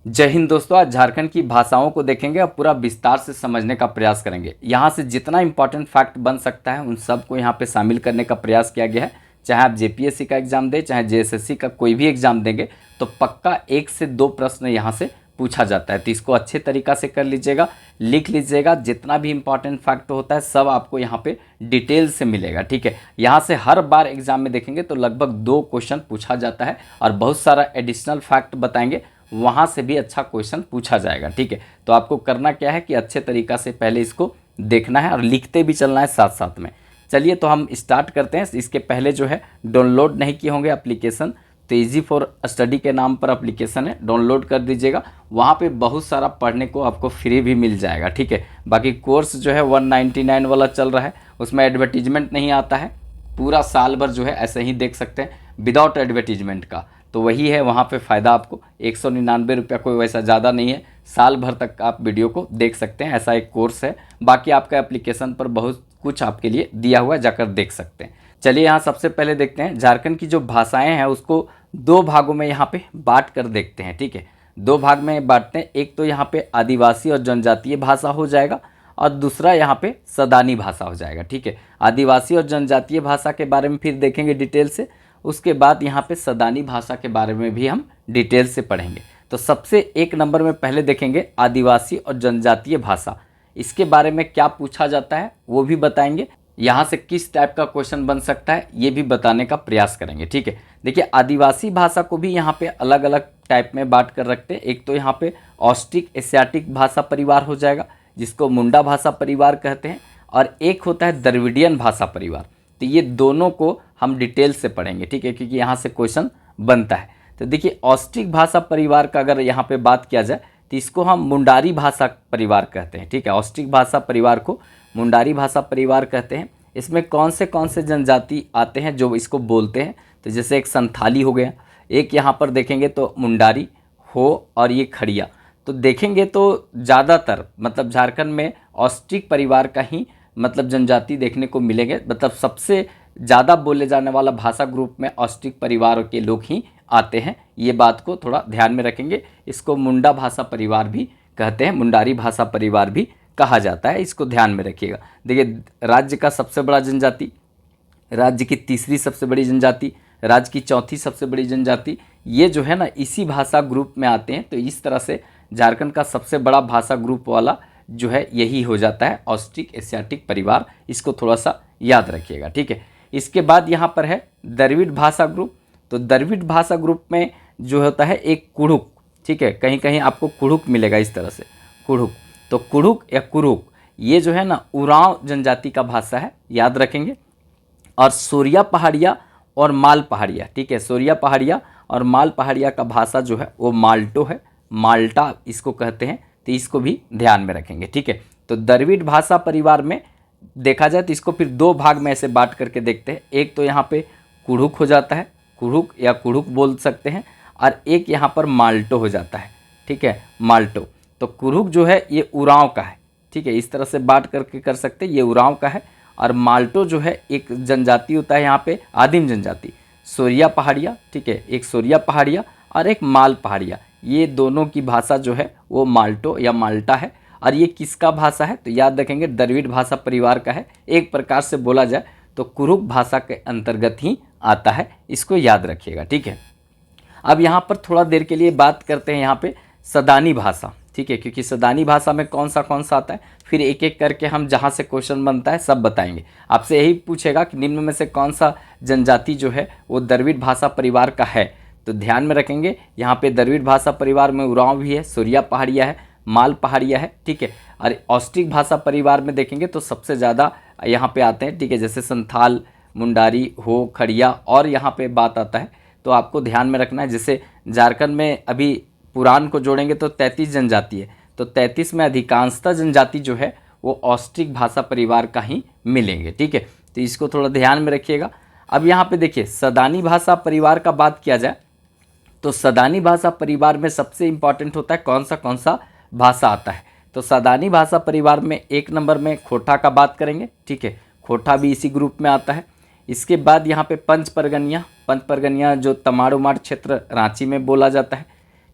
जय हिंद दोस्तों। आज झारखंड की भाषाओं को देखेंगे और पूरा विस्तार से समझने का प्रयास करेंगे। यहाँ से जितना इंपॉर्टेंट फैक्ट बन सकता है उन सब को यहाँ पे शामिल करने का प्रयास किया गया है। चाहे आप जेपीएससी का एग्जाम दें, चाहे जेएसएससी का कोई भी एग्जाम देंगे तो पक्का 1 से 2 प्रश्न यहाँ से पूछा जाता है। तो इसको अच्छे तरीक़ा से कर लीजिएगा, लिख लीजिएगा। जितना भी इंपॉर्टेंट फैक्ट होता है सब आपको यहाँ पे डिटेल से मिलेगा, ठीक है। यहाँ से हर बार एग्जाम में देखेंगे तो लगभग 2 क्वेश्चन पूछा जाता है और बहुत सारा एडिशनल फैक्ट बताएंगे, वहाँ से भी अच्छा क्वेश्चन पूछा जाएगा, ठीक है। तो आपको करना क्या है कि अच्छे तरीक़ा से पहले इसको देखना है और लिखते भी चलना है साथ साथ में। चलिए तो हम स्टार्ट करते हैं। इसके पहले जो है डाउनलोड नहीं किए होंगे एप्लीकेशन, तो ईजी फॉर स्टडी के नाम पर एप्लीकेशन है, डाउनलोड कर दीजिएगा। वहाँ पे बहुत सारा पढ़ने को आपको फ्री भी मिल जाएगा, ठीक है। बाकी कोर्स जो है 199 वाला चल रहा है, उसमें एडवर्टीजमेंट नहीं आता है। पूरा साल भर जो है ऐसे ही देख सकते हैं विदाउट एडवर्टीजमेंट का, तो वही है वहाँ पे फ़ायदा आपको। 199 रुपया कोई वैसा ज़्यादा नहीं है, साल भर तक आप वीडियो को देख सकते हैं, ऐसा एक कोर्स है। बाकी आपका एप्लीकेशन पर बहुत कुछ आपके लिए दिया हुआ है, जाकर देख सकते हैं। चलिए यहाँ सबसे पहले देखते हैं झारखंड की जो भाषाएं हैं उसको 2 भागों में यहाँ पे बांट कर देखते हैं, ठीक है। 2 भाग में बांटते हैं, एक तो यहाँ पे आदिवासी और जनजातीय भाषा हो जाएगा और दूसरा यहाँ पे सदानी भाषा हो जाएगा, ठीक है। आदिवासी और जनजातीय भाषा के बारे में फिर देखेंगे डिटेल से, उसके बाद यहाँ पे सदानी भाषा के बारे में भी हम डिटेल से पढ़ेंगे। तो सबसे 1 नंबर में पहले देखेंगे आदिवासी और जनजातीय भाषा। इसके बारे में क्या पूछा जाता है वो भी बताएंगे, यहाँ से किस टाइप का क्वेश्चन बन सकता है ये भी बताने का प्रयास करेंगे, ठीक है। देखिए आदिवासी भाषा को भी यहाँ पे अलग अलग टाइप में बांट कर रखते हैं। एक तो यहाँ पे ऑस्ट्रिक एशियाटिक भाषा परिवार हो जाएगा, जिसको मुंडा भाषा परिवार कहते हैं, और एक होता है द्रविडियन भाषा परिवार। तो ये दोनों को हम डिटेल से पढ़ेंगे, ठीक है, क्योंकि यहाँ से क्वेश्चन बनता है। तो देखिए ऑस्ट्रिक भाषा परिवार का अगर यहाँ पे बात किया जाए तो इसको हम मुंडारी भाषा परिवार कहते हैं, ठीक है। ऑस्ट्रिक भाषा परिवार को मुंडारी भाषा परिवार कहते हैं। इसमें कौन से जनजाति आते हैं जो इसको बोलते हैं, तो जैसे एक संथाली हो गया, एक यहाँ पर देखेंगे तो मुंडारी हो, और ये खड़िया। तो देखेंगे तो ज़्यादातर मतलब झारखंड में ऑस्ट्रिक परिवार का ही मतलब जनजाति देखने को मिलेंगे। मतलब सबसे ज़्यादा बोले जाने वाला भाषा ग्रुप में ऑस्ट्रिक परिवार के लोग ही आते हैं, ये बात को थोड़ा ध्यान में रखेंगे। इसको मुंडा भाषा परिवार भी कहते हैं, मुंडारी भाषा परिवार भी कहा जाता है, इसको ध्यान में रखिएगा। देखिए राज्य का सबसे बड़ा जनजाति, राज्य की तीसरी सबसे बड़ी जनजाति, राज्य की चौथी सबसे बड़ी जनजाति, ये जो है ना इसी भाषा ग्रुप में आते हैं। तो इस तरह से झारखंड का सबसे बड़ा भाषा ग्रुप वाला जो है यही हो जाता है ऑस्ट्रिक एशियाटिक परिवार, इसको थोड़ा सा याद रखिएगा, ठीक है। इसके बाद यहाँ पर है द्रविड़ भाषा ग्रुप। तो द्रविड़ भाषा ग्रुप में जो होता है एक कुड़ुक, ठीक है, कहीं कहीं आपको कुड़ुक मिलेगा इस तरह से, कुड़ुक। तो कुड़ुक या कुरुक ये जो है ना उरांव जनजाति का भाषा है, याद रखेंगे। और सोरिया पहाड़िया और माल पहाड़िया, ठीक है, सोरिया पहाड़िया और माल पहाड़िया का भाषा जो है वो माल्टो है, माल्टा इसको कहते हैं। तो इसको भी ध्यान में रखेंगे, ठीक है। तो द्रविड़ भाषा परिवार में देखा जाए तो इसको फिर 2 भाग में ऐसे बांट करके देखते हैं। एक तो यहाँ पे कुड़ुक हो जाता है, कुड़ुक या कुड़ुक बोल सकते हैं, और एक यहाँ पर माल्टो हो जाता है, ठीक है, माल्टो। तो कुड़ुक जो है ये उरांव का है, ठीक है, इस तरह से बांट करके कर सकते हैं, ये उरांव का है। और माल्टो जो है एक जनजाति होता है यहाँ पे आदिम जनजाति, सोरिया पहाड़िया, ठीक है, एक सोरिया पहाड़िया और एक माल पहाड़िया, ये दोनों की भाषा जो है वो माल्टो या माल्टा है। और ये किसका भाषा है तो याद रखेंगे द्रविड़ भाषा परिवार का है। एक प्रकार से बोला जाए तो कुरुक भाषा के अंतर्गत ही आता है, इसको याद रखिएगा, ठीक है। अब यहाँ पर थोड़ा देर के लिए बात करते हैं यहाँ पे सदानी भाषा, ठीक है, क्योंकि सदानी भाषा में कौन सा आता है, फिर एक एक करके हम जहाँ से क्वेश्चन बनता है सब बताएंगे। आपसे यही पूछेगा कि निम्न में से कौन सा जनजाति जो है वो द्रविड़ भाषा परिवार का है, तो ध्यान में रखेंगे। यहाँ पे द्रविड़ भाषा परिवार में उरांव भी है, सोरिया पहाड़िया है, माल पहाड़िया है, ठीक है। और ऑस्ट्रिक भाषा परिवार में देखेंगे तो सबसे ज़्यादा यहाँ पे आते हैं, ठीक है, जैसे संथाल, मुंडारी, हो, खड़िया, और यहाँ पे बात आता है तो आपको ध्यान में रखना है। जैसे झारखंड में अभी पुराण को जोड़ेंगे तो 33 जनजाति है, तो 33 में अधिकांशतः जनजाति जो है वो ऑस्ट्रिक भाषा परिवार का ही मिलेंगे, ठीक है। तो इसको थोड़ा ध्यान में रखिएगा। अब यहाँ पे देखिए सदानी भाषा परिवार का बात किया जाए तो सदानी भाषा परिवार में सबसे इम्पॉर्टेंट होता है कौन सा भाषा आता है। तो सदानी भाषा परिवार में 1 नंबर में खोटा का बात करेंगे, ठीक है, खोटा भी इसी ग्रुप में आता है। इसके बाद यहाँ पे पंच परगनिया जो तमाड़ोमाड़ क्षेत्र रांची में बोला जाता है,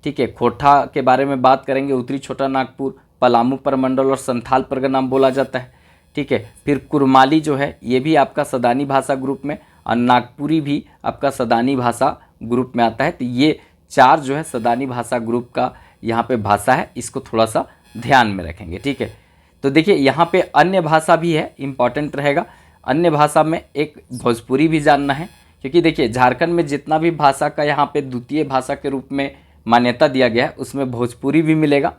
ठीक है। खोटा के बारे में बात करेंगे, उत्तरी छोटा नागपुर, पलामू प्रमंडल और संथाल परगनाम बोला जाता है, ठीक है। फिर कुरमाली जो है ये भी आपका सदानी भाषा ग्रुप में, और नागपुरी भी आपका सदानी भाषा ग्रुप में आता है। तो ये 4 जो है सदानी भाषा ग्रुप का यहाँ पे भाषा है, इसको थोड़ा सा ध्यान में रखेंगे, ठीक है। तो देखिए यहाँ पे अन्य भाषा भी है, इम्पॉर्टेंट रहेगा। अन्य भाषा में एक भोजपुरी भी जानना है, क्योंकि देखिए झारखंड में जितना भी भाषा का यहाँ पे द्वितीय भाषा के रूप में मान्यता दिया गया है उसमें भोजपुरी भी मिलेगा,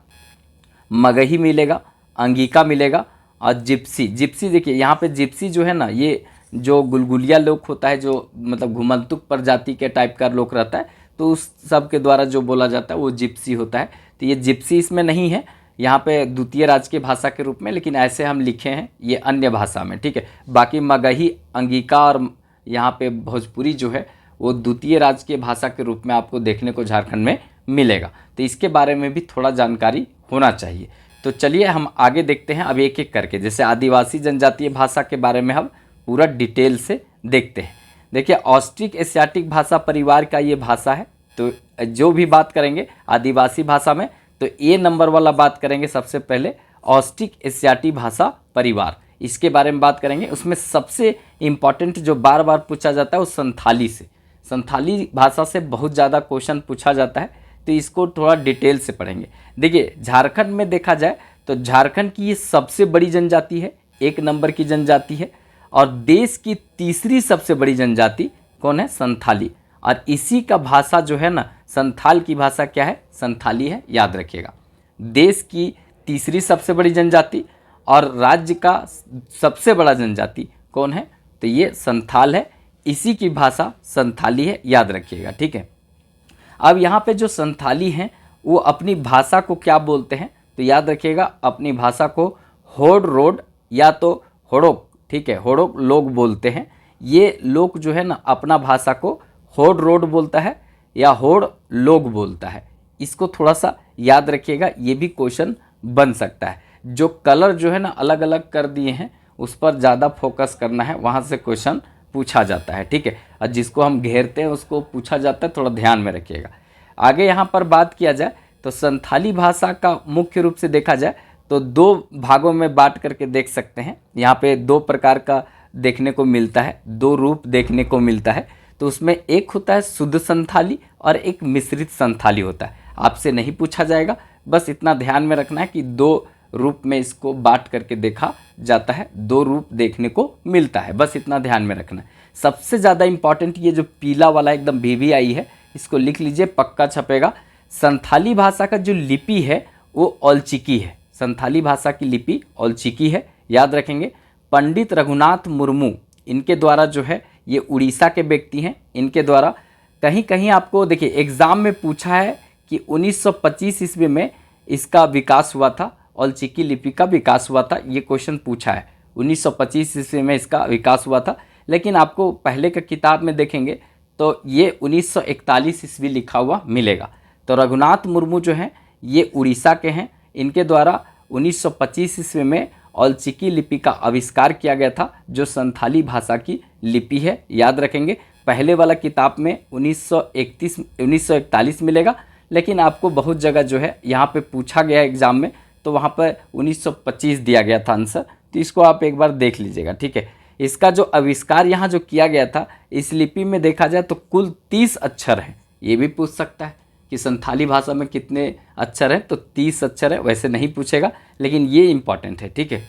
मगही मिलेगा, अंगिका मिलेगा और जिप्सी। जिप्सी देखिए यहाँ पे जिप्सी जो है ना, ये जो गुलगुलिया लोग होता है, जो मतलब घुमंतुक प्रजाति के टाइप का लोग रहता है, तो उस सब के द्वारा जो बोला जाता है वो जिप्सी होता है। तो ये जिप्सी इसमें नहीं है यहाँ पे द्वितीय राजकीय भाषा के रूप में, लेकिन ऐसे हम लिखे हैं ये अन्य भाषा में, ठीक है। बाकी मगही, अंगिका और यहाँ पे भोजपुरी जो है वो द्वितीय राजकीय भाषा के रूप में आपको देखने को झारखंड में मिलेगा। तो इसके बारे में भी थोड़ा जानकारी होना चाहिए। तो चलिए हम आगे देखते हैं अब एक एक करके। जैसे आदिवासी जनजातीय भाषा के बारे में हम पूरा डिटेल से देखते हैं। देखिए ऑस्ट्रिक एशियाटिक भाषा परिवार का ये भाषा है। तो जो भी बात करेंगे आदिवासी भाषा में, तो ए नंबर वाला बात करेंगे सबसे पहले ऑस्ट्रिक एशियाटिक भाषा परिवार, इसके बारे में बात करेंगे। उसमें सबसे इम्पॉर्टेंट जो बार बार पूछा जाता है वो संथाली से, संथाली भाषा से बहुत ज़्यादा क्वेश्चन पूछा जाता है, तो इसको थोड़ा डिटेल से पढ़ेंगे। देखिए झारखंड में देखा जाए तो झारखंड की ये सबसे बड़ी जनजाति है, 1 नंबर की जनजाति है, और देश की तीसरी सबसे बड़ी जनजाति कौन है? संथाली। और इसी का भाषा जो है ना, संथाल की भाषा क्या है? संथाली है, याद रखिएगा। देश की तीसरी सबसे बड़ी जनजाति और राज्य का सबसे बड़ा जनजाति कौन है? तो ये संथाल है, इसी की भाषा संथाली है, याद रखिएगा, ठीक है। अब यहाँ पे जो संथाली हैं वो अपनी भाषा को क्या बोलते हैं? तो याद रखिएगा अपनी भाषा को होड़ रोड या तो होड़ोक, ठीक है, होड़ोक लोग बोलते हैं। ये लोग जो है ना अपना भाषा को होड़ रोड बोलता है या होड़ लोग बोलता है, इसको थोड़ा सा याद रखिएगा, ये भी क्वेश्चन बन सकता है। जो कलर जो है ना अलग अलग कर दिए हैं उस पर ज़्यादा फोकस करना है, वहाँ से क्वेश्चन पूछा जाता है, ठीक है। और जिसको हम घेरते हैं उसको पूछा जाता है, थोड़ा ध्यान में रखिएगा। आगे यहाँ पर बात किया जाए तो संथाली भाषा का मुख्य रूप से देखा जाए तो 2 भागों में बांट करके देख सकते हैं। यहाँ पे 2 प्रकार का देखने को मिलता है, 2 रूप देखने को मिलता है। तो उसमें एक होता है शुद्ध संथाली और एक मिश्रित संथाली होता है। आपसे नहीं पूछा जाएगा, बस इतना ध्यान में रखना है कि 2 रूप में इसको बांट करके देखा जाता है, 2 रूप देखने को मिलता है, बस इतना ध्यान में रखना है। सबसे ज़्यादा इंपॉर्टेंट ये जो पीला वाला एकदम VVI है, इसको लिख लीजिए, पक्का छपेगा। संथाली भाषा का जो लिपि है वो औलचिकी है, संथाली भाषा की लिपि औलचिकी है, याद रखेंगे। पंडित रघुनाथ मुर्मू इनके द्वारा जो है, ये उड़ीसा के व्यक्ति हैं, इनके द्वारा कहीं कहीं आपको देखिए एग्ज़ाम में पूछा है कि 1925 ईस्वी में इसका विकास हुआ था, औलचिकी लिपि का विकास हुआ था, ये क्वेश्चन पूछा है। 1925 ईस्वी में इसका विकास हुआ था, लेकिन आपको पहले का किताब में देखेंगे तो ये 1941 ईस्वी लिखा हुआ मिलेगा। तो रघुनाथ मुर्मू जो हैं ये उड़ीसा के हैं, इनके द्वारा 1925 ईस्वी में औलचिकी लिपि का आविष्कार किया गया था, जो संथाली भाषा की लिपि है, याद रखेंगे। पहले वाला किताब में 1941 मिलेगा, लेकिन आपको बहुत जगह जो है यहाँ पे पूछा गया है एग्ज़ाम में, तो वहाँ पर 1925 दिया गया था आंसर, तो इसको आप एक बार देख लीजिएगा, ठीक है। इसका जो आविष्कार यहाँ जो किया गया था, इस लिपि में देखा जाए तो कुल 30 अक्षर हैं। ये भी पूछ सकता है कि संथाली भाषा में कितने अक्षर हैं, तो 30 अक्षर है, वैसे नहीं पूछेगा, लेकिन ये इंपॉर्टेंट है, ठीक है।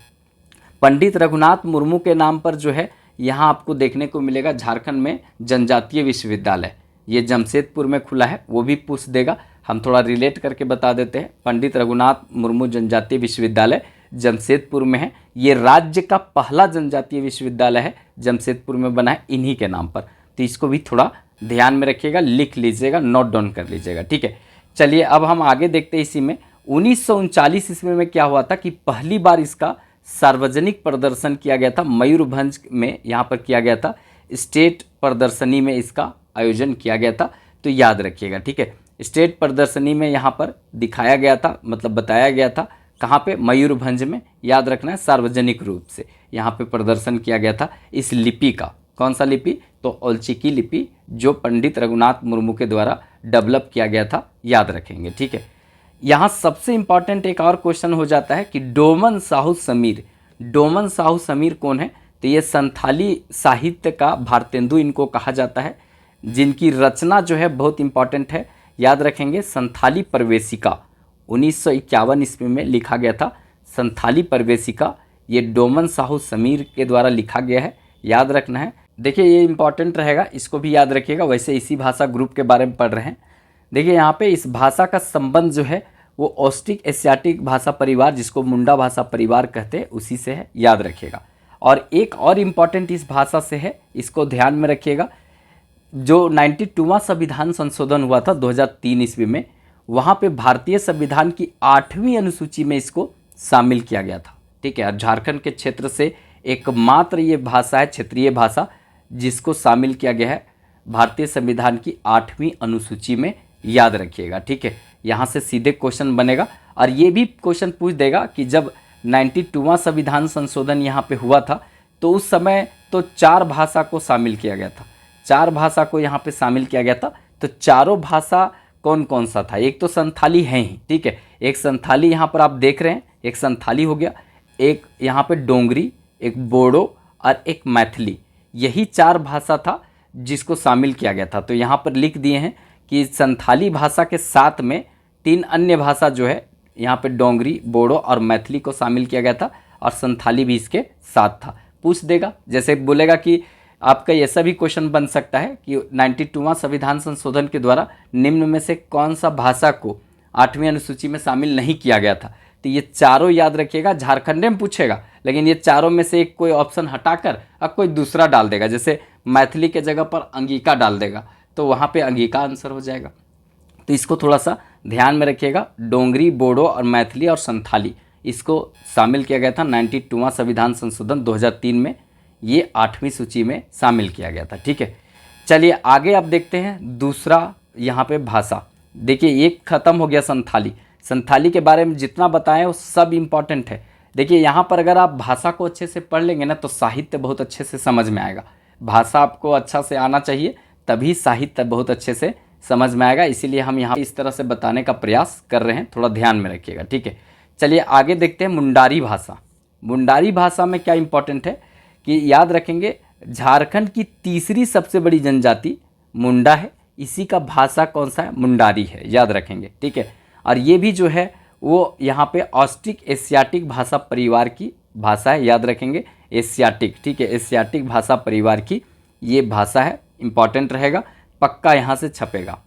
पंडित रघुनाथ मुर्मू के नाम पर जो है यहाँ आपको देखने को मिलेगा झारखंड में जनजातीय विश्वविद्यालय, ये जमशेदपुर में खुला है, वो भी पूछ देगा। हम थोड़ा रिलेट करके बता देते हैं। पंडित रघुनाथ मुर्मू जनजातीय विश्वविद्यालय जमशेदपुर में है, ये राज्य का पहला जनजातीय विश्वविद्यालय है, जमशेदपुर में बना है इन्हीं के नाम पर। तो इसको भी थोड़ा ध्यान में रखिएगा, लिख लीजिएगा, नोट डाउन कर लीजिएगा, ठीक है। चलिए अब हम आगे देखते हैं। इसी में 1939 ईस्वी में क्या हुआ था कि पहली बार इसका सार्वजनिक प्रदर्शन किया गया था, मयूरभंज में यहाँ पर किया गया था, स्टेट प्रदर्शनी में इसका आयोजन किया गया था, तो याद रखिएगा, ठीक है। स्टेट प्रदर्शनी में यहाँ पर दिखाया गया था, मतलब बताया गया था, कहाँ पे? मयूरभंज में, याद रखना है, सार्वजनिक रूप से यहाँ पे प्रदर्शन किया गया था इस लिपि का। कौन सा लिपि? तो औलचिकी लिपि, जो पंडित रघुनाथ मुर्मू के द्वारा डेवलप किया गया था, याद रखेंगे। ठीक है, यहाँ सबसे इम्पॉर्टेंट एक और क्वेश्चन हो जाता है कि डोमन साहू समीर, डोमन साहू समीर कौन है? तो ये संथाली साहित्य का भारतेंदु इनको कहा जाता है, जिनकी रचना जो है बहुत इंपॉर्टेंट है, याद रखेंगे। संथाली प्रवेशिका 1951 ईस्वी में लिखा गया था। संथाली प्रवेशिका ये डोमन साहू समीर के द्वारा लिखा गया है, याद रखना है। देखिए ये इंपॉर्टेंट रहेगा, इसको भी याद रखिएगा। वैसे इसी भाषा ग्रुप के बारे में पढ़ रहे हैं। देखिए यहाँ पे इस भाषा का संबंध जो है वो ऑस्ट्रिक एशियाटिक भाषा परिवार, जिसको मुंडा भाषा परिवार कहते हैं, उसी से है, याद रखिएगा। और एक और इम्पॉर्टेंट इस भाषा से है, इसको ध्यान में रखिएगा। जो 92वां संविधान संशोधन हुआ था 2003 ईस्वी में, वहाँ पे भारतीय संविधान की 8वीं अनुसूची में इसको शामिल किया गया था। ठीक है, और झारखंड के क्षेत्र से एकमात्र ये भाषा है, क्षेत्रीय भाषा, जिसको शामिल किया गया है भारतीय संविधान की 8वीं अनुसूची में, याद रखिएगा। ठीक है, यहाँ से सीधे क्वेश्चन बनेगा। और ये भी क्वेश्चन पूछ देगा कि जब 92वां संविधान संशोधन यहाँ पे हुआ था तो उस समय तो 4 भाषा को शामिल किया गया था, 4 भाषा को यहाँ पे शामिल किया गया था। तो चारों भाषा कौन कौन सा था? एक तो संथाली है ही, ठीक है, एक संथाली यहाँ पर आप देख रहे हैं, एक संथाली हो गया, एक यहाँ पे डोंगरी, एक बोडो और एक मैथिली। यही 4 भाषा था जिसको शामिल किया गया था। तो यहाँ पर लिख दिए हैं कि संथाली भाषा के साथ में 3 अन्य भाषा जो है, यहाँ पे डोंगरी, बोडो और मैथिली को शामिल किया गया था, और संथाली भी इसके साथ था। पूछ देगा, जैसे बोलेगा कि आपका ऐसा भी क्वेश्चन बन सकता है कि 92वां संविधान संशोधन के द्वारा निम्न में से कौन सा भाषा को 8वीं अनुसूची में शामिल नहीं किया गया था? तो ये चारों याद रखिएगा, झारखंड में पूछेगा, लेकिन ये चारों में से एक कोई ऑप्शन हटाकर अब कोई दूसरा डाल देगा। जैसे मैथिली के जगह पर अंगिका डाल देगा, तो वहाँ पे अंगिका आंसर हो जाएगा। तो इसको थोड़ा सा ध्यान में रखिएगा। डोंगरी, बोडो और मैथिली और संथाली, इसको शामिल किया गया था 92वां संविधान संशोधन 2003 में, ये 8वीं सूची में शामिल किया गया था। ठीक है, चलिए आगे आप देखते हैं दूसरा यहाँ पे भाषा। देखिए एक खत्म हो गया संथाली। संथाली के बारे में जितना बताएं वो सब इम्पॉर्टेंट है। देखिए यहाँ पर अगर आप भाषा को अच्छे से पढ़ लेंगे ना तो साहित्य बहुत अच्छे से समझ में आएगा। भाषा आपको अच्छा से आना चाहिए, तभी साहित्य बहुत अच्छे से समझ में आएगा। इसीलिए हम यहाँ इस तरह से बताने का प्रयास कर रहे हैं, थोड़ा ध्यान में रखिएगा। ठीक है, चलिए आगे देखते हैं मुंडारी भाषा। मुंडारी भाषा में क्या इंपॉर्टेंट है कि याद रखेंगे, झारखंड की तीसरी सबसे बड़ी जनजाति मुंडा है, इसी का भाषा कौन सा है? मुंडारी है, याद रखेंगे। ठीक है, और ये भी जो है वो यहाँ पे ऑस्ट्रिक एशियाटिक भाषा परिवार की भाषा है, याद रखेंगे, एशियाटिक। ठीक है, एशियाटिक भाषा परिवार की ये भाषा है, इंपॉर्टेंट रहेगा, पक्का यहाँ से छपेगा।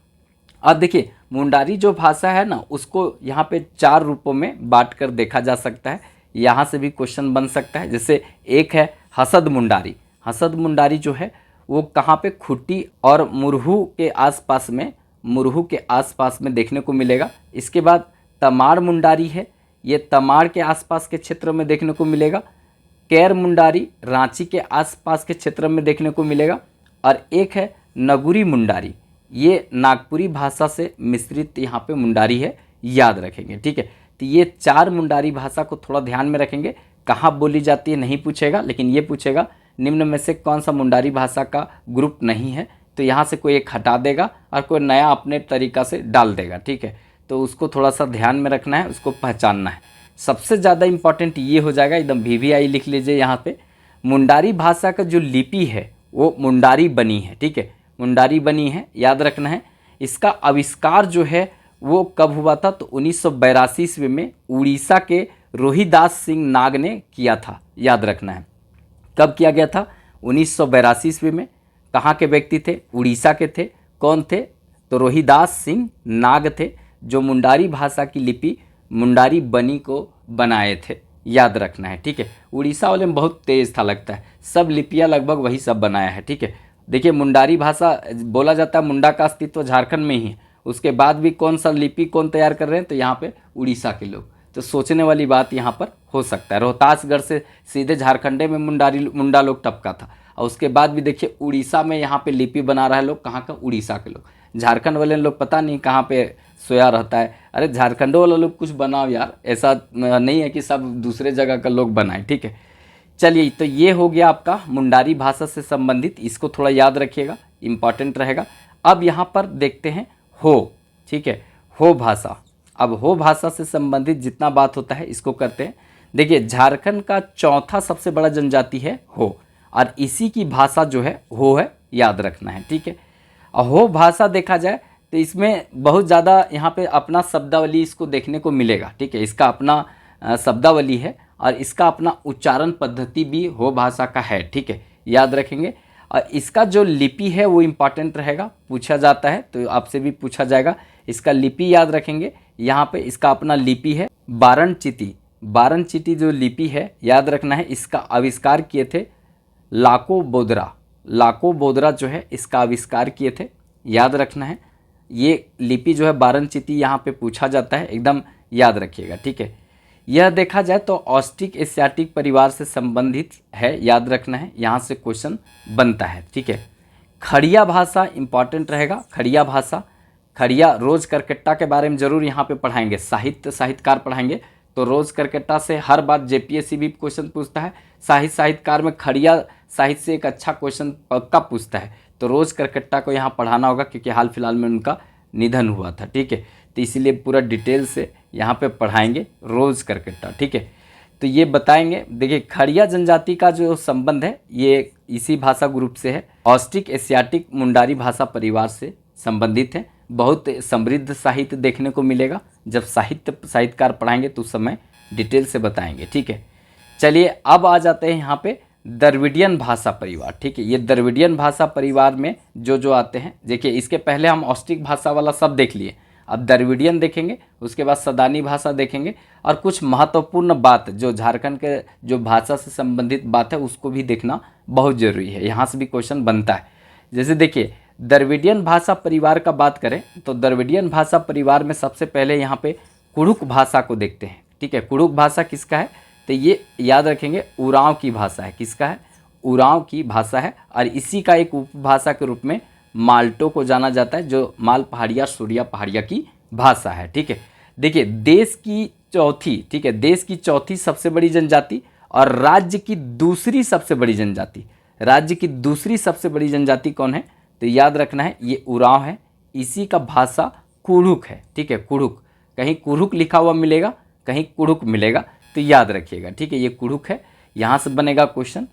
अब देखिए मुंडारी जो भाषा है ना, उसको यहाँ पे 4 रूपों में बांट कर देखा जा सकता है। यहाँ से भी क्वेश्चन बन सकता है। जैसे एक है हसद मुंडारी। हसद मुंडारी जो है वो कहाँ पे? खुट्टी और मुरहू के आसपास में, मुरहू के आसपास में देखने को मिलेगा। इसके बाद तमाड़ मुंडारी है, ये तमाड़ के आसपास के क्षेत्र में देखने को मिलेगा। कैर मुंडारी रांची के आसपास के क्षेत्र में देखने को मिलेगा। और एक है नगुरी मुंडारी, ये नागपुरी भाषा से मिश्रित यहाँ पे मुंडारी है, याद रखेंगे। ठीक है, तो ये 4 मुंडारी भाषा को थोड़ा ध्यान में रखेंगे। कहाँ बोली जाती है नहीं पूछेगा, लेकिन ये पूछेगा निम्न में से कौन सा मुंडारी भाषा का ग्रुप नहीं है। तो यहाँ से कोई एक हटा देगा और कोई नया अपने तरीका से डाल देगा। ठीक है, तो उसको थोड़ा सा ध्यान में रखना है, उसको पहचानना है। सबसे ज़्यादा इम्पॉर्टेंट ये हो जाएगा, एकदम VVI लिख लीजिए यहाँ पे। मुंडारी भाषा का जो लिपि है वो मुंडारी बनी है। ठीक है, मुंडारी बनी है, याद रखना है। इसका आविष्कार जो है वो कब हुआ था? तो 1982 ईस्वी में उड़ीसा के रोहिदास सिंह नाग ने किया था, याद रखना है। कब किया गया था? 1982 ईस्वी में। कहाँ के व्यक्ति थे? उड़ीसा के थे। कौन थे? तो रोहिदास सिंह नाग थे, जो मुंडारी भाषा की लिपि मुंडारी बनी को बनाए थे, याद रखना है। ठीक है, उड़ीसा वाले में बहुत तेज था लगता है, सब लिपियाँ लगभग वही सब बनाया है। ठीक है, देखिए मुंडारी भाषा बोला जाता है, मुंडा का अस्तित्व झारखंड में ही है। उसके बाद भी कौन सा लिपि कौन तैयार कर रहे हैं? तो यहाँ पे उड़ीसा के लोग। तो सोचने वाली बात यहाँ पर हो सकता है। रोहतासगढ़ से सीधे झारखंडे में मुंडा लोग टपका था, और उसके बाद भी देखिए उड़ीसा में यहाँ पे लिपि बना रहा है लोग। कहाँ का? उड़ीसा के लोग। झारखंड वाले लोग पता नहीं कहाँ पे सोया रहता है। अरे झारखंड वाला लोग कुछ बनाओ यार, ऐसा नहीं है कि सब दूसरे जगह का लोग बनाए। ठीक है, चलिए, तो ये हो गया आपका मुंडारी भाषा से संबंधित, इसको थोड़ा याद रखिएगा, इंपॉर्टेंट रहेगा। अब यहाँ पर देखते हैं हो, ठीक है, हो भाषा। अब हो भाषा से संबंधित जितना बात होता है इसको करते हैं। देखिए झारखंड का चौथा सबसे बड़ा जनजाति है हो, और इसी की भाषा जो है हो है, याद रखना है, ठीक है। और हो भाषा देखा जाए तो इसमें बहुत ज़्यादा यहाँ पे अपना शब्दावली इसको देखने को मिलेगा, ठीक है। इसका अपना शब्दावली है और इसका अपना उच्चारण पद्धति भी हो भाषा का है, ठीक है, याद रखेंगे। और इसका जो लिपि है वो इम्पॉर्टेंट रहेगा, पूछा जाता है तो आपसे भी पूछा जाएगा। इसका लिपि याद रखेंगे, यहाँ पे इसका अपना लिपि है बारनचिती। बारनचिती जो लिपि है याद रखना है, इसका आविष्कार किए थे लाको बोदरा। लाको बोदरा जो है इसका आविष्कार किए थे, याद रखना है। ये लिपि जो है बारनचिती यहाँ पे पूछा जाता है, एकदम याद रखिएगा, ठीक है। यह देखा जाए तो ऑस्ट्रिक एशियाटिक परिवार से संबंधित है, याद रखना है, यहाँ से क्वेश्चन बनता है, ठीक है। खड़िया भाषा इंपॉर्टेंट रहेगा। खड़िया भाषा, खड़िया रोज करकट्टा के बारे में जरूर यहाँ पे पढ़ाएंगे, साहित्यकार पढ़ाएंगे तो रोज करकट्टा से हर बार जेपीएससी भी क्वेश्चन पूछता है। साहित्यकार में खड़िया साहित्य से एक अच्छा क्वेश्चन पक्का पूछता है, तो रोज करकट्टा को यहाँ पढ़ाना होगा क्योंकि हाल फिलहाल में उनका निधन हुआ था, ठीक है। तो इसीलिए पूरा डिटेल से यहाँ पे पढ़ाएंगे रोज करकट्टा, ठीक है। तो ये बताएंगे। देखिए खड़िया जनजाति का जो संबंध है ये इसी भाषा ग्रुप से है, ऑस्ट्रिक एशियाटिक मुंडारी भाषा परिवार से संबंधित है। बहुत समृद्ध साहित्य देखने को मिलेगा, जब साहित्यकार पढ़ाएंगे तो उस समय डिटेल से बताएंगे, ठीक है। चलिए अब आ जाते हैं यहाँ पे द्रविडियन भाषा परिवार, ठीक है। ये द्रविडियन भाषा परिवार में जो आते हैं, देखिए इसके पहले हम ऑस्ट्रिक भाषा वाला सब देख लिए, अब द्रविडियन देखेंगे, उसके बाद सदानी भाषा देखेंगे, और कुछ महत्वपूर्ण बात जो झारखंड के जो भाषा से संबंधित बात है उसको भी देखना बहुत ज़रूरी है, यहाँ से भी क्वेश्चन बनता है। जैसे देखिए द्रविडियन भाषा परिवार का बात करें तो द्रविडियन भाषा परिवार में सबसे पहले यहाँ पे कुड़ुक भाषा को देखते हैं, ठीक है। कुड़ुक भाषा किसका है, तो ये याद रखेंगे उरांव की भाषा है। किसका है, उरांव की भाषा है, और इसी का एक उपभाषा के रूप में माल्टो को जाना जाता है, जो माल पहाड़िया सूर्या पहाड़िया की भाषा है, ठीक है। देखिए देश की चौथी, ठीक है, देश की चौथी सबसे बड़ी जनजाति और राज्य की दूसरी सबसे बड़ी जनजाति, राज्य की दूसरी सबसे बड़ी जनजाति कौन है, तो याद रखना है ये उरांव है। इसी का भाषा कुड़ुक है, ठीक है, कुड़ुक, कहीं कुड़ुक लिखा हुआ मिलेगा, कहीं कुड़ुक मिलेगा, तो याद रखिएगा, ठीक है, ये कुड़ुक है। यहाँ से बनेगा क्वेश्चन।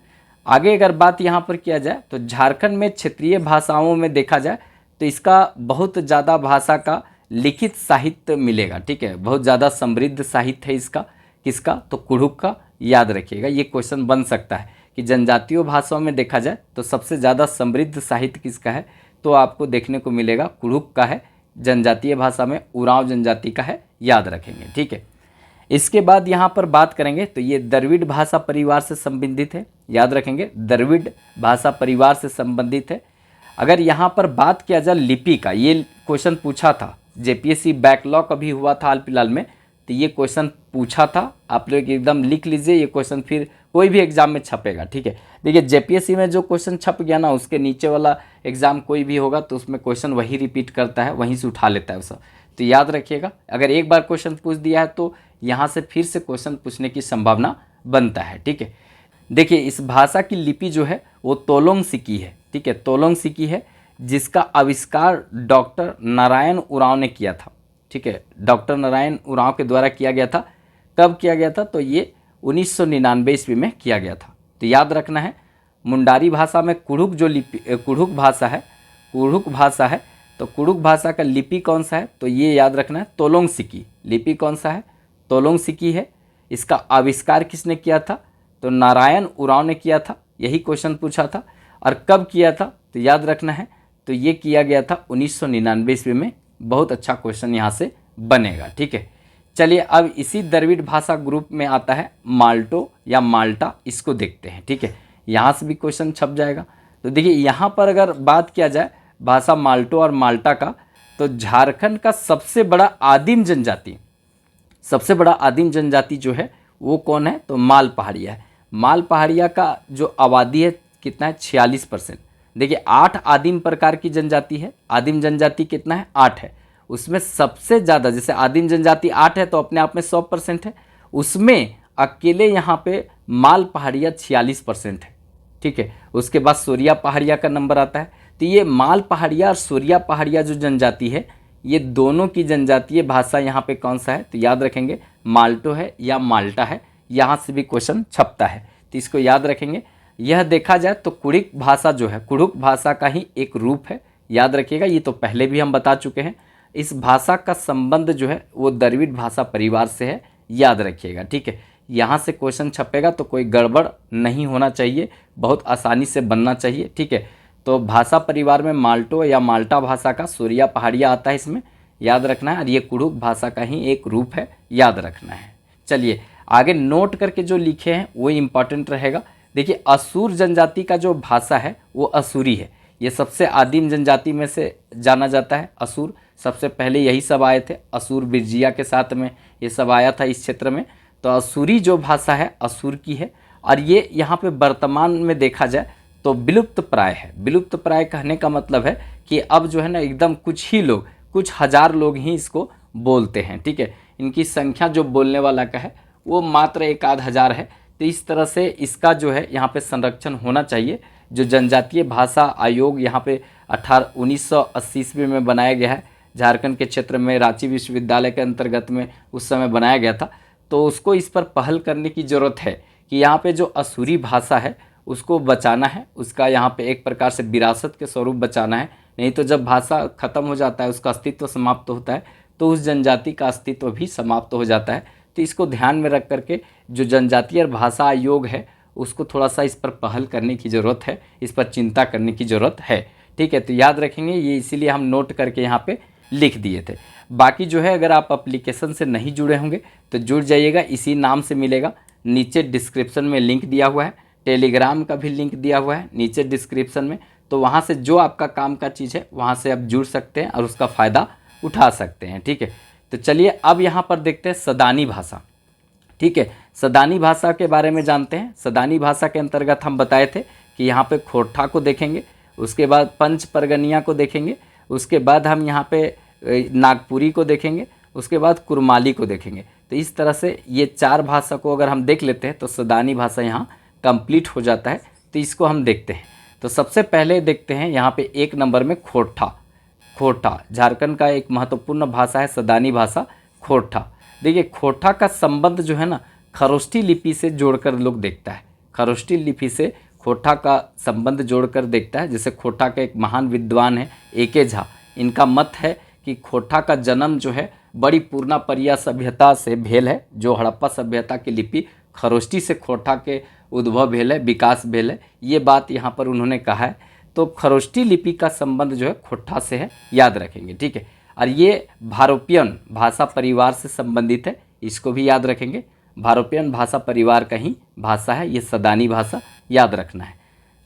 आगे अगर बात यहाँ पर किया जाए तो झारखंड में क्षेत्रीय भाषाओं में देखा जाए तो इसका बहुत ज़्यादा भाषा का लिखित साहित्य मिलेगा, ठीक है, बहुत ज़्यादा समृद्ध साहित्य है इसका। किसका, तो कुड़ुक का, याद रखिएगा। ये क्वेश्चन बन सकता है कि जनजातीय भाषाओं में देखा जाए तो सबसे ज़्यादा समृद्ध साहित्य किसका है, तो आपको देखने को मिलेगा कुड़ुक का है। जनजातीय भाषा में उरांव जनजाति का है, याद रखेंगे, ठीक है। इसके बाद यहाँ पर बात करेंगे तो ये द्रविड़ भाषा परिवार से संबंधित है, याद रखेंगे, द्रविड़ भाषा परिवार से संबंधित है। अगर यहाँ पर बात किया जाए लिपि का, ये क्वेश्चन पूछा था, जेपीएससी बैकलॉग अभी हुआ था हाल फिलहाल में, तो ये क्वेश्चन पूछा था। आप लोग एकदम लिख लीजिए, ये क्वेश्चन फिर कोई भी एग्जाम में छपेगा, ठीक है। देखिए जेपीएससी में जो क्वेश्चन छप गया ना, उसके नीचे वाला एग्जाम कोई भी होगा तो उसमें क्वेश्चन वही रिपीट करता है, वहीं से उठा लेता है उसका, तो याद रखिएगा। अगर एक बार क्वेश्चन पूछ दिया है तो यहाँ से फिर से क्वेश्चन पूछने की संभावना बनता है, ठीक है। देखिए इस भाषा की लिपि जो है वो तोलोंग सिकी है, ठीक है, तोलोंग सिकी है, जिसका आविष्कार डॉक्टर नारायण उरांव ने किया था, ठीक है, डॉक्टर नारायण उरांव के द्वारा किया गया था। कब किया गया था, तो ये 1999 ईस्वी में किया गया था। तो याद रखना है मुंडारी भाषा में कुड़ुक जो लिपि कुड़ुक भाषा है, कुड़ुक भाषा है, तो कुड़ुक भाषा का लिपि कौन सा है, तो ये याद रखना है तोलोंग सिकी। लिपि कौन सा है, तोलोंग सिकी है। इसका आविष्कार किसने किया था, तो नारायण उरांव ने किया था, यही क्वेश्चन पूछा था। और कब किया था, तो याद रखना है, तो ये किया गया था 1999 ईस्वी में। बहुत अच्छा क्वेश्चन यहाँ से बनेगा, ठीक है। चलिए अब इसी द्रविड़ भाषा ग्रुप में आता है माल्टो या माल्टा, इसको देखते हैं, ठीक है, यहाँ से भी क्वेश्चन छप जाएगा। तो देखिए यहाँ पर अगर बात किया जाए भाषा माल्टो और माल्टा का, तो झारखंड का सबसे बड़ा आदिम जनजाति, सबसे बड़ा आदिम जनजाति जो है वो कौन है, तो माल पहाड़िया है। माल पहाड़िया का जो आबादी है कितना है, 46%। देखिए 8 आदिम प्रकार की जनजाति है, आदिम जनजाति कितना है, 8 है। उसमें सबसे ज़्यादा, जैसे आदिम जनजाति 8 है तो अपने आप में 100% है, उसमें अकेले यहाँ पे माल पहाड़िया 46% है, ठीक है। उसके बाद सूर्या पहाड़िया का नंबर आता है। तो ये माल पहाड़िया और सूर्या पहाड़िया जो जनजाति है ये दोनों की जनजातीय भाषा यहाँ पे कौन सा है, तो याद रखेंगे माल्टो है या माल्टा है। यहाँ से भी क्वेश्चन छपता है, तो इसको याद रखेंगे। यह देखा जाए तो कुड़िक भाषा जो है कुड़ुक भाषा का ही एक रूप है, याद रखिएगा। ये तो पहले भी हम बता चुके हैं। इस भाषा का संबंध जो है वो द्रविड़ भाषा परिवार से है, याद रखिएगा, ठीक है। यहाँ से क्वेश्चन छपेगा तो कोई गड़बड़ नहीं होना चाहिए, बहुत आसानी से बनना चाहिए, ठीक है। तो भाषा परिवार में माल्टो या माल्टा भाषा का सूर्या पहाड़िया आता है, इसमें याद रखना है। और ये कुड़ुक भाषा का ही एक रूप है, याद रखना है। चलिए आगे नोट करके जो लिखे हैं वो इम्पॉर्टेंट रहेगा। देखिए असुर जनजाति का जो भाषा है वो असुरी है। ये सबसे आदिम जनजाति में से जाना जाता है। असुर सबसे पहले यही सब आए थे, असुर बिरजिया के साथ में ये सब आया था इस क्षेत्र में। तो असुरी जो भाषा है असुर की है, और ये यहाँ पे वर्तमान में देखा जाए तो विलुप्त प्राय है। विलुप्त प्राय कहने का मतलब है कि अब जो है ना एकदम कुछ ही लोग, कुछ हजार लोग ही इसको बोलते हैं, ठीक है। इनकी संख्या जो बोलने वाला का है वो मात्र 1-1000 है। तो इस तरह से इसका जो है यहाँ पे संरक्षण होना चाहिए। जो जनजातीय भाषा आयोग यहाँ पे 1980 ईस्वी में बनाया गया है, झारखंड के क्षेत्र में रांची विश्वविद्यालय के अंतर्गत में उस समय बनाया गया था। तो उसको इस पर पहल करने की ज़रूरत है कि यहाँ पे जो असुरी भाषा है उसको बचाना है, उसका यहाँ पे एक प्रकार से विरासत के स्वरूप बचाना है। नहीं तो जब भाषा खत्म हो जाता है, उसका अस्तित्व समाप्त होता है, तो उस जनजाति का अस्तित्व भी समाप्त हो जाता है। तो इसको ध्यान में रख करके जो जनजातीय भाषा आयोग है उसको थोड़ा सा इस पर पहल करने की ज़रूरत है, इस पर चिंता करने की ज़रूरत है, ठीक है। तो याद रखेंगे, ये इसीलिए हम नोट करके यहाँ पे लिख दिए थे। बाकी जो है अगर आप एप्लीकेशन से नहीं जुड़े होंगे तो जुड़ जाइएगा, इसी नाम से मिलेगा। नीचे डिस्क्रिप्शन में लिंक दिया हुआ है, टेलीग्राम का भी लिंक दिया हुआ है नीचे डिस्क्रिप्शन में। तो वहाँ से जो आपका काम का चीज़ है वहाँ से आप जुड़ सकते हैं और उसका फ़ायदा उठा सकते हैं, ठीक है। तो चलिए अब यहाँ पर देखते हैं सदानी भाषा, ठीक है। सदानी भाषा के बारे में जानते हैं। सदानी भाषा के अंतर्गत हम बताए थे कि यहाँ पे खोरठा को देखेंगे, उसके बाद पंच परगनिया को देखेंगे, उसके बाद हम यहाँ पे नागपुरी को देखेंगे, उसके बाद कुरमाली को देखेंगे। तो इस तरह से ये 4 भाषा को अगर हम देख लेते हैं तो सदानी भाषा यहाँ कंप्लीट हो जाता है। तो इसको हम देखते हैं। तो सबसे पहले देखते हैं यहाँ पे 1 नंबर में खोरठा। खोरठा झारखंड का एक महत्वपूर्ण भाषा है, सदानी भाषा खोरठा। देखिए खोरठा का संबंध जो है ना खरोष्ठी लिपि से जोड़कर लोग देखता है। खरोष्ठी लिपि से खोरठा का संबंध जोड़कर देखता है। जैसे खोरठा के एक महान विद्वान है एके झा, इनका मत है कि खोरठा का जन्म जो है बड़ी पूर्णा परिया सभ्यता से भेल है। जो हड़प्पा सभ्यता की लिपि खरोष्ठी से खोरठा के उद्भव भेल है, विकास भेल है, ये बात यहाँ पर उन्होंने कहा है। तो खरोष्ठी लिपि का संबंध जो है खोरठा से है, याद रखेंगे, ठीक है। और ये भारोपियन भाषा परिवार से संबंधित है, इसको भी याद रखेंगे। भारोपियन भाषा परिवार का ही भाषा है ये सदानी भाषा, याद रखना है।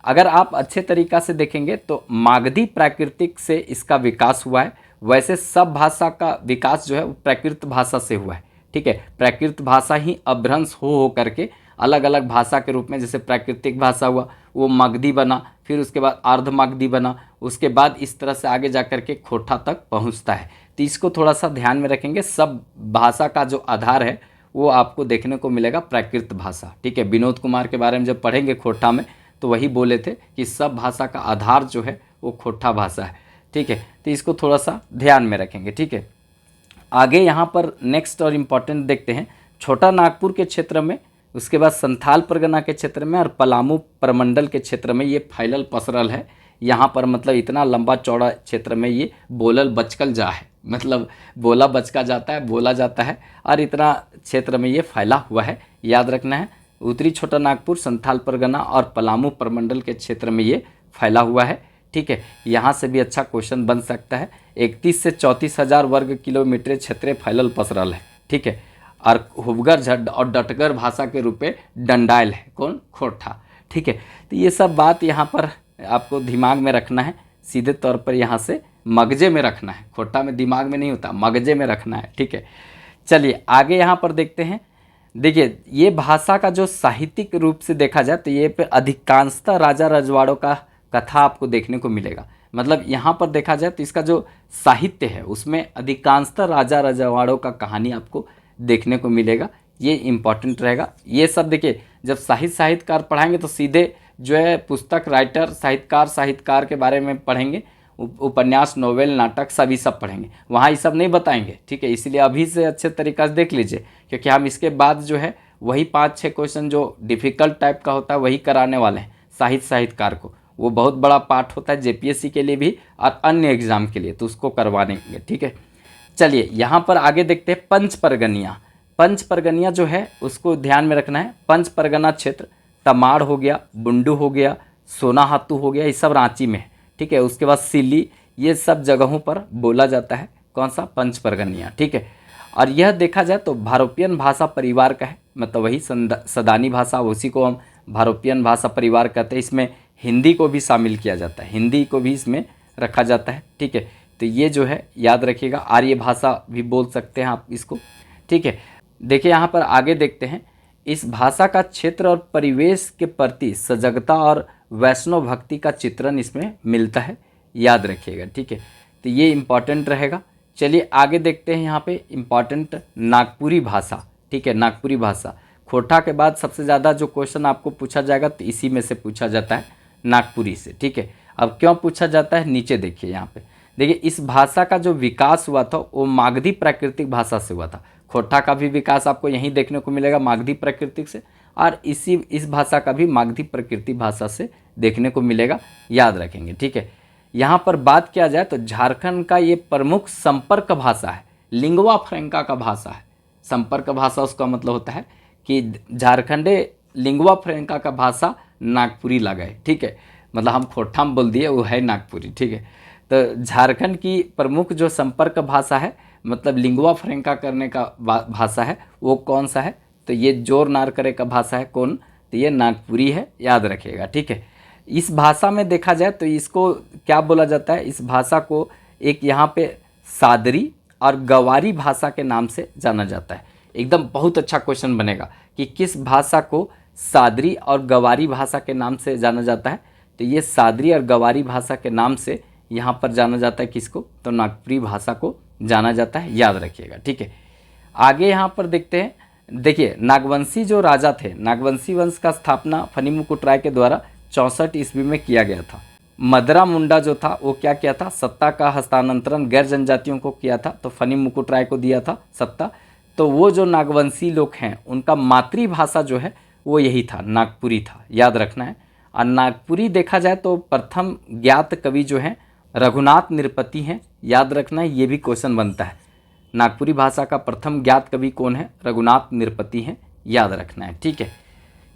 अगर आप अच्छे तरीक़ा से देखेंगे तो मागधी प्राकृतिक से इसका विकास हुआ है। वैसे सब भाषा का विकास जो है वो प्राकृत भाषा से हुआ है, ठीक है। प्राकृत भाषा ही अभ्रंश हो करके अलग अलग भाषा के रूप में, जैसे प्राकृतिक भाषा हुआ वो मागधी बना, फिर उसके बाद अर्ध मागधी बना, उसके बाद इस तरह से आगे जा कर के खोरठा तक पहुंचता है। तो इसको थोड़ा सा ध्यान में रखेंगे। सब भाषा का जो आधार है वो आपको देखने को मिलेगा प्राकृत भाषा, ठीक है। विनोद कुमार के बारे में जब पढ़ेंगे खोरठा में तो वही बोले थे कि सब भाषा का आधार जो है वो खोरठा भाषा है, ठीक है। तो इसको थोड़ा सा ध्यान में रखेंगे, ठीक है। आगे यहाँ पर नेक्स्ट और इम्पॉर्टेंट देखते हैं छोटा नागपुर के क्षेत्र में, उसके बाद संथाल परगना के क्षेत्र में और पलामू प्रमंडल के क्षेत्र में ये फैलल पसरल है। यहाँ पर मतलब इतना लंबा चौड़ा क्षेत्र में ये बोलल बचकल जा है, मतलब बोला बचका जाता है, बोला जाता है, और इतना क्षेत्र में ये फैला हुआ है, याद रखना है। उत्तरी छोटा नागपुर, संथाल परगना और पलामू प्रमंडल के क्षेत्र में ये फैला हुआ है, ठीक है। यहाँ से भी अच्छा क्वेश्चन बन सकता है। 31 से 34 हज़ार वर्ग किलोमीटर क्षेत्र फैलल पसरल है, ठीक है। और हुबगर झड और डटगर भाषा के रूप में डंडाइल है, कौन, खोरठा, ठीक है। तो ये सब बात यहाँ पर आपको दिमाग में रखना है, सीधे तौर पर यहाँ से मगजे में रखना है। खोरठा में दिमाग में नहीं होता, मगजे में रखना है, ठीक है। चलिए आगे यहाँ पर देखते हैं। देखिए ये भाषा का जो साहित्यिक रूप से देखा जाए तो ये पे अधिकांशतः राजा रजवाड़ों का कथा आपको देखने को मिलेगा। मतलब यहाँ पर देखा जाए तो इसका जो साहित्य है उसमें अधिकांशतः राजा रजवाड़ों का कहानी आपको देखने को मिलेगा, ये इम्पॉर्टेंट रहेगा। ये सब देखिए जब साहित्यकार पढ़ाएंगे तो सीधे जो है पुस्तक राइटर साहित्यकार के बारे में पढ़ेंगे, उपन्यास, नोवेल, नाटक सभी सब पढ़ेंगे, वहाँ ये सब नहीं बताएंगे, ठीक है। इसलिए अभी से अच्छे तरीक़ा से देख लीजिए, क्योंकि हम इसके बाद जो है वही 5-6 क्वेश्चन जो डिफ़िकल्ट टाइप का होता है वही कराने वाले हैं साहित्यकार को। वो बहुत बड़ा पार्ट होता है जेपीएससी के लिए भी और अन्य एग्ज़ाम के लिए, तो उसको करवाएंगे, ठीक है। चलिए यहाँ पर आगे देखते हैं पंच परगनिया। पंच परगनिया जो है उसको ध्यान में रखना है। पंच परगना क्षेत्र तमाड़ हो गया, बुंडू हो गया, सोनाहातू हो गया, ये सब रांची में है, ठीक है। उसके बाद सिल्ली, ये सब जगहों पर बोला जाता है कौन सा, पंच परगनिया, ठीक है। और यह देखा जाए तो भारोपियन भाषा परिवार का है, मतलब वही सदानी भाषा, उसी को हम भारोपियन भाषा परिवार कहते हैं। इसमें हिंदी को भी शामिल किया जाता है, हिंदी को भी इसमें रखा जाता है, ठीक है। तो ये जो है याद रखिएगा, आर्य भाषा भी बोल सकते हैं आप इसको, ठीक है। देखिए यहाँ पर आगे देखते हैं, इस भाषा का क्षेत्र और परिवेश के प्रति सजगता और वैष्णव भक्ति का चित्रण इसमें मिलता है, याद रखिएगा, ठीक है। तो ये इम्पॉर्टेंट रहेगा। चलिए आगे देखते हैं, यहाँ पे इम्पॉर्टेंट नागपुरी भाषा, ठीक है। नागपुरी भाषा खोटा के बाद सबसे ज़्यादा जो क्वेश्चन आपको पूछा जाएगा तो इसी में से पूछा जाता है, नागपुरी से, ठीक है। अब क्यों पूछा जाता है, नीचे देखिए यहाँ पे, देखिए इस भाषा का जो विकास हुआ था वो मागधी प्राकृतिक भाषा से हुआ था। खोटा का भी विकास आपको यहीं देखने को मिलेगा मागधी प्राकृतिक से, और इस भाषा का भी मागधी प्राकृतिक भाषा से देखने को मिलेगा, याद रखेंगे, ठीक है। यहाँ पर बात किया जाए तो झारखंड का ये प्रमुख संपर्क भाषा है, लिंगुआ फ्रैंका का भाषा है। संपर्क भाषा उसका मतलब होता है कि झारखंडे लिंगुआ फ्रैंका का भाषा नागपुरी लगाए, ठीक है। मतलब हम खोटा में बोल दिए, वो है नागपुरी, ठीक है। तो झारखंड की प्रमुख जो संपर्क भाषा है, मतलब लिंगुआ फ्रैंका करने का भाषा है, वो कौन सा है, तो ये जोर नार करे का भाषा है कौन, तो ये नागपुरी है, याद रखिएगा, ठीक है। इस भाषा में देखा जाए तो इसको क्या बोला जाता है, इस भाषा को एक यहाँ पे सादरी और गवारी भाषा के नाम से जाना जाता है। एकदम बहुत अच्छा क्वेश्चन बनेगा कि किस भाषा को सादरी और गवारी भाषा के नाम से जाना जाता है, तो ये सादरी और गवारी भाषा के नाम से यहाँ पर जाना जाता है किसको, तो नागपुरी भाषा को जाना जाता है, याद रखिएगा, ठीक है। आगे यहाँ पर देखते हैं, देखिए नागवंशी जो राजा थे, नागवंशी वंश का स्थापना फनी मुकुट राय के द्वारा 64 ईस्वी में किया गया था। मदरा मुंडा जो था वो क्या किया था, सत्ता का हस्तांतरण गैर जनजातियों को किया था, तो फनी मुकुट राय को दिया था सत्ता। तो वो जो नागवंशी लोग हैं उनका मातृभाषा जो है वो यही था, नागपुरी था, याद रखना है। और नागपुरी देखा जाए तो प्रथम ज्ञात कवि जो हैं रघुनाथ नृपति हैं, याद रखना है, ये भी क्वेश्चन बनता है। नागपुरी भाषा का प्रथम ज्ञात कवि कौन है, रघुनाथ नृपति हैं, याद रखना है, ठीक है।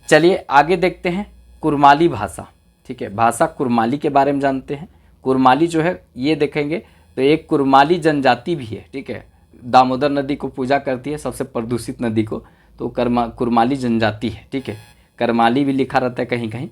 चलिए आगे देखते हैं कुरमाली भाषा, ठीक है। भाषा कुरमाली के बारे में जानते हैं। कुरमाली जो है ये देखेंगे तो एक कुरमाली जनजाति भी है, ठीक है। दामोदर नदी को पूजा करती है, सबसे प्रदूषित नदी को, तो कुरमाली जनजाति है, ठीक है। करमाली भी लिखा रहता है कहीं कहीं,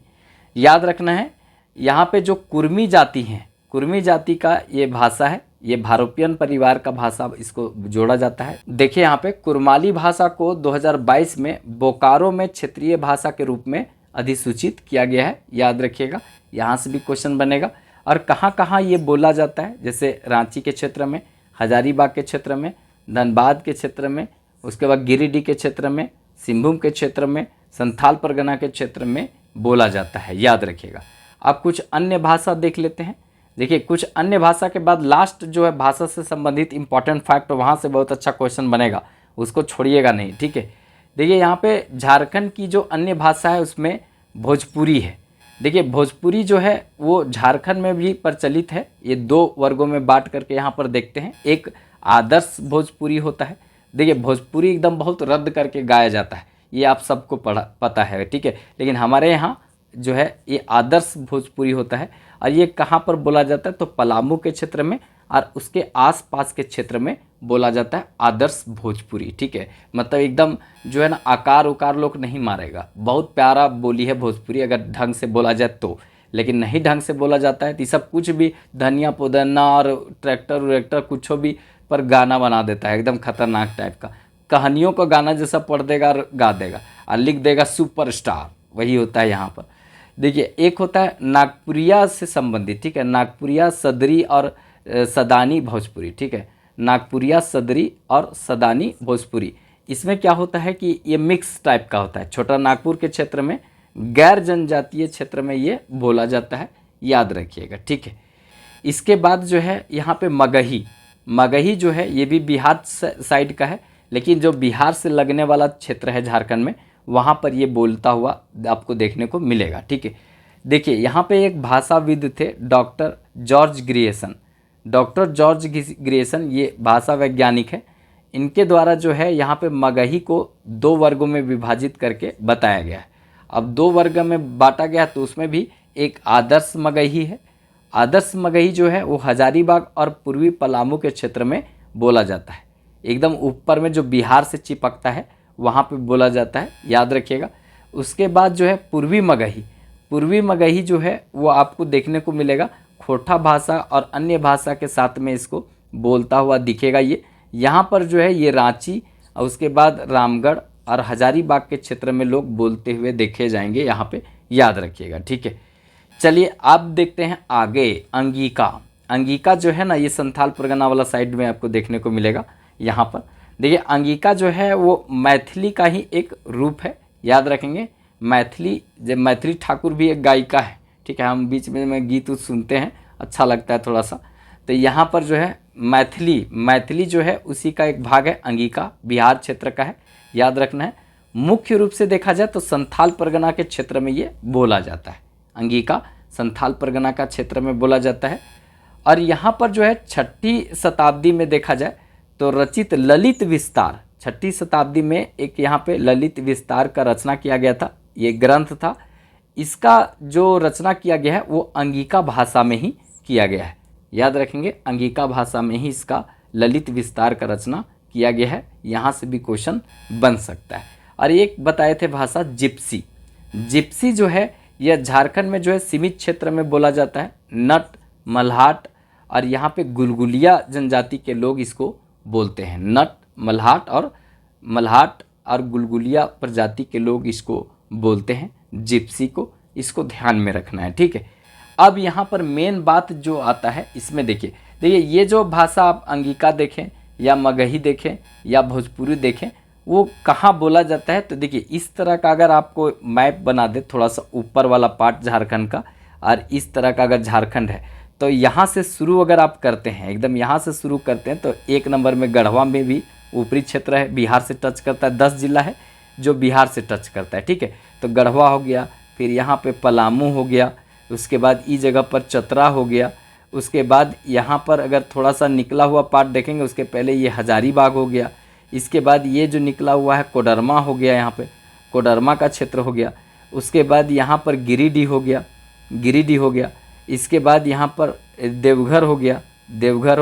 याद रखना है। यहाँ पे जो कुर्मी जाति हैं, कुर्मी जाति का ये भाषा है, ये भारोपियन परिवार का भाषा इसको जोड़ा जाता है। देखिए यहाँ पे कुरमाली भाषा को 2022 में बोकारो में क्षेत्रीय भाषा के रूप में अधिसूचित किया गया है, याद रखिएगा, यहाँ से भी क्वेश्चन बनेगा। और कहाँ कहाँ ये बोला जाता है, जैसे रांची के क्षेत्र में, हजारीबाग के क्षेत्र में, धनबाद के क्षेत्र में, उसके बाद गिरिडीह के क्षेत्र में, सिंहभूम के क्षेत्र में, संथाल परगना के क्षेत्र में बोला जाता है, याद रखिएगा। अब कुछ अन्य भाषा देख लेते हैं। देखिए कुछ अन्य भाषा के बाद लास्ट जो है भाषा से संबंधित इंपॉर्टेंट फैक्ट, वहाँ से बहुत अच्छा क्वेश्चन बनेगा, उसको छोड़िएगा नहीं, ठीक है। देखिए यहाँ पे झारखंड की जो अन्य भाषा है उसमें भोजपुरी है। देखिए भोजपुरी जो है वो झारखंड में भी प्रचलित है। ये 2 वर्गों में बांट करके यहाँ पर देखते हैं। एक आदर्श भोजपुरी होता है, देखिए भोजपुरी एकदम बहुत रद्द करके गाया जाता है, ये आप सबको पता है, ठीक है। लेकिन हमारे यहाँ जो है ये आदर्श भोजपुरी होता है। और ये कहाँ पर बोला जाता है, तो पलामू के क्षेत्र में और उसके आसपास के क्षेत्र में बोला जाता है आदर्श भोजपुरी, ठीक है। मतलब एकदम जो है ना आकार उकार लोग नहीं मारेगा, बहुत प्यारा बोली है भोजपुरी अगर ढंग से बोला जाए तो। लेकिन नहीं ढंग से बोला जाता है तो सब कुछ भी धनिया पुदीना और ट्रैक्टर व्रैक्टर कुछ भी पर गाना बना देता है, एकदम खतरनाक टाइप का, कहानियों का गाना जैसा पढ़ देगा और गा देगा और लिख देगा सुपरस्टार, वही होता है यहाँ पर। देखिए एक होता है नागपुरिया से संबंधित, ठीक है, नागपुरिया सदरी और सदानी भोजपुरी, ठीक है। नागपुरिया सदरी और सदानी भोजपुरी, इसमें क्या होता है कि ये मिक्स टाइप का होता है। छोटा नागपुर के क्षेत्र में, गैर जनजातीय क्षेत्र में ये बोला जाता है, याद रखिएगा, ठीक है। इसके बाद जो है यहाँ पे मगही, मगही जो है ये भी बिहार साइड का है, लेकिन जो बिहार से लगने वाला क्षेत्र है झारखंड में, वहाँ पर ये बोलता हुआ आपको देखने को मिलेगा। ठीक है, देखिए यहाँ पे एक भाषाविद थे doctor George Grierson. Doctor George Grierson ये भाषा वैज्ञानिक है। इनके द्वारा जो है यहाँ पे मगही को 2 वर्गों में विभाजित करके बताया गया है। अब 2 वर्ग में बांटा गया तो उसमें भी एक आदर्श मगही है। आदर्श मगही जो है वो हजारीबाग और पूर्वी पलामू के क्षेत्र में बोला जाता है, एकदम ऊपर में जो बिहार से चिपकता है वहाँ पे बोला जाता है, याद रखिएगा। उसके बाद जो है पूर्वी मगही, पूर्वी मगही जो है वो आपको देखने को मिलेगा खोटा भाषा और अन्य भाषा के साथ में इसको बोलता हुआ दिखेगा। ये यहाँ पर जो है ये रांची और उसके बाद रामगढ़ और हजारीबाग के क्षेत्र में लोग बोलते हुए देखे जाएंगे, यहाँ पे याद रखिएगा। ठीक है, चलिए अब देखते हैं आगे अंगिका। अंगिका जो है ना ये संथाल परगना वाला साइड में आपको देखने को मिलेगा। यहाँ पर देखिए अंगिका जो है वो मैथिली का ही एक रूप है, याद रखेंगे। मैथिली, जब मैथिली ठाकुर भी एक गायिका है, ठीक है, हम बीच में गीत सुनते हैं, अच्छा लगता है थोड़ा सा। तो यहाँ पर जो है मैथिली जो है उसी का एक भाग है। अंगिका बिहार क्षेत्र का है, याद रखना है। मुख्य रूप से देखा जाए तो संथाल परगना के क्षेत्र में ये बोला जाता है। अंगिका संथाल परगना का क्षेत्र में बोला जाता है। और यहाँ पर जो है 6ठी शताब्दी में देखा जाए तो रचित ललित विस्तार, 6ठी शताब्दी में एक यहाँ पे ललित विस्तार का रचना किया गया था, ये ग्रंथ था। इसका जो रचना किया गया है वो अंगिका भाषा में ही किया गया है, याद रखेंगे। अंगिका भाषा में ही इसका ललित विस्तार का रचना किया गया है। यहाँ से भी क्वेश्चन बन सकता है। और एक बताए थे भाषा जिप्सी। जिप्सी जो है यह झारखंड में जो है सीमित क्षेत्र में बोला जाता है। नट, मल्हाट और यहाँ पे गुलगुलिया जनजाति के लोग इसको बोलते हैं। नट, मल्हाट और गुलगुलिया प्रजाति के लोग इसको बोलते हैं, जिप्सी को। इसको ध्यान में रखना है, ठीक है। अब यहाँ पर मेन बात जो आता है इसमें देखिए ये जो भाषा आप अंगिका देखें या मगही देखें या भोजपुरी देखें, वो कहाँ बोला जाता है। तो देखिए इस तरह का अगर आपको मैप बना दे, थोड़ा सा ऊपर वाला पार्ट झारखंड का, और इस तरह का अगर झारखंड है तो यहाँ से शुरू अगर आप करते हैं, एकदम यहाँ से शुरू करते हैं तो 1 नंबर में गढ़वा में भी ऊपरी क्षेत्र है, बिहार से टच करता है। 10 जिला है जो बिहार से टच करता है, ठीक है। तो गढ़वा हो गया, फिर यहाँ पे पलामू हो गया, उसके बाद ई जगह पर चतरा हो गया। उसके बाद यहाँ पर अगर थोड़ा सा निकला हुआ पार्ट देखेंगे, उसके पहले ये हजारीबाग हो गया। इसके बाद ये जो निकला हुआ है कोडरमा हो गया, यहाँ पे कोडरमा का क्षेत्र हो गया। उसके बाद यहाँ पर गिरिडीह हो गया। इसके बाद यहाँ पर देवघर हो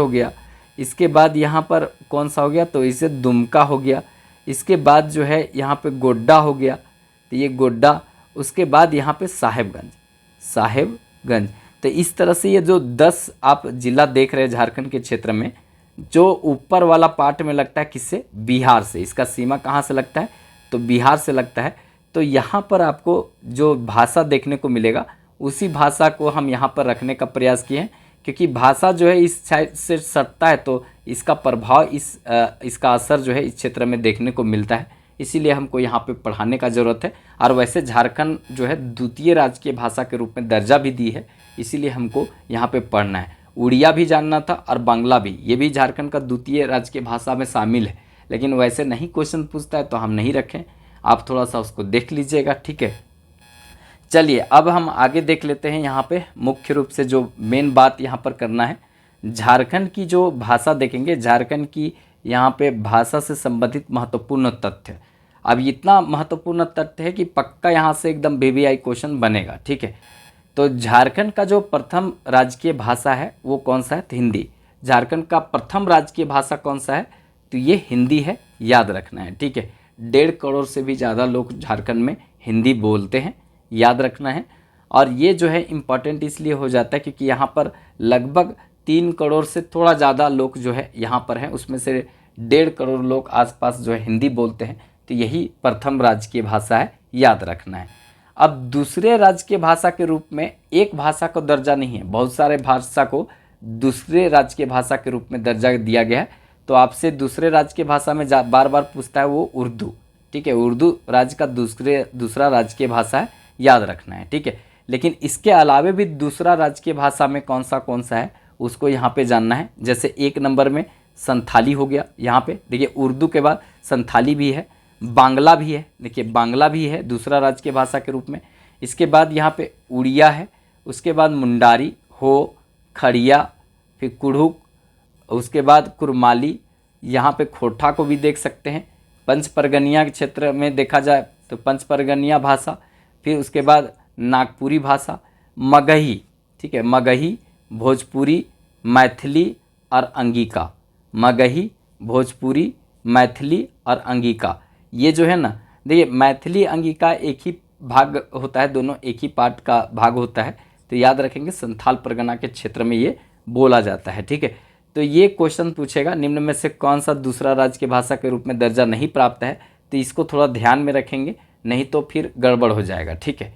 गया। इसके बाद यहाँ पर कौन सा हो गया, तो इसे दुमका हो गया। इसके बाद जो है यहाँ पे गोड्डा हो गया, तो ये गोड्डा। उसके बाद यहाँ पे साहेबगंज। तो इस तरह से ये जो 10 आप जिला देख रहे हैं झारखंड के क्षेत्र में, जो ऊपर वाला पार्ट में लगता है किससे, बिहार से। इसका सीमा कहाँ से लगता है, तो बिहार से लगता है। तो यहाँ पर आपको जो भाषा देखने को मिलेगा उसी भाषा को हम यहाँ पर रखने का प्रयास किए हैं, क्योंकि भाषा जो है इस साइड से सटता है तो इसका प्रभाव इसका असर जो है इस क्षेत्र में देखने को मिलता है। इसीलिए हमको यहाँ पे पढ़ाने का ज़रूरत है। और वैसे झारखंड जो है द्वितीय राजकीय भाषा के रूप में दर्जा भी दी है, इसीलिए हमको यहाँ पे पढ़ना है। उड़िया भी जानना था और बांग्ला भी, ये भी झारखंड का द्वितीय राजकीय भाषा में शामिल है, लेकिन वैसे नहीं क्वेश्चन पूछता है तो हम नहीं रखें। आप थोड़ा सा उसको देख लीजिएगा, ठीक है। चलिए अब हम आगे देख लेते हैं। यहाँ पे मुख्य रूप से जो मेन बात यहाँ पर करना है, झारखंड की जो भाषा देखेंगे, झारखंड की यहाँ पे भाषा से संबंधित महत्वपूर्ण तथ्य। अब इतना महत्वपूर्ण तथ्य है कि पक्का यहाँ से एकदम VVI क्वेश्चन बनेगा, ठीक है। तो झारखंड का जो प्रथम राजकीय भाषा है वो कौन सा है, तो हिंदी। झारखंड का प्रथम राजकीय भाषा कौन सा है, तो ये हिंदी है, याद रखना है, ठीक है। 1.5 करोड़ से भी ज़्यादा लोग झारखंड में हिंदी बोलते हैं, याद रखना है। और ये जो है इम्पॉर्टेंट इसलिए हो जाता है क्योंकि यहाँ पर लगभग 3 करोड़ से थोड़ा ज़्यादा लोग जो है यहाँ पर हैं, उसमें से 1.5 करोड़ लोग आसपास जो है हिंदी बोलते हैं। तो यही प्रथम राजकीय भाषा है, याद रखना है। अब दूसरे राजकीय भाषा के रूप में एक भाषा को दर्जा नहीं है, बहुत सारे भाषा को दूसरे राजकीय भाषा के रूप में दर्जा दिया गया है। तो आपसे दूसरे राजकीय भाषा में बार बार पूछता है वो उर्दू, ठीक है। उर्दू राज्य का दूसरा राजकीय भाषा है, याद रखना है, ठीक है। लेकिन इसके अलावे भी दूसरा राजकीय भाषा में कौन सा है, उसको यहाँ पे जानना है। जैसे 1 नंबर में संथाली हो गया, यहाँ पे देखिए उर्दू के बाद संथाली भी है, बांग्ला भी है, देखिए बांग्ला भी है दूसरा राज्य की भाषा के रूप में। इसके बाद यहाँ पे उड़िया है, उसके बाद मुंडारी, हो, खड़िया, फिर कुड़ुक, उसके बाद कुरमाली, यहाँ पे खोरठा को भी देख सकते हैं। पंच परगनिया के क्षेत्र में देखा जाए तो पंच परगनिया भाषा, फिर उसके बाद नागपुरी भाषा, मगही, ठीक है, मगही, भोजपुरी, मैथिली और अंगिका, मगही, भोजपुरी, मैथिली और अंगिका। ये जो है ना, देखिए मैथिली अंगिका एक ही भाग होता है, दोनों एक ही पार्ट का भाग होता है, तो याद रखेंगे संथाल परगना के क्षेत्र में ये बोला जाता है, ठीक है। तो ये क्वेश्चन पूछेगा निम्न में से कौन सा दूसरा राज्य की भाषा के रूप में दर्जा नहीं प्राप्त है, तो इसको थोड़ा ध्यान में रखेंगे, नहीं तो फिर गड़बड़ हो जाएगा, ठीक है।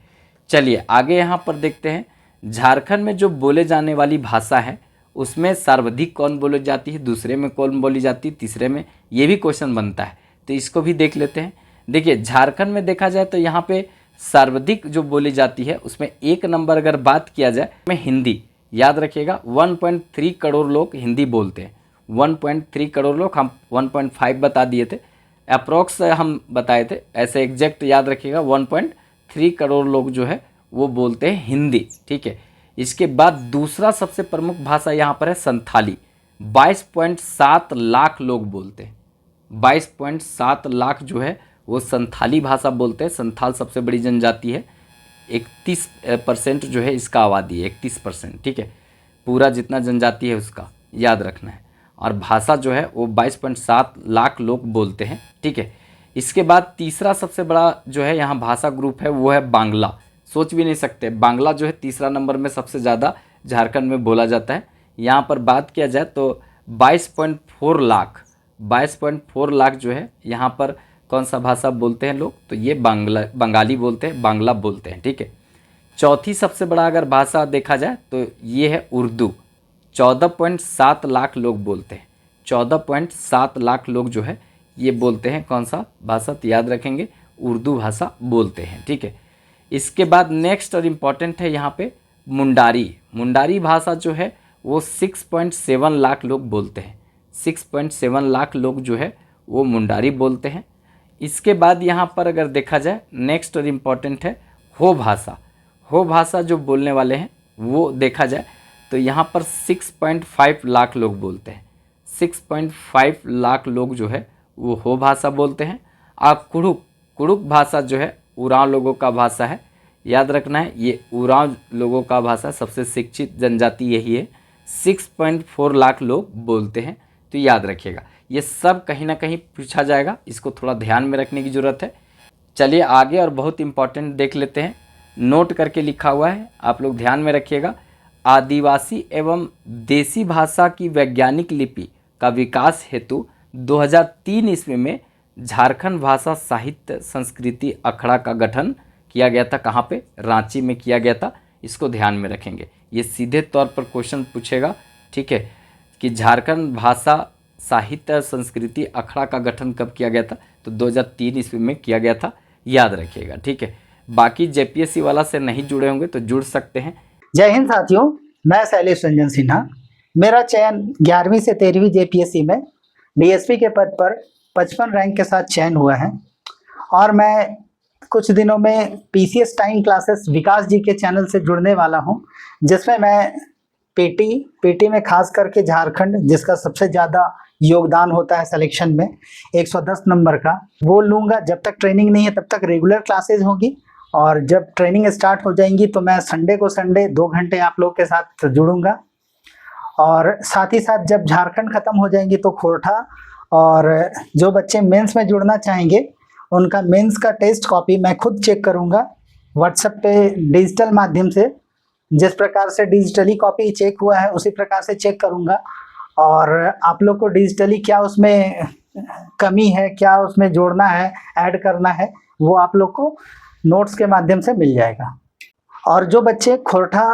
चलिए आगे यहाँ पर देखते हैं, झारखंड में जो बोले जाने वाली भाषा है उसमें सर्वाधिक कौन बोली जाती है, दूसरे में कौन बोली जाती है, तीसरे में, ये भी क्वेश्चन बनता है, तो इसको भी देख लेते हैं। देखिए झारखंड में देखा जाए तो यहाँ पे सर्वाधिक जो बोली जाती है उसमें 1 नंबर अगर बात किया जाए में हिंदी, याद रखिएगा 1.3 करोड़ लोग हिंदी बोलते हैं। 1.3 करोड़ लोग, हम 1.5 बता दिए थे, अप्रॉक्स हम बताए थे, ऐसे एग्जैक्ट याद रखिएगा 1.3 करोड़ लोग जो है वो बोलते हैं हिंदी, ठीक है। इसके बाद दूसरा सबसे प्रमुख भाषा यहाँ पर है संथाली, 22.7 लाख लोग बोलते हैं। 22.7 लाख जो है वो संथाली भाषा बोलते हैं। संथाल सबसे बड़ी जनजाति है, 31% जो है इसका आबादी है, 31%, ठीक है, पूरा जितना जनजाति है उसका याद रखना है। और भाषा जो है वो 22.7 लाख लोग बोलते हैं, ठीक है। इसके बाद तीसरा सबसे बड़ा जो है यहाँ भाषा ग्रुप है वो है बांग्ला। सोच भी नहीं सकते, बांग्ला जो है तीसरा नंबर में सबसे ज़्यादा झारखंड में बोला जाता है। यहाँ पर बात किया जाए तो 22.4 लाख जो है यहाँ पर कौन सा भाषा बोलते हैं लोग, तो ये बंगाली बोलते हैं, बांग्ला बोलते हैं, ठीक है। चौथी सबसे बड़ा अगर भाषा देखा जाए तो ये है उर्दू, 14.7 लाख लोग बोलते हैं। 14.7 लाख लोग जो है ये बोलते हैं कौन सा भाषा, तो याद रखेंगे उर्दू भाषा बोलते हैं, ठीक है। इसके बाद नेक्स्ट और इम्पॉर्टेंट है यहाँ पे मुंडारी भाषा जो है वो 6.7 लाख लोग बोलते हैं। 6.7 लाख लोग जो है वो मुंडारी बोलते हैं। इसके बाद यहाँ पर अगर देखा जाए नेक्स्ट और इम्पॉर्टेंट है हो भाषा जो बोलने वाले हैं वो देखा जाए तो यहाँ पर 6.5 लाख लोग बोलते हैं। 6.5 लाख लोग जो है वो हो भाषा बोलते हैं। आप कुड़ुक भाषा जो है उरांव लोगों का भाषा है, याद रखना है ये उरांव लोगों का भाषा, सबसे शिक्षित जनजाति यही है। 6.4 लाख लोग बोलते हैं, तो याद रखिएगा ये सब कहीं ना कहीं पूछा जाएगा, इसको थोड़ा ध्यान में रखने की ज़रूरत है। चलिए आगे और बहुत इंपॉर्टेंट देख लेते हैं, नोट करके लिखा हुआ है, आप लोग ध्यान में रखिएगा। आदिवासी एवं देसी भाषा की वैज्ञानिक लिपि का विकास हेतु 2003 ईस्वी में झारखंड भाषा साहित्य संस्कृति अखड़ा का गठन किया गया था। कहाँ पे? रांची में किया गया था। इसको ध्यान में रखेंगे, ये सीधे तौर पर क्वेश्चन पूछेगा, ठीक है, कि झारखंड भाषा साहित्य संस्कृति अखड़ा का गठन कब किया गया था, तो 2003 ईस्वी में किया गया था, याद रखिएगा, ठीक है। बाकी जेपीएससी वाला से नहीं जुड़े होंगे तो जुड़ सकते हैं। जय हिंद साथियों, मैं शैलेश रंजन सिन्हा। मेरा चयन 11वीं से 13वीं जेपीएससी में डीएसपी के पद पर 55 रैंक के साथ चयन हुआ है और मैं कुछ दिनों में पीसीएस टाइम क्लासेस विकास जी के चैनल से जुड़ने वाला हूं, जिसमें मैं पीटी में खास करके झारखंड, जिसका सबसे ज़्यादा योगदान होता है सिलेक्शन में 110 नंबर का, वो लूँगा। जब तक ट्रेनिंग नहीं है तब तक रेगुलर क्लासेज होगी और जब ट्रेनिंग स्टार्ट हो जाएंगी तो मैं संडे को संडे 2 घंटे आप लोग के साथ जुड़ूंगा। और साथ ही साथ जब झारखंड ख़त्म हो जाएंगी तो खोरठा, और जो बच्चे मेंस में जुड़ना चाहेंगे उनका मेंस का टेस्ट कॉपी मैं खुद चेक करूंगा व्हाट्सएप पे डिजिटल माध्यम से। जिस प्रकार से डिजिटली कॉपी चेक हुआ है उसी प्रकार से चेक करूंगा और आप लोग को डिजिटली क्या उसमें कमी है, क्या उसमें जोड़ना है, ऐड करना है, वो आप लोग को नोट्स के माध्यम से मिल जाएगा। और जो बच्चे खोरठा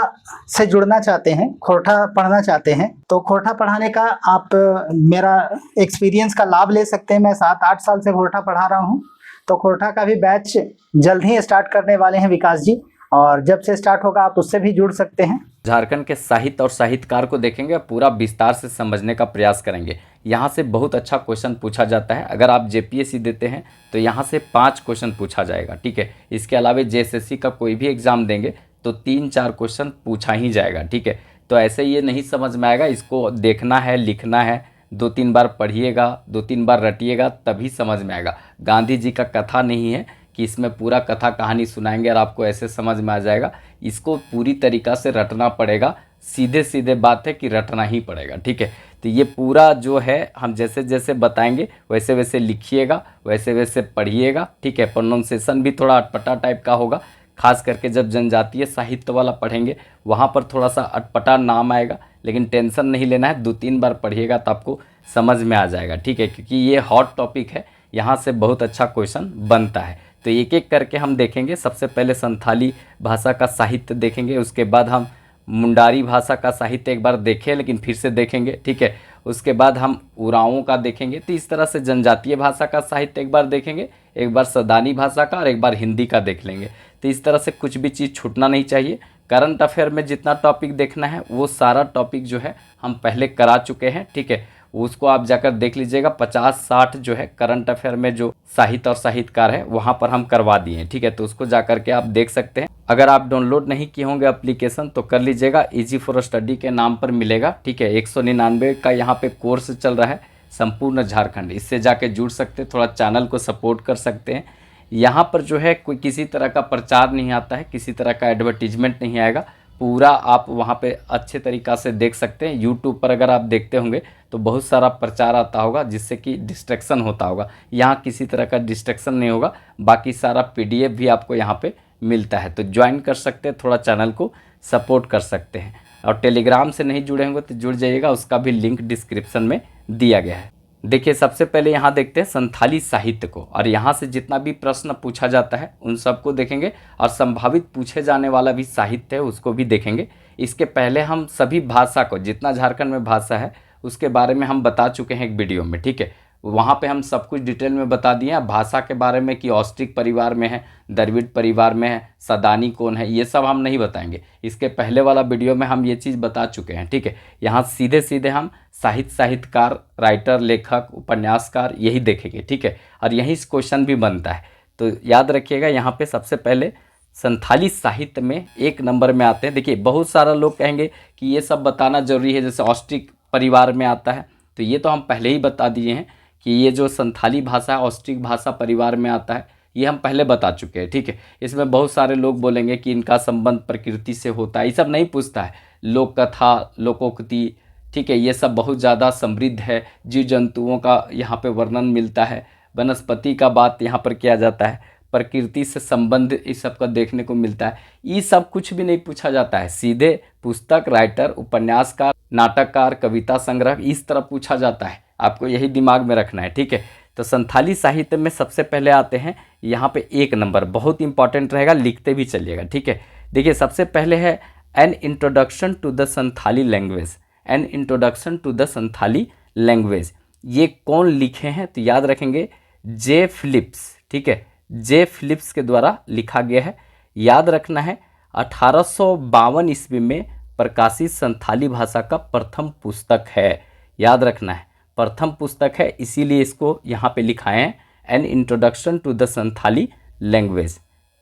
से जुड़ना चाहते हैं, खोरठा पढ़ना चाहते हैं, तो खोरठा पढ़ाने का आप मेरा एक्सपीरियंस का लाभ ले सकते हैं। मैं 7-8 साल से खोरठा पढ़ा रहा हूं, तो खोरठा का भी बैच जल्द ही स्टार्ट करने वाले हैं विकास जी। और जब से स्टार्ट होगा आप उससे भी जुड़ सकते हैं। झारखंड के साहित्य और साहित्यकार को देखेंगे, पूरा विस्तार से समझने का प्रयास करेंगे। यहाँ से बहुत अच्छा क्वेश्चन पूछा जाता है। अगर आप जेपीएससी देते हैं तो यहाँ से 5 क्वेश्चन पूछा जाएगा, ठीक है। इसके अलावा जेएसएससी का कोई भी एग्जाम देंगे तो 3-4 क्वेश्चन पूछा ही जाएगा, ठीक है। तो ऐसे ये नहीं समझ में आएगा, इसको देखना है, लिखना है, 2-3 बार पढ़िएगा, 2-3 बार रटिएगा, तभी समझ में आएगा। गांधी जी का कथा नहीं है कि इसमें पूरा कथा कहानी सुनाएंगे और आपको ऐसे समझ में आ जाएगा। इसको पूरी तरीक़ा से रटना पड़ेगा। सीधे सीधे बात है कि रटना ही पड़ेगा, ठीक है। तो ये पूरा जो है हम जैसे जैसे बताएंगे वैसे वैसे लिखिएगा, वैसे वैसे पढ़िएगा, ठीक है। प्रोनाउंसिएशन भी थोड़ा अटपटा टाइप का होगा, खास करके जब जनजातीय साहित्य वाला पढ़ेंगे वहाँ पर थोड़ा सा अटपटा नाम आएगा, लेकिन टेंशन नहीं लेना है। 2-3 बार पढ़िएगा तो आपको समझ में आ जाएगा, ठीक है, क्योंकि ये हॉट टॉपिक है, यहाँ से बहुत अच्छा क्वेश्चन बनता है। तो एक एक करके हम देखेंगे। सबसे पहले संथाली भाषा का साहित्य देखेंगे, उसके बाद हम मुंडारी भाषा का साहित्य एक बार देखें लेकिन फिर से देखेंगे, ठीक है। उसके बाद हम उरांवों का देखेंगे। तो इस तरह से जनजातीय भाषा का साहित्य एक बार देखेंगे, एक बार सदानी भाषा का और एक बार हिंदी का देख लेंगे। तो इस तरह से कुछ भी चीज़ छूटना नहीं चाहिए। करंट अफेयर में जितना टॉपिक देखना है वो सारा टॉपिक जो है हम पहले करा चुके हैं, ठीक है। उसको आप जाकर देख लीजिएगा। 50-60 जो है करंट अफेयर में जो साहित्य और साहित्यकार है वहाँ पर हम करवा दिए हैं, ठीक है। तो उसको जाकर के आप देख सकते हैं। अगर आप डाउनलोड नहीं किए होंगे एप्लीकेशन तो कर लीजिएगा, इजी फॉर स्टडी के नाम पर मिलेगा, ठीक है। 199 का यहाँ पे कोर्स चल रहा है संपूर्ण झारखंड, इससे जाके जुड़ सकते हैं, थोड़ा चैनल को सपोर्ट कर सकते हैं। यहाँ पर जो है कोई किसी तरह का प्रचार नहीं आता है, किसी तरह का एडवर्टीजमेंट नहीं आएगा, पूरा आप वहाँ पे अच्छे तरीक़ा से देख सकते हैं। यूट्यूब पर अगर आप देखते होंगे तो बहुत सारा प्रचार आता होगा जिससे कि डिस्ट्रैक्शन होता होगा, यहाँ किसी तरह का डिस्ट्रैक्शन नहीं होगा। बाकी सारा पीडीएफ भी आपको यहाँ पे मिलता है, तो ज्वाइन कर सकते हैं, थोड़ा चैनल को सपोर्ट कर सकते हैं। और टेलीग्राम से नहीं जुड़े होंगे तो जुड़ जाइएगा, उसका भी लिंक डिस्क्रिप्शन में दिया गया है। देखिए सबसे पहले यहाँ देखते हैं संथाली साहित्य को, और यहाँ से जितना भी प्रश्न पूछा जाता है उन सबको देखेंगे, और संभावित पूछे जाने वाला भी साहित्य है उसको भी देखेंगे। इसके पहले हम सभी भाषा को, जितना झारखंड में भाषा है उसके बारे में हम बता चुके हैं एक वीडियो में, ठीक है। वहाँ पे हम सब कुछ डिटेल में बता दिए हैं भाषा के बारे में कि ऑस्ट्रिक परिवार में है, द्रविड़ परिवार में है, सदानी कौन है, ये सब हम नहीं बताएंगे। इसके पहले वाला वीडियो में हम ये चीज़ बता चुके हैं, ठीक है। यहाँ सीधे सीधे हम साहित्यकार, राइटर, लेखक, उपन्यासकार यही देखेंगे, ठीक है। और यही क्वेश्चन भी बनता है, तो याद रखिएगा। यहाँ पे सबसे पहले संथाली साहित्य में 1 नंबर में आते हैं। देखिए बहुत सारा लोग कहेंगे कि ये सब बताना जरूरी है, जैसे ऑस्ट्रिक परिवार में आता है, तो ये तो हम पहले ही बता दिए हैं कि ये जो संथाली भाषा है ऑस्ट्रिक भाषा परिवार में आता है, ये हम पहले बता चुके हैं, ठीक है। इसमें बहुत सारे लोग बोलेंगे कि इनका संबंध प्रकृति से होता है, ये सब नहीं पूछता है। लोक कथा, लोकोक्ति, ठीक है, ये सब बहुत ज़्यादा समृद्ध है। जीव जंतुओं का यहाँ पे वर्णन मिलता है, वनस्पति का बात यहाँ पर किया जाता है, प्रकृति से संबंध इस सब का देखने को मिलता है। ये सब कुछ भी नहीं पूछा जाता है, सीधे पुस्तक, राइटर, उपन्यासकार, नाटककार, कविता संग्रह, इस तरह पूछा जाता है। आपको यही दिमाग में रखना है, ठीक है। तो संथाली साहित्य में सबसे पहले आते हैं यहाँ पे 1 नंबर, बहुत इंपॉर्टेंट रहेगा, लिखते भी चलिएगा, ठीक है। देखिए सबसे पहले है an introduction to the Santhali language, an introduction to the Santhali language. ये कौन लिखे हैं तो याद रखेंगे जे फिलिप्स, ठीक है। जे फिलिप्स के द्वारा लिखा गया है। याद रखना है 1852 ईस्वी में प्रकाशित संथाली भाषा का प्रथम पुस्तक है, याद रखना है प्रथम पुस्तक है, इसीलिए इसको यहाँ पे लिखा है an introduction to the Santhali language.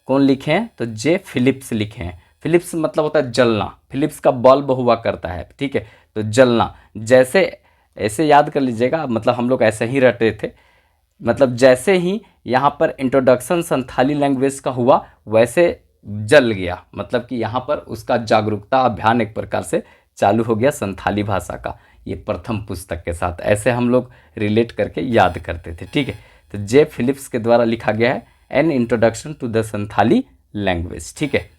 कौन लिखे हैं तो जे फिलिप्स लिखे हैं। फिलिप्स मतलब होता है जलना, फिलिप्स का बल्ब हुआ करता है, ठीक है। तो जलना, जैसे ऐसे याद कर लीजिएगा, मतलब हम लोग ऐसे ही रटे थे, मतलब जैसे ही यहाँ पर इंट्रोडक्शन संथाली लैंग्वेज का हुआ वैसे जल गया, मतलब कि यहाँ पर उसका जागरूकता अभियान एक प्रकार से चालू हो गया संथाली भाषा का, ये प्रथम पुस्तक के साथ। ऐसे हम लोग रिलेट करके याद करते थे, ठीक है। तो जे फिलिप्स के द्वारा लिखा गया है an introduction to the Santhali language, ठीक है।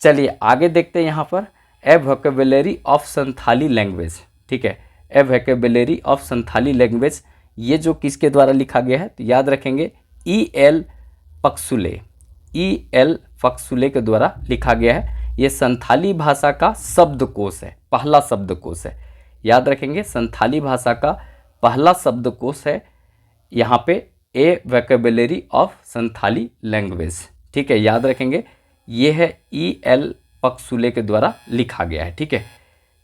चलिए आगे देखते हैं यहाँ पर a vocabulary of Santhali language, ठीक है। A vocabulary of Santhali language, ये जो किसके द्वारा लिखा गया है तो याद रखेंगे E.L. पक्सुले, E.L. पक्सुले के द्वारा लिखा गया है। ये संथाली भाषा का शब्दकोश है, पहला शब्दकोश है, याद रखेंगे संथाली भाषा का पहला शब्दकोश है यहाँ पे ए वोकेबुलरी ऑफ संथाली लैंग्वेज, ठीक है, याद रखेंगे। ये है E.L. पकसुले के द्वारा लिखा गया है। ठीक है,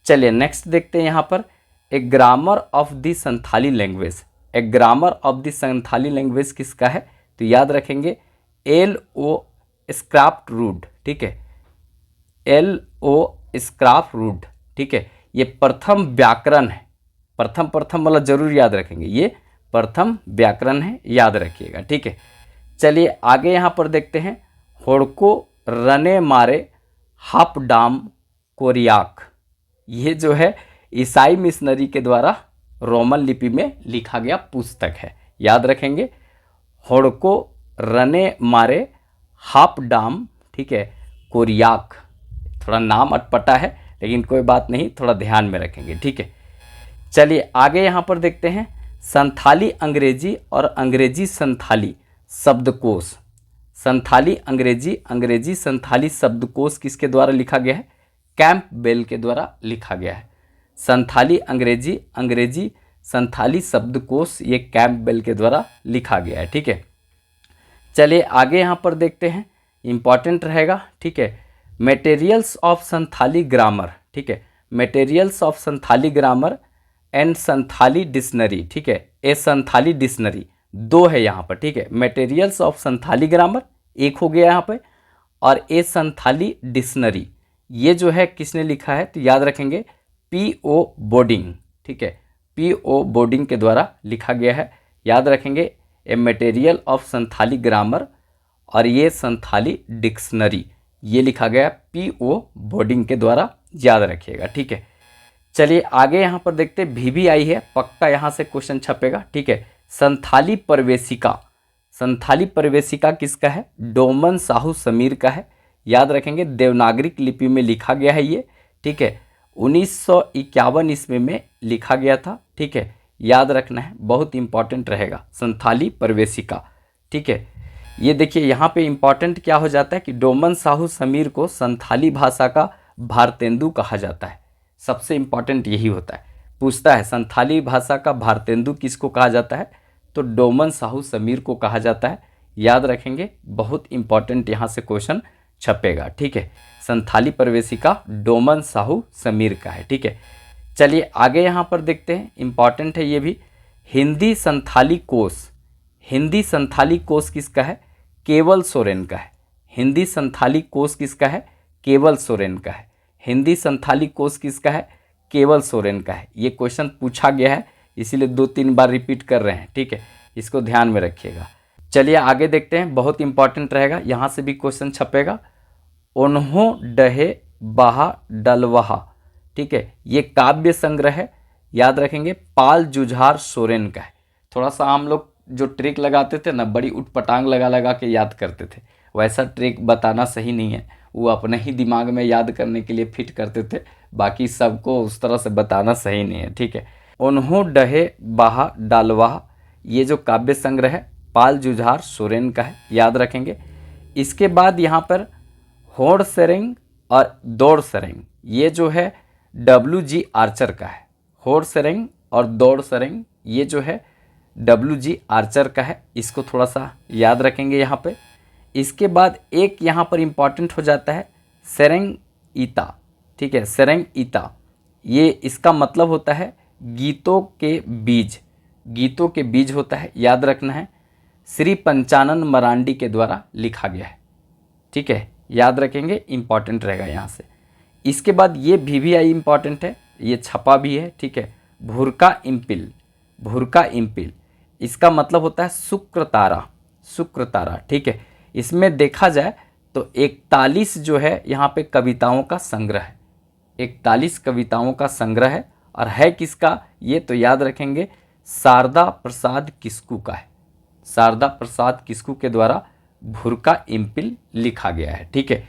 चलिए नेक्स्ट देखते हैं यहाँ पर a grammar of the Santhali language. A grammar of the Santhali language किसका है? तो याद रखेंगे L.O. Skrefsrud. ठीक है, L.O. Skrefsrud. ठीक है, ये प्रथम व्याकरण है। प्रथम वाला जरूर याद रखेंगे, ये प्रथम व्याकरण है, याद रखिएगा। ठीक है, चलिए आगे यहाँ पर देखते हैं होड़को रने मारे हाफ डाम कोरियाक। ये जो है ईसाई मिशनरी के द्वारा रोमन लिपि में लिखा गया पुस्तक है, याद रखेंगे होड़को रने मारे हाफ डाम। ठीक है, कोरियाक, थोड़ा नाम अटपटा है लेकिन कोई बात नहीं, थोड़ा ध्यान में रखेंगे। ठीक है, चलिए आगे यहाँ पर देखते हैं संथाली अंग्रेजी और अंग्रेजी संथाली शब्दकोश। संथाली अंग्रेजी संथाली शब्दकोश किसके द्वारा लिखा गया है? कैंपबेल के द्वारा लिखा गया है। संथाली अंग्रेजी संथाली शब्दकोश ये कैंपबेल के द्वारा लिखा गया है। ठीक है, चलिए आगे यहाँ पर देखते हैं, इंपॉर्टेंट रहेगा। ठीक है, मटेरियल्स ऑफ संथाली ग्रामर। ठीक है, materials of Santhali grammar and Santhali dictionary. ठीक है, ए संथाली डिक्शनरी दो है यहाँ पर। ठीक है, मटेरियल्स ऑफ संथाली ग्रामर एक हो गया यहाँ पे, और ए संथाली डिक्शनरी ये जो है किसने लिखा है? तो याद रखेंगे P.O. बोर्डिंग। ठीक है, P.O. बोर्डिंग के द्वारा लिखा गया है, याद रखेंगे a material of Santhali grammar और ये संथाली डिक्शनरी ये लिखा गया P.O. बोर्डिंग के द्वारा, याद रखिएगा। ठीक है, चलिए आगे यहाँ पर देखते हैं VBI है, पक्का यहाँ से क्वेश्चन छपेगा। ठीक है, संथाली प्रवेशिका। संथाली प्रवेशिका किसका है? डोमन साहू समीर का है, याद रखेंगे देवनागरिक लिपि में लिखा गया है ये। ठीक है, 1951 ईस्वी में लिखा गया था। ठीक है, याद रखना है, बहुत इंपॉर्टेंट रहेगा संथाली प्रवेशिका। ठीक है, ये देखिए यहाँ पे इंपॉर्टेंट क्या हो जाता है कि डोमन साहू समीर को संथाली भाषा का भारतेंदु कहा जाता है। सबसे इंपॉर्टेंट यही होता है, पूछता है संथाली भाषा का भारतेंदु किसको कहा जाता है? तो डोमन साहू समीर को कहा जाता है, याद रखेंगे, बहुत इंपॉर्टेंट यहाँ से क्वेश्चन छपेगा। ठीक है, संथाली प्रवेशिका डोमन साहू समीर का है। ठीक है, चलिए आगे यहाँ पर देखते हैं, इंपॉर्टेंट है ये भी। हिंदी संथाली कोश। हिंदी संथाली कोश किसका है? केवल सोरेन का है। हिंदी संथाली कोश किसका है? केवल सोरेन का है। हिंदी संथाली कोश किसका है? केवल सोरेन का है। ये क्वेश्चन पूछा गया है, इसीलिए 2-3 बार रिपीट कर रहे हैं। ठीक है, इसको ध्यान में रखिएगा। चलिए आगे देखते हैं, बहुत इंपॉर्टेंट रहेगा, यहाँ से भी क्वेश्चन छपेगा। उन्हों डहे बहा डलवहा। ठीक है, ये काव्य संग्रह है, याद रखेंगे पाल जुझार सोरेन का है। थोड़ा सा हम लोग जो ट्रिक लगाते थे ना, बड़ी उटपटांग लगा के याद करते थे, वैसा ट्रिक बताना सही नहीं है, वो अपने ही दिमाग में याद करने के लिए फिट करते थे, बाकी सबको उस तरह से बताना सही नहीं है। ठीक है, उन्हों डहे बहा डालवाहा ये जो काव्य संग्रह है पाल जुझार सोरेन का है, याद रखेंगे। इसके बाद यहाँ पर होड़ सेरेंग और दौड़ सेरेंग ये जो है WG आर्चर का है। होड़ सेरेंग और दौड़ सेरेंग ये जो है WG आर्चर का है, इसको थोड़ा सा याद रखेंगे यहाँ पे। इसके बाद एक यहाँ पर इम्पॉर्टेंट हो जाता है सेरेंग ईता। ठीक है, सेरेंग ईता ये इसका मतलब होता है गीतों के बीज। गीतों के बीज होता है, याद रखना है, श्री पंचानन मरांडी के द्वारा लिखा गया है। ठीक है, याद रखेंगे, इंपॉर्टेंट रहेगा यहाँ से। इसके बाद ये VBI इंपॉर्टेंट है, ये छपा भी है। ठीक है, भुरका इम्पिल। भुरका इम्पिल इसका मतलब होता है शुक्र तारा। शुक्र तारा। ठीक है, इसमें देखा जाए तो 41 जो है यहाँ पे कविताओं का संग्रह है। 41 कविताओं का संग्रह है, और है किसका ये? तो याद रखेंगे शारदा प्रसाद किस्कू का है। शारदा प्रसाद किस्कू के द्वारा भुरका इम्पिल लिखा गया है। ठीक है,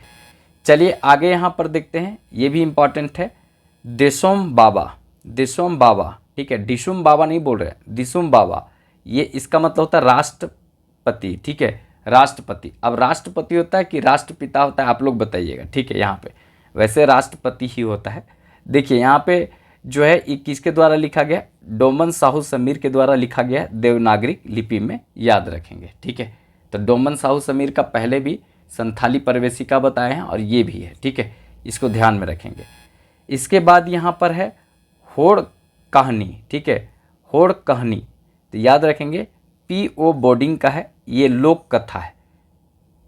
चलिए आगे यहाँ पर देखते हैं, ये भी इम्पॉर्टेंट है देशोम बाबा। देशोम बाबा। ठीक है, डिशुम बाबा नहीं बोल रहे, दिशुम बाबा ये इसका मतलब होता है राष्ट्रपति। ठीक है, राष्ट्रपति। अब राष्ट्रपति होता है कि राष्ट्रपिता होता है, आप लोग बताइएगा। ठीक है, यहाँ पे वैसे राष्ट्रपति ही होता है। देखिए यहाँ पे जो है ये किसके द्वारा लिखा गया? डोमन साहू समीर के द्वारा लिखा गया है, देवनागरिक लिपि में, याद रखेंगे। ठीक है, तो डोमन साहू समीर का पहले भी संथाली प्रवेशिका बताए हैं और ये भी है, ठीक है, इसको ध्यान में रखेंगे। इसके बाद यहाँ पर है होड़ कहानी, ठीक है, होड़ कहानी, तो याद रखेंगे P.O. बोर्डिंग का है, ये लोक कथा है,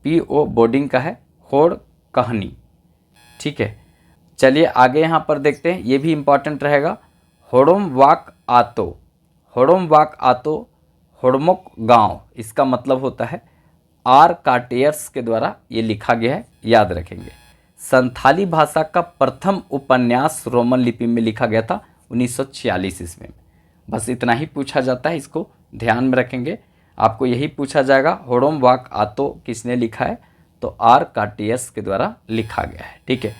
P.O. बोर्डिंग का है होड़ कहानी, ठीक है। चलिए आगे यहाँ पर देखते हैं, ये भी इम्पॉर्टेंट रहेगा। होड़ोम वाक आतो, होड़ोम वाक आतो होड़मुक गांव, इसका मतलब होता है आर काटेयर्स के द्वारा ये लिखा गया है, याद रखेंगे। संथाली भाषा का प्रथम उपन्यास रोमन लिपि में लिखा गया था 1946 ईस्वी में। बस इतना ही पूछा जाता है, इसको ध्यान में रखेंगे। आपको यही पूछा जाएगा होड़ोम वाक आतो किसने लिखा है, तो आर काटेयर्स के द्वारा लिखा गया है, ठीक है।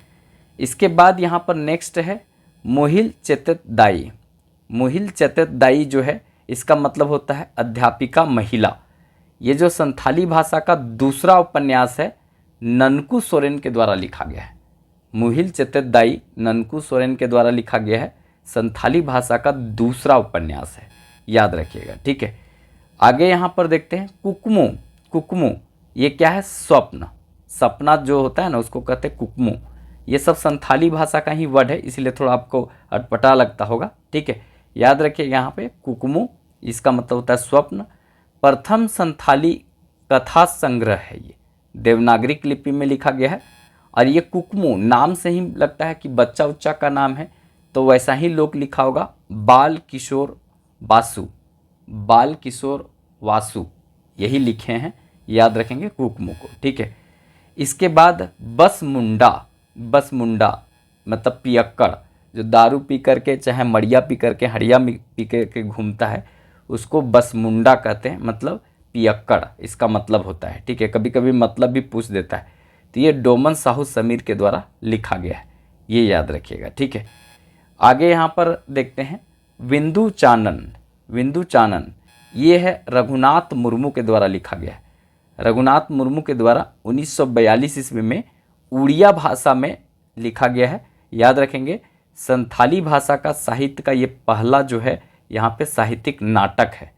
इसके बाद यहाँ पर नेक्स्ट है मोहिल चेतत दाई। मोहिल चेतत दाई जो है इसका मतलब होता है अध्यापिका महिला। ये जो संथाली भाषा का दूसरा उपन्यास है ननकू सोरेन के द्वारा लिखा गया है। मोहिल चेतत दाई ननकू सोरेन के द्वारा लिखा गया है, संथाली भाषा का दूसरा उपन्यास है, याद रखिएगा, ठीक है। आगे यहाँ पर देखते हैं कुकमू। कुकमू ये क्या है, स्वप्न, सपना जो होता है ना उसको कहते हैं कुकमू। ये सब संथाली भाषा का ही वर्ड है, इसलिए थोड़ा आपको अटपटा लगता होगा, ठीक है। याद रखिएगा यहाँ पे कुकमू, इसका मतलब होता है स्वप्न। प्रथम संथाली कथा संग्रह है, ये देवनागरिक लिपि में लिखा गया है। और ये कुकमू नाम से ही लगता है कि बच्चा उच्चा का नाम है, तो वैसा ही लोग लिखा होगा बाल किशोर वासु, बाल किशोर वासु यही लिखे हैं, याद रखेंगे कुकमू को, ठीक है। इसके बाद बस मुंडा, बस मुंडा मतलब पियक्कड़, जो दारू पी करके चाहे मड़िया पी करके हड़िया पी करके घूमता है उसको बस मुंडा कहते हैं, मतलब पियक्कड़ इसका मतलब होता है, ठीक है। कभी कभी मतलब भी पूछ देता है, तो ये डोमन साहू समीर के द्वारा लिखा गया है, ये याद रखिएगा, ठीक है। आगे यहाँ पर देखते हैं विंदु चानन। विंदु चानन ये है रघुनाथ मुर्मू के द्वारा लिखा गया है। रघुनाथ मुर्मू के द्वारा 1942 ईस्वी में उड़िया भाषा में लिखा गया है, याद रखेंगे। संथाली भाषा का साहित्य का ये पहला जो है यहाँ पे साहित्यिक नाटक है।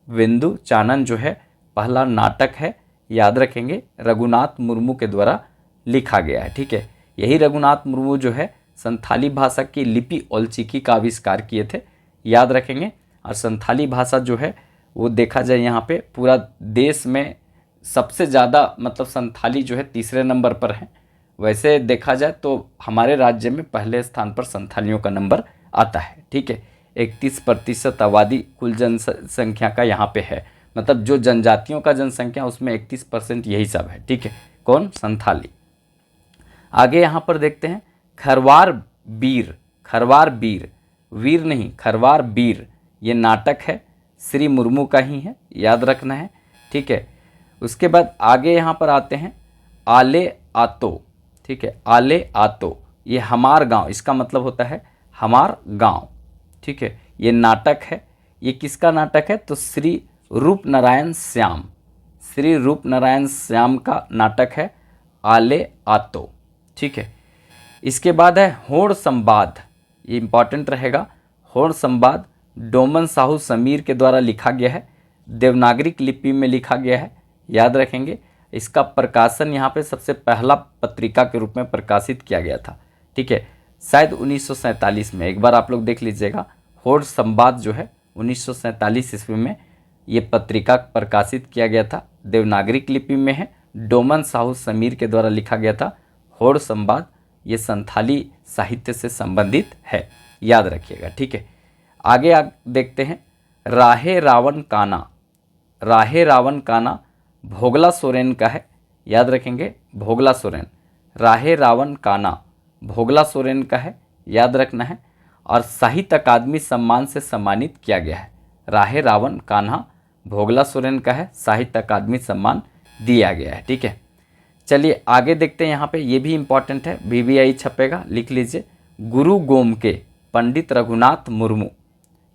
विंदु चानन जो है पहला नाटक है, याद रखेंगे, रघुनाथ मुर्मू के द्वारा लिखा गया है, ठीक है। यही रघुनाथ मुर्मू जो है संथाली भाषा की लिपि औलचिकी का आविष्कार किए थे, याद रखेंगे। और संथाली भाषा जो है वो देखा जाए यहाँ पे पूरा देश में सबसे ज़्यादा मतलब संथाली जो है तीसरे नंबर पर है। वैसे देखा जाए तो हमारे राज्य में पहले स्थान पर संथालियों का नंबर आता है, ठीक है। 31% आबादी कुल जनसंख्या का यहाँ पे है, मतलब जो जनजातियों का जनसंख्या उसमें 31% यही सब है, ठीक है। कौन, संथाली। आगे यहाँ पर देखते हैं खरवार बीर। खरवार बीर, वीर नहीं खरवार बीर, ये नाटक है, श्री मुर्मू का ही है, याद रखना है, ठीक है। उसके बाद आगे यहाँ पर आते हैं आले आतो, ठीक है। आले आतो ये हमार गांव, इसका मतलब होता है हमार गांव, ठीक है। ये नाटक है, ये किसका नाटक है, तो श्री रूप नारायण श्याम, श्री रूप नारायण श्याम का नाटक है आले आतो, ठीक है। इसके बाद है होड़ संवाद, ये इंपॉर्टेंट रहेगा। होड़ संवाद डोमन साहू समीर के द्वारा लिखा गया है, देवनागरिक लिपि में लिखा गया है, याद रखेंगे। इसका प्रकाशन यहाँ पे सबसे पहला पत्रिका के रूप में प्रकाशित किया गया था, ठीक है, शायद 1947 में। एक बार आप लोग देख लीजिएगा, होड़ संवाद जो है 1947 ईस्वी में ये पत्रिका प्रकाशित किया गया था, देवनागरिक लिपि में है, डोमन साहू समीर के द्वारा लिखा गया था। होड़ संवाद ये संथाली साहित्य से संबंधित है, याद रखिएगा, ठीक है। आगे देखते हैं राहे रावण काना। राहे रावण काना भोगला सोरेन का है, याद रखेंगे, भोगला सोरेन। राहे रावण काना भोगला सोरेन का है, याद रखना है। और साहित्य अकादमी सम्मान से सम्मानित किया गया है। राहे रावण कान्हा भोगला सोरेन का है, साहित्य अकादमी सम्मान दिया गया है, ठीक है। चलिए आगे देखते हैं, यहाँ पे ये भी इम्पॉर्टेंट है, BBI छपेगा, लिख लीजिए। गुरु गोमके पंडित रघुनाथ मुर्मू,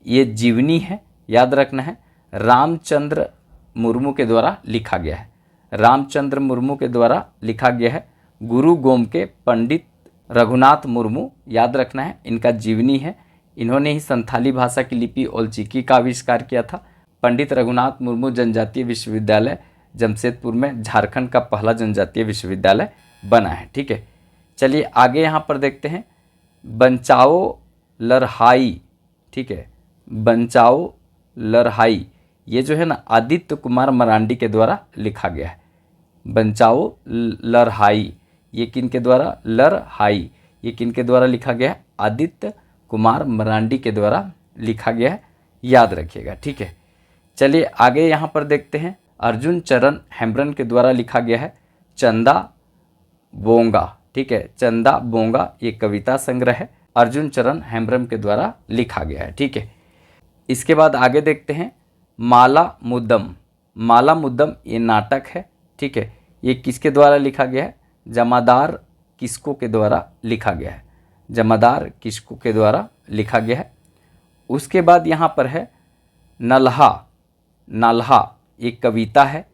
ये जीवनी है, याद रखना है, रामचंद्र मुर्मू के द्वारा लिखा गया है। रामचंद्र मुर्मू के द्वारा लिखा गया है गुरु गोमके पंडित रघुनाथ मुर्मू, याद रखना है, इनका जीवनी है। इन्होंने ही संथाली भाषा की लिपि औलचिकी का आविष्कार किया था। पंडित रघुनाथ मुर्मू जनजातीय विश्वविद्यालय जमशेदपुर में झारखंड का पहला जनजातीय विश्वविद्यालय बना है। ठीक है, चलिए आगे यहाँ पर देखते हैं बंचाओ लरहाई। ठीक है, बंचाओ लरहाई ये जो है ना आदित्य कुमार मरांडी के द्वारा लिखा गया है। बंचाओ लरहाई ये किन के द्वारा, लरहाई ये किन के द्वारा लिखा गया है, आदित्य कुमार मरांडी के द्वारा लिखा गया है, याद रखिएगा। ठीक है, चलिए आगे यहाँ पर देखते हैं अर्जुन चरण हेम्ब्रम के द्वारा लिखा गया है चंदा बोंगा। ठीक है, चंदा बोंगा ये कविता संग्रह है, अर्जुन चरण हेम्ब्रम के द्वारा लिखा गया है। ठीक है, इसके बाद आगे देखते हैं माला मुद्दम। माला मुद्दम ये नाटक है। ठीक है, ये किसके द्वारा लिखा गया है, जमादार किस्को के द्वारा लिखा गया है, जमादार किस्को के द्वारा लिखा गया है। उसके बाद यहाँ पर है नल्हा। नल्हा एक कविता है,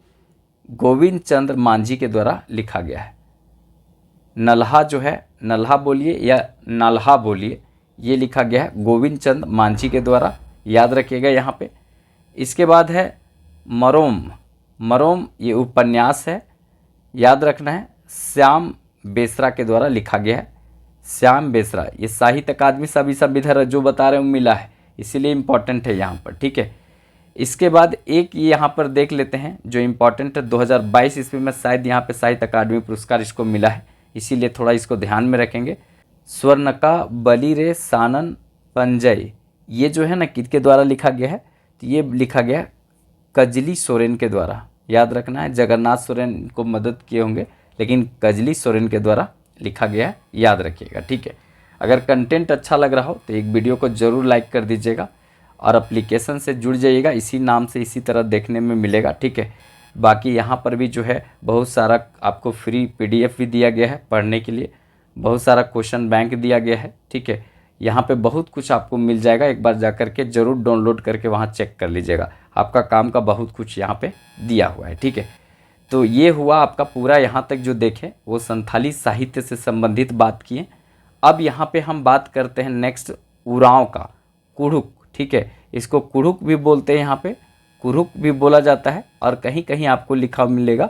गोविंद चंद्र मांझी के द्वारा लिखा गया है। नल्हा जो है, नल्हा बोलिए या नल्हा बोलिए, ये लिखा गया है गोविंद चंद्र मांझी के द्वारा, याद रखिएगा यहाँ पे। इसके बाद है मरोम। मरोम ये उपन्यास है, याद रखना है, श्याम बेसरा के द्वारा लिखा गया है। श्याम बेसरा ये साहित्य अकादमी सब इधर जो बता रहे हैं मिला है, इसीलिए इम्पॉर्टेंट है यहाँ पर। ठीक है, इसके बाद एक यहाँ पर देख लेते हैं जो इम्पॉर्टेंट है, 2022 ईस्वी में शायद यहाँ पे साहित्य अकादमी पुरस्कार इसको मिला है, इसीलिए थोड़ा इसको ध्यान में रखेंगे। स्वर्णका बली रे सानन पंजय ये जो है ना किसके द्वारा लिखा गया है, तो ये लिखा गया है कजली सोरेन के द्वारा, याद रखना है। जगन्नाथ सोरेन को मदद किए होंगे, लेकिन कजली सोरेन के द्वारा लिखा गया है, याद रखिएगा। ठीक है, अगर कंटेंट अच्छा लग रहा हो तो एक वीडियो को ज़रूर लाइक कर दीजिएगा और एप्लीकेशन से जुड़ जाइएगा, इसी नाम से इसी तरह देखने में मिलेगा। ठीक है, बाकी यहाँ पर भी जो है बहुत सारा आपको फ्री PDF भी दिया गया है पढ़ने के लिए, बहुत सारा क्वेश्चन बैंक दिया गया है। ठीक है, यहाँ पे बहुत कुछ आपको मिल जाएगा, एक बार जा कर के ज़रूर डाउनलोड करके वहाँ चेक कर लीजिएगा, आपका काम का बहुत कुछ यहाँ पे दिया हुआ है। ठीक है, तो ये हुआ आपका पूरा, यहाँ तक जो देखें वो संथाली साहित्य से संबंधित बात किए। अब यहाँ पे हम बात करते हैं नेक्स्ट उरांव का, कुड़ुक। ठीक है, इसको कुड़ुक भी बोलते हैं, यहाँ पे कुड़ुक भी बोला जाता है और कहीं कहीं आपको लिखा मिलेगा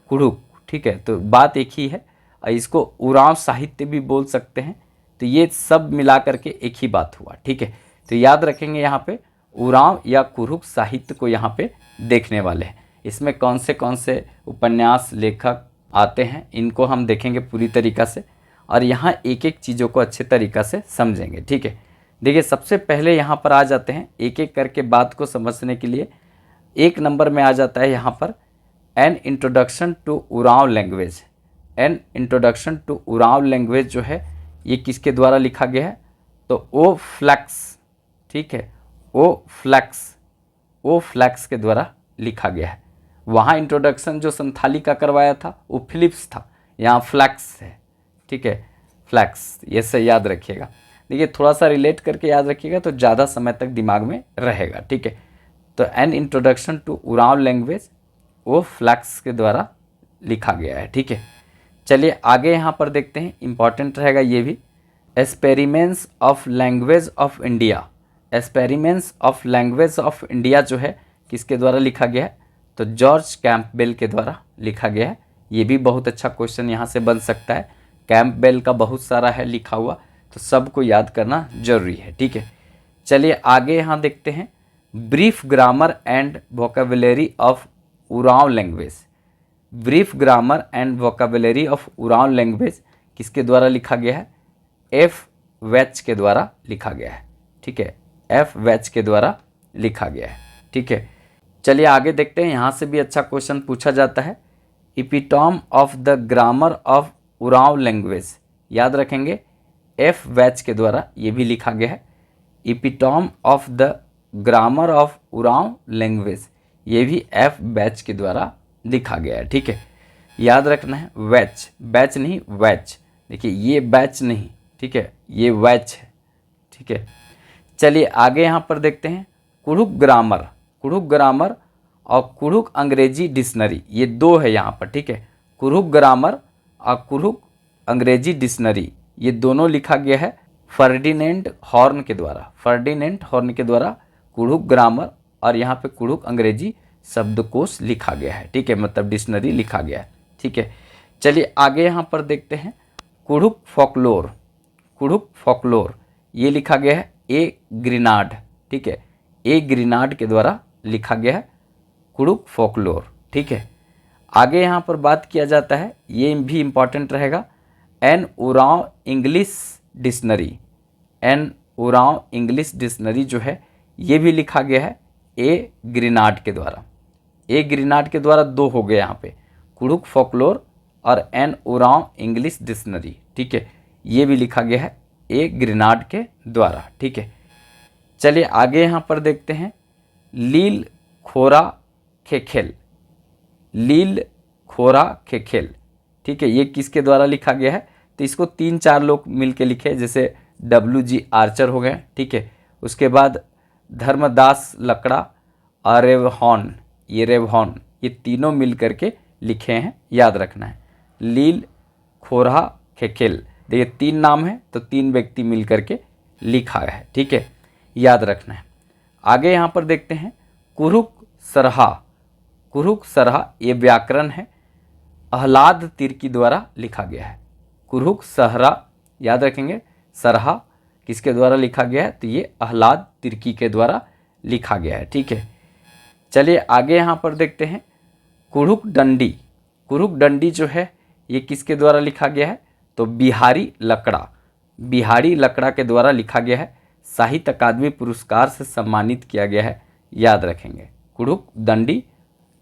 कुड़ुक। ठीक है, तो बात एक ही है, इसको उरांव साहित्य भी बोल सकते हैं, तो ये सब मिला करके एक ही बात हुआ। ठीक है, तो याद रखेंगे यहाँ पे उरांव या कुड़ुक साहित्य को यहाँ पे देखने वाले हैं। इसमें कौन से उपन्यास लेखक आते हैं इनको हम देखेंगे पूरी तरीक़ा से, और यहाँ एक एक चीज़ों को अच्छे तरीक़ा से समझेंगे। ठीक है, देखिए सबसे पहले यहाँ पर आ जाते हैं एक एक करके बात को समझने के लिए। एक नंबर में आ जाता है यहाँ पर an introduction to Oraon language. An introduction to Oraon language जो है ये किसके द्वारा लिखा गया है, तो ओ फ्लैक्स। ठीक है, ओ फ्लैक्स के द्वारा लिखा गया है। वहाँ इंट्रोडक्शन जो संथाली का करवाया था वो फिलिप्स था, यहाँ फ्लैक्स है। ठीक है, फ्लैक्स ये से याद रखिएगा। देखिए थोड़ा सा रिलेट करके याद रखिएगा तो ज़्यादा समय तक दिमाग में रहेगा। ठीक है, तो an introduction to Oraon language वो फ्लैक्स के द्वारा लिखा गया है। ठीक है, चलिए आगे यहाँ पर देखते हैं, इंपॉर्टेंट रहेगा ये भी। Experiments of language of India. Experiments of language of India जो है किसके द्वारा लिखा गया है, तो जॉर्ज कैंपबेल के द्वारा लिखा गया है। ये भी बहुत अच्छा क्वेश्चन यहाँ से बन सकता है, कैंपबेल का बहुत सारा है लिखा हुआ, तो सबको याद करना जरूरी है। ठीक है, चलिए आगे यहाँ देखते हैं brief grammar and vocabulary of Oraon language. Brief grammar and vocabulary of Oraon language किसके द्वारा लिखा गया है, एफ वेच के द्वारा लिखा गया है। ठीक है, एफ वेच के द्वारा लिखा गया है। ठीक है, चलिए आगे देखते हैं, यहाँ से भी अच्छा क्वेश्चन पूछा जाता है। Epitome of the grammar of Oraon language, याद रखेंगे एफ वेच के द्वारा ये भी लिखा गया है। Epitome of the grammar of Oraon language ये भी एफ बैच के द्वारा लिखा गया है। ठीक है, याद रखना है वैच, बैच नहीं वैच। देखिए ये बैच नहीं, ठीक है, ये वैच है। ठीक है, चलिए आगे यहाँ पर देखते हैं कुड़ुक ग्रामर। कुड़ुक ग्रामर और कुड़ुक अंग्रेजी डिक्शनरी ये दो है यहाँ पर। ठीक है, कुड़ुक ग्रामर और कुड़ुक अंग्रेजी डिक्शनरी ये दोनों लिखा गया है फर्डिनेंड हॉर्न के द्वारा। फर्डिनेंड हॉर्न के द्वारा कुड़ुक ग्रामर और यहाँ पे कुड़ुक अंग्रेजी शब्दकोश लिखा गया है, ठीक है, मतलब डिक्शनरी लिखा गया है, ठीक है। चलिए आगे यहाँ पर देखते हैं कुड़ुक फोकलोर। कुड़ुक फोकलोर ये लिखा गया है ए ग्रीनाड, ठीक है, ए ग्रीनाड के द्वारा लिखा गया है कुड़ुक फोकलोर, ठीक है। आगे यहाँ पर बात किया जाता है, ये भी इम्पॉर्टेंट रहेगा, an Oraon English dictionary. An Oraon English dictionary जो है ये भी लिखा गया है ए ग्रीनाड के द्वारा। ए ग्रीनाड के द्वारा दो हो गए यहाँ पे, कुड़ुक फोकलोर और एन उरांव इंग्लिश डिक्शनरी, ठीक है, ये भी लिखा गया है ए ग्रीनाड के द्वारा, ठीक है। चलिए आगे यहाँ पर देखते हैं लील खोरा खेखेल। लील खोरा खेखेल, ठीक है, ये किसके द्वारा लिखा गया है? तो इसको 3-4 लोग मिलके लिखे, जैसे WG आर्चर हो गए, ठीक है। उसके बाद धर्मदास लकड़ा और रेवहॉन, ये रेवहॉन, ये तीनों मिल करके लिखे हैं, याद रखना है। लील खोरा खेखेल, देखिए 3 नाम है तो 3 व्यक्ति मिल करके लिखा है, ठीक है, याद रखना है। आगे यहाँ पर देखते हैं कुरुक सरहा। कुरुक सरहा ये व्याकरण है, आह्लाद तिर्की द्वारा लिखा गया है। कुरुक सहरा, याद रखेंगे, सरहा किसके द्वारा लिखा गया है? तो ये आह्लाद तिर्की के द्वारा लिखा गया है, ठीक है। चलिए आगे यहाँ पर देखते हैं कुरुक डंडी। कुरुक डंडी जो है ये किसके द्वारा लिखा गया है? तो बिहारी लकड़ा, बिहारी लकड़ा के द्वारा लिखा गया है, साहित्य अकादमी पुरस्कार से सम्मानित किया गया है, याद रखेंगे। कुरुक दंडी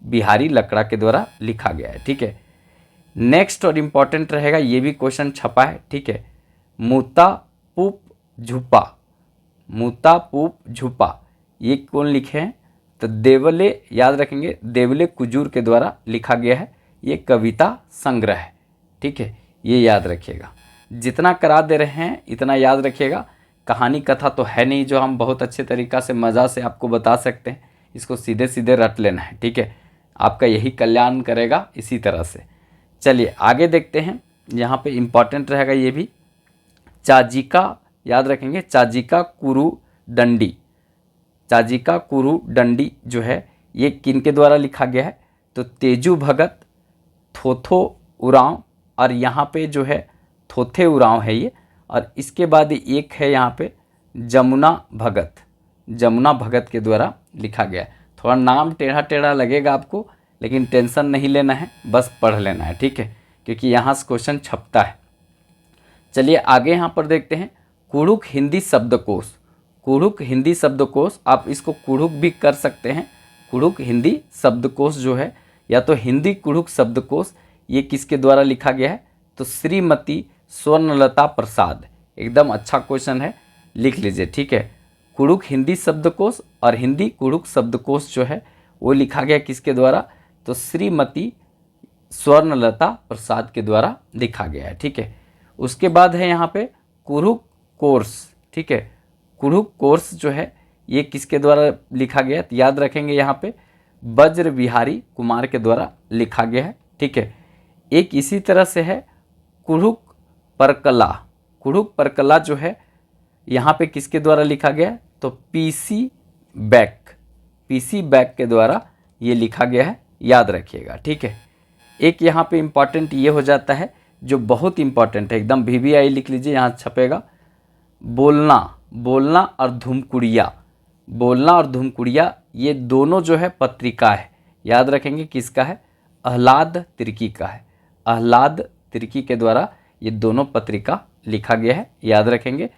बिहारी लकड़ा के द्वारा लिखा गया है, ठीक है। नेक्स्ट और इम्पॉर्टेंट रहेगा, ये भी क्वेश्चन छपा है, ठीक है, मुता पुप झुपा। मुता पुप झुपा ये कौन लिखे हैं? तो देवले, याद रखेंगे, देवले कुजूर के द्वारा लिखा गया है, ये कविता संग्रह है, ठीक है, ये याद रखिएगा। जितना करा दे रहे हैं इतना याद रखिएगा। कहानी कथा तो है नहीं जो हम बहुत अच्छे तरीक़ा से मज़ा से आपको बता सकते हैं, इसको सीधे सीधे रट लेना है, ठीक है, आपका यही कल्याण करेगा इसी तरह से। चलिए आगे देखते हैं, यहाँ पे इम्पॉर्टेंट रहेगा ये भी, चाजिका, याद रखेंगे, चाजिका कुरु डंडी। चाजिका कुरु डंडी जो है ये किन के द्वारा लिखा गया है? तो तेजू भगत, थोथो उरांव, और यहाँ पे जो है थोथे उरांव है ये, और इसके बाद एक है यहाँ पे जमुना भगत। जमुना भगत के द्वारा लिखा गया है। थोड़ा नाम टेढ़ा टेढ़ा लगेगा आपको, लेकिन टेंशन नहीं लेना है, बस पढ़ लेना है, ठीक है, क्योंकि यहाँ से क्वेश्चन छपता है। चलिए आगे यहाँ पर देखते हैं कुड़ुक हिंदी शब्दकोश। कुड़ुक हिंदी शब्दकोश, आप इसको कुड़ुक भी कर सकते हैं। कुड़ुक हिंदी शब्दकोश जो है, या तो हिंदी कुड़ुक शब्दकोश, ये किसके द्वारा लिखा गया है? तो श्रीमती स्वर्णलता प्रसाद। एकदम अच्छा क्वेश्चन है, लिख लीजिए, ठीक है। कुड़ुक हिंदी शब्दकोश और हिंदी कुड़ुक शब्दकोश जो है वो लिखा गया किसके द्वारा? तो श्रीमती स्वर्णलता प्रसाद के द्वारा लिखा गया है, ठीक है। उसके बाद है यहाँ पे कुड़ुक कोर्स, ठीक है। कुड़ुक कोर्स जो है ये किसके द्वारा लिखा गया है? तो याद रखेंगे यहाँ पे वज्र बिहारी कुमार के द्वारा लिखा गया है, ठीक है। एक इसी तरह से है कुड़ुक परकला। कुड़ुक परकला जो है यहाँ पे किसके द्वारा लिखा गया है? तो PC बैक, PC बैक के द्वारा ये लिखा गया है, याद रखिएगा, ठीक है। एक यहाँ पे इम्पॉर्टेंट ये हो जाता है जो बहुत इम्पॉर्टेंट है, एकदम VVI लिख लीजिए, यहाँ छपेगा, बोलना। बोलना और धूमकुड़िया। बोलना और धूमकुड़िया ये दोनों जो है पत्रिका है, याद रखेंगे, किसका है? आह्लाद तिर्की का है। आह्लाद तिर्की के द्वारा ये दोनों पत्रिका लिखा गया है, याद रखेंगे।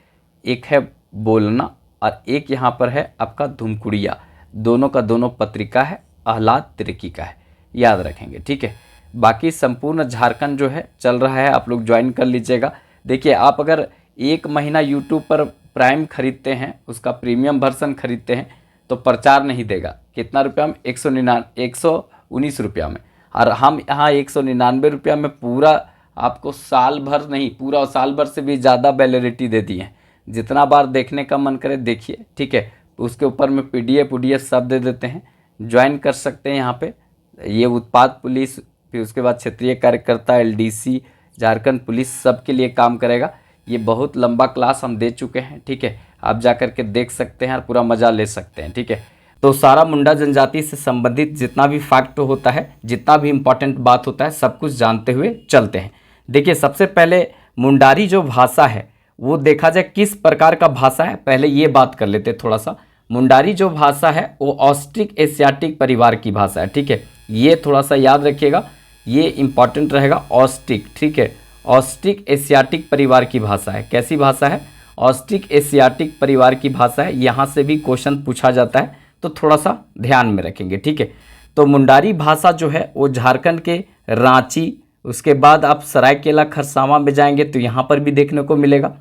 एक है बोलना और एक यहाँ पर है आपका धूमकुड़िया, दोनों का दोनों पत्रिका है, आह्लाद तिर्की का है, याद रखेंगे, ठीक है। बाकी संपूर्ण झारखंड जो है चल रहा है, आप लोग ज्वाइन कर लीजिएगा। देखिए आप अगर 1 महीना यूट्यूब पर प्राइम खरीदते हैं, उसका प्रीमियम वर्सन खरीदते हैं, तो प्रचार नहीं देगा। कितना रुपया में? 119 रुपया में। और हम यहाँ 199 रुपया में पूरा आपको साल भर नहीं, पूरा साल भर से भी ज़्यादा वैलिडिटी दे दी है। जितना बार देखने का मन करे देखिए, ठीक है। उसके ऊपर में PDF सब दे देते हैं, ज्वाइन कर सकते हैं यहाँ पे। ये उत्पाद पुलिस, फिर उसके बाद क्षेत्रीय कार्यकर्ता, LDC, झारखंड पुलिस, सब के लिए काम करेगा। ये बहुत लंबा क्लास हम दे चुके हैं, ठीक है। आप जा कर के देख सकते हैं और पूरा मज़ा ले सकते हैं, ठीक है। तो सारा मुंडा जनजाति से संबंधित जितना भी फैक्ट होता है, जितना भी इम्पॉर्टेंट बात होता है, सब कुछ जानते हुए चलते हैं। देखिए सबसे पहले मुंडारी जो भाषा है वो देखा जाए किस प्रकार का भाषा है, पहले ये बात कर लेते हैं थोड़ा सा। मुंडारी जो भाषा है वो ऑस्ट्रिक एशियाटिक परिवार की भाषा है, ठीक है, ये थोड़ा सा याद रखिएगा, ये इंपॉर्टेंट रहेगा। ऑस्ट्रिक, ठीक है, ऑस्ट्रिक एशियाटिक परिवार की भाषा है। कैसी भाषा है? ऑस्ट्रिक एशियाटिक परिवार की भाषा है। यहाँ से भी क्वेश्चन पूछा जाता है तो थोड़ा सा ध्यान में रखेंगे, ठीक है। तो मुंडारी भाषा जो है वो झारखंड के रांची, उसके बाद आप सरायकेला खरसावां में जाएंगे तो यहाँ पर भी देखने को मिलेगा,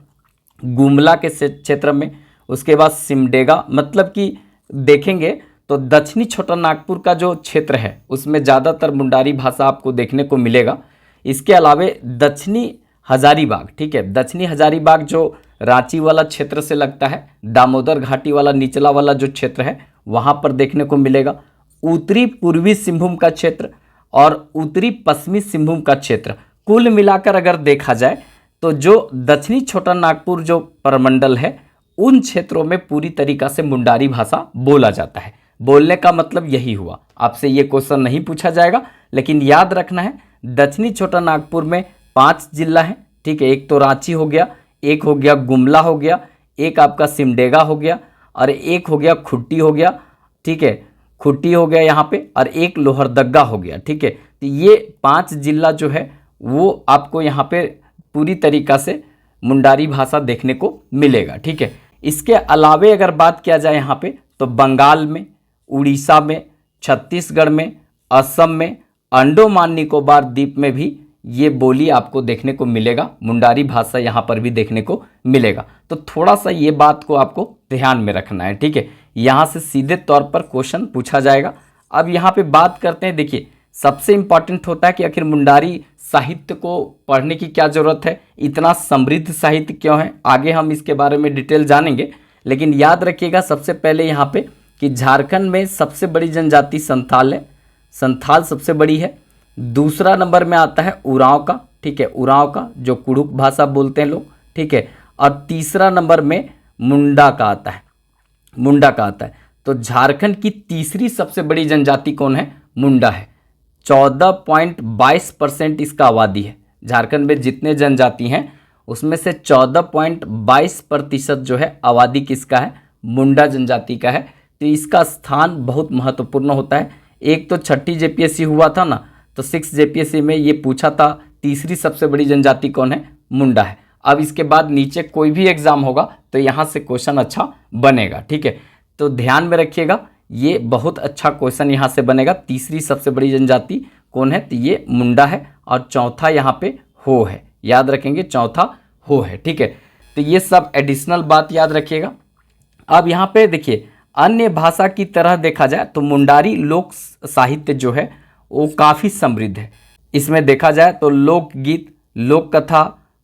गुमला के क्षेत्र में, उसके बाद सिमडेगा, मतलब कि देखेंगे तो दक्षिणी छोटा नागपुर का जो क्षेत्र है उसमें ज़्यादातर मुंडारी भाषा आपको देखने को मिलेगा। इसके अलावे दक्षिणी हजारीबाग, ठीक है, दक्षिणी हजारीबाग जो रांची वाला क्षेत्र से लगता है, दामोदर घाटी वाला निचला वाला जो क्षेत्र है वहाँ पर देखने को मिलेगा। उत्तरी पूर्वी सिंहभूम का क्षेत्र और उत्तरी पश्चिमी सिंहभूम का क्षेत्र, कुल मिलाकर अगर देखा जाए तो जो दक्षिणी छोटा नागपुर जो प्रमंडल है उन क्षेत्रों में पूरी तरीका से मुंडारी भाषा बोला जाता है। बोलने का मतलब यही हुआ। आपसे ये क्वेश्चन नहीं पूछा जाएगा, लेकिन याद रखना है दक्षिणी छोटा नागपुर में 5 जिला हैं, ठीक है, एक तो रांची हो गया, एक हो गया गुमला हो गया, एक आपका सिमडेगा हो गया और एक हो गया खुट्टी हो गया, ठीक है, खुट्टी हो गया यहाँ पे, और एक लोहरदग्गा हो गया, ठीक है। तो ये 5 जिला जो है वो आपको यहाँ पे पूरी तरीका से मुंडारी भाषा देखने को मिलेगा, ठीक है। इसके अलावे अगर बात किया जाए यहाँ पे तो बंगाल में, उड़ीसा में, छत्तीसगढ़ में, असम में, अंडमान निकोबार द्वीप में भी ये बोली आपको देखने को मिलेगा, मुंडारी भाषा यहाँ पर भी देखने को मिलेगा। तो थोड़ा सा ये बात को आपको ध्यान में रखना है, ठीक है, यहाँ से सीधे तौर पर क्वेश्चन पूछा जाएगा। अब यहाँ पे बात करते हैं, देखिए सबसे इम्पॉर्टेंट होता है कि आखिर मुंडारी साहित्य को पढ़ने की क्या ज़रूरत है, इतना समृद्ध साहित्य क्यों है, आगे हम इसके बारे में डिटेल जानेंगे। लेकिन याद रखिएगा सबसे पहले यहाँ पे कि झारखंड में सबसे बड़ी जनजाति संथाल है, संथाल सबसे बड़ी है। दूसरा नंबर में आता है उरांव का, ठीक है, उरांव का जो कुड़ुक भाषा बोलते हैं लोग, ठीक है, और तीसरा नंबर में मुंडा का आता है, मुंडा का आता है। तो झारखंड की तीसरी सबसे बड़ी जनजाति कौन है? मुंडा है। 14.22% इसका आबादी है। झारखंड में जितने जनजाति हैं उसमें से 14.22% जो है आबादी किसका है? मुंडा जनजाति का है। तो इसका स्थान बहुत महत्वपूर्ण होता है। एक तो 6ठी जेपीएससी हुआ था ना, तो 6 जेपीएससी में ये पूछा था तीसरी सबसे बड़ी जनजाति कौन है? मुंडा है। अब इसके बाद नीचे कोई भी एग्जाम होगा तो यहाँ से क्वेश्चन अच्छा बनेगा, ठीक है। तो ध्यान में रखिएगा ये बहुत अच्छा क्वेश्चन यहाँ से बनेगा। तीसरी सबसे बड़ी जनजाति कौन है? तो ये मुंडा है। और चौथा यहाँ पे हो है, याद रखेंगे चौथा हो है, ठीक है। तो ये सब एडिशनल बात याद रखिएगा। अब यहाँ पे देखिए अन्य भाषा की तरह देखा जाए तो मुंडारी लोक साहित्य जो है वो काफ़ी समृद्ध है। इसमें देखा जाए तो लोकगीत, लोक कथा,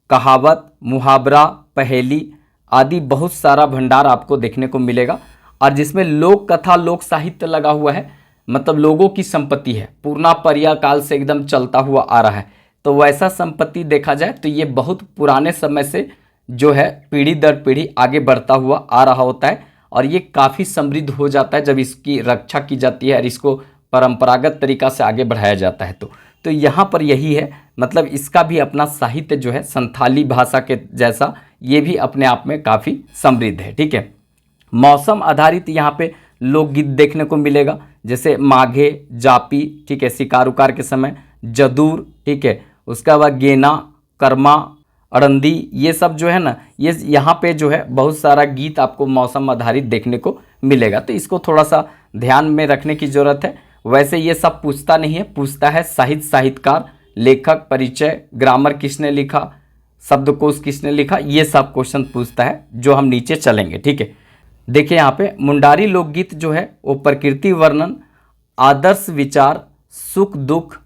कहावत, मुहावरा, पहेली आदि बहुत सारा भंडार आपको देखने को मिलेगा। और जिसमें लोक कथा, लोक साहित्य लगा हुआ है, मतलब लोगों की संपत्ति है, पूर्णा परिया काल से एकदम चलता हुआ आ रहा है। तो वैसा संपत्ति देखा जाए तो ये बहुत पुराने समय से जो है पीढ़ी दर पीढ़ी आगे बढ़ता हुआ आ रहा होता है। और ये काफ़ी समृद्ध हो जाता है जब इसकी रक्षा की जाती है और इसको परंपरागत तरीका से आगे बढ़ाया जाता है। तो यहाँ पर यही है, मतलब इसका भी अपना साहित्य जो है संथाली भाषा के जैसा ये भी अपने आप में काफ़ी समृद्ध है, ठीक है। मौसम आधारित यहाँ पे लोकगीत देखने को मिलेगा, जैसे माघे, जापी, ठीक है, शिकार उकार के समय, जदूर, ठीक है, उसके बाद गेना, कर्मा, अड़ंदी, ये सब जो है ना, ये यहाँ पे जो है बहुत सारा गीत आपको मौसम आधारित देखने को मिलेगा। तो इसको थोड़ा सा ध्यान में रखने की ज़रूरत है। वैसे ये सब पूछता नहीं है, पूछता है साहित्य, साहित्यकार, लेखक, परिचय, ग्रामर किसने लिखा, शब्दकोश किसने लिखा, ये सब क्वेश्चन पूछता है जो हम नीचे चलेंगे, ठीक है। देखिए यहाँ पे मुंडारी लोकगीत जो है वो प्रकृति वर्णन, आदर्श विचार, सुख दुख,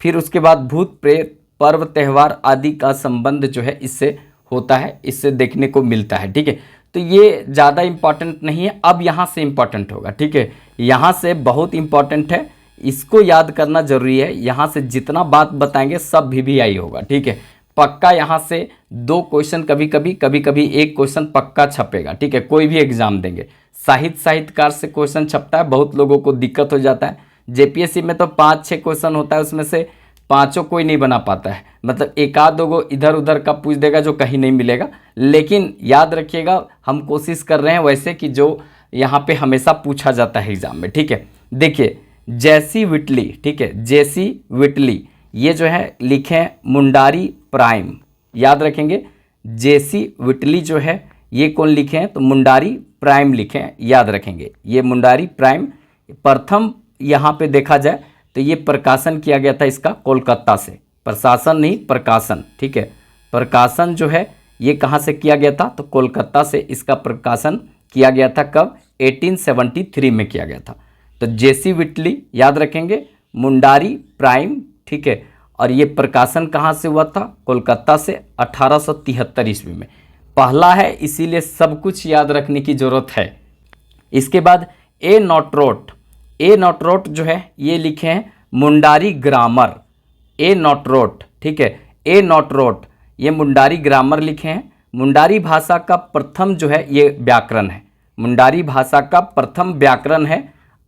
फिर उसके बाद भूत प्रेत, पर्व त्यौहार आदि का संबंध जो है इससे होता है, इससे देखने को मिलता है, ठीक है। तो ये ज़्यादा इम्पॉर्टेंट नहीं है, अब यहाँ से इम्पॉर्टेंट होगा, ठीक है, यहाँ से बहुत इम्पॉर्टेंट है, इसको याद करना जरूरी है। यहाँ से जितना बात बताएंगे सब VVI होगा, ठीक है। पक्का यहाँ से 2 क्वेश्चन, कभी कभी एक क्वेश्चन पक्का छपेगा, ठीक है, कोई भी एग्जाम देंगे। साहित्यकार से क्वेश्चन छपता है, बहुत लोगों को दिक्कत हो जाता है। जेपीएससी में तो 5-6 क्वेश्चन होता है, उसमें से 5 कोई नहीं बना पाता है, मतलब एक आध दो इधर उधर का पूछ देगा जो कहीं नहीं मिलेगा। लेकिन याद रखिएगा, हम कोशिश कर रहे हैं वैसे कि जो यहाँ पे हमेशा पूछा जाता है एग्जाम में, ठीक है। देखिए जेसी विटली, ठीक है, जेसी विटली, ये जो है लिखे हैं मुंडारी प्राइम, याद रखेंगे। जेसी विटली जो है ये कौन लिखे हैं, तो मुंडारी प्राइम लिखे हैं, याद रखेंगे। ये मुंडारी प्राइम प्रथम यहाँ पे देखा जाए तो ये प्रकाशन किया गया था इसका कोलकाता से, प्रशासन नहीं प्रकाशन, ठीक है। प्रकाशन जो है ये कहाँ से किया गया था, तो कोलकाता से इसका प्रकाशन किया गया था। कब, 1873 में किया गया था। तो जेसी विटली याद रखेंगे, मुंडारी प्राइम, ठीक है। और ये प्रकाशन कहाँ से हुआ था, कोलकाता से 1873 ईस्वी में। पहला है इसीलिए सब कुछ याद रखने की ज़रूरत है। इसके बाद ए नॉटरोट, ए नॉटरोट जो है ये लिखे हैं मुंडारी ग्रामर, ए नॉटरोट, ठीक है। ए नॉटरोट ये मुंडारी ग्रामर लिखे हैं। मुंडारी भाषा का प्रथम जो है ये व्याकरण है, मुंडारी भाषा का प्रथम व्याकरण है।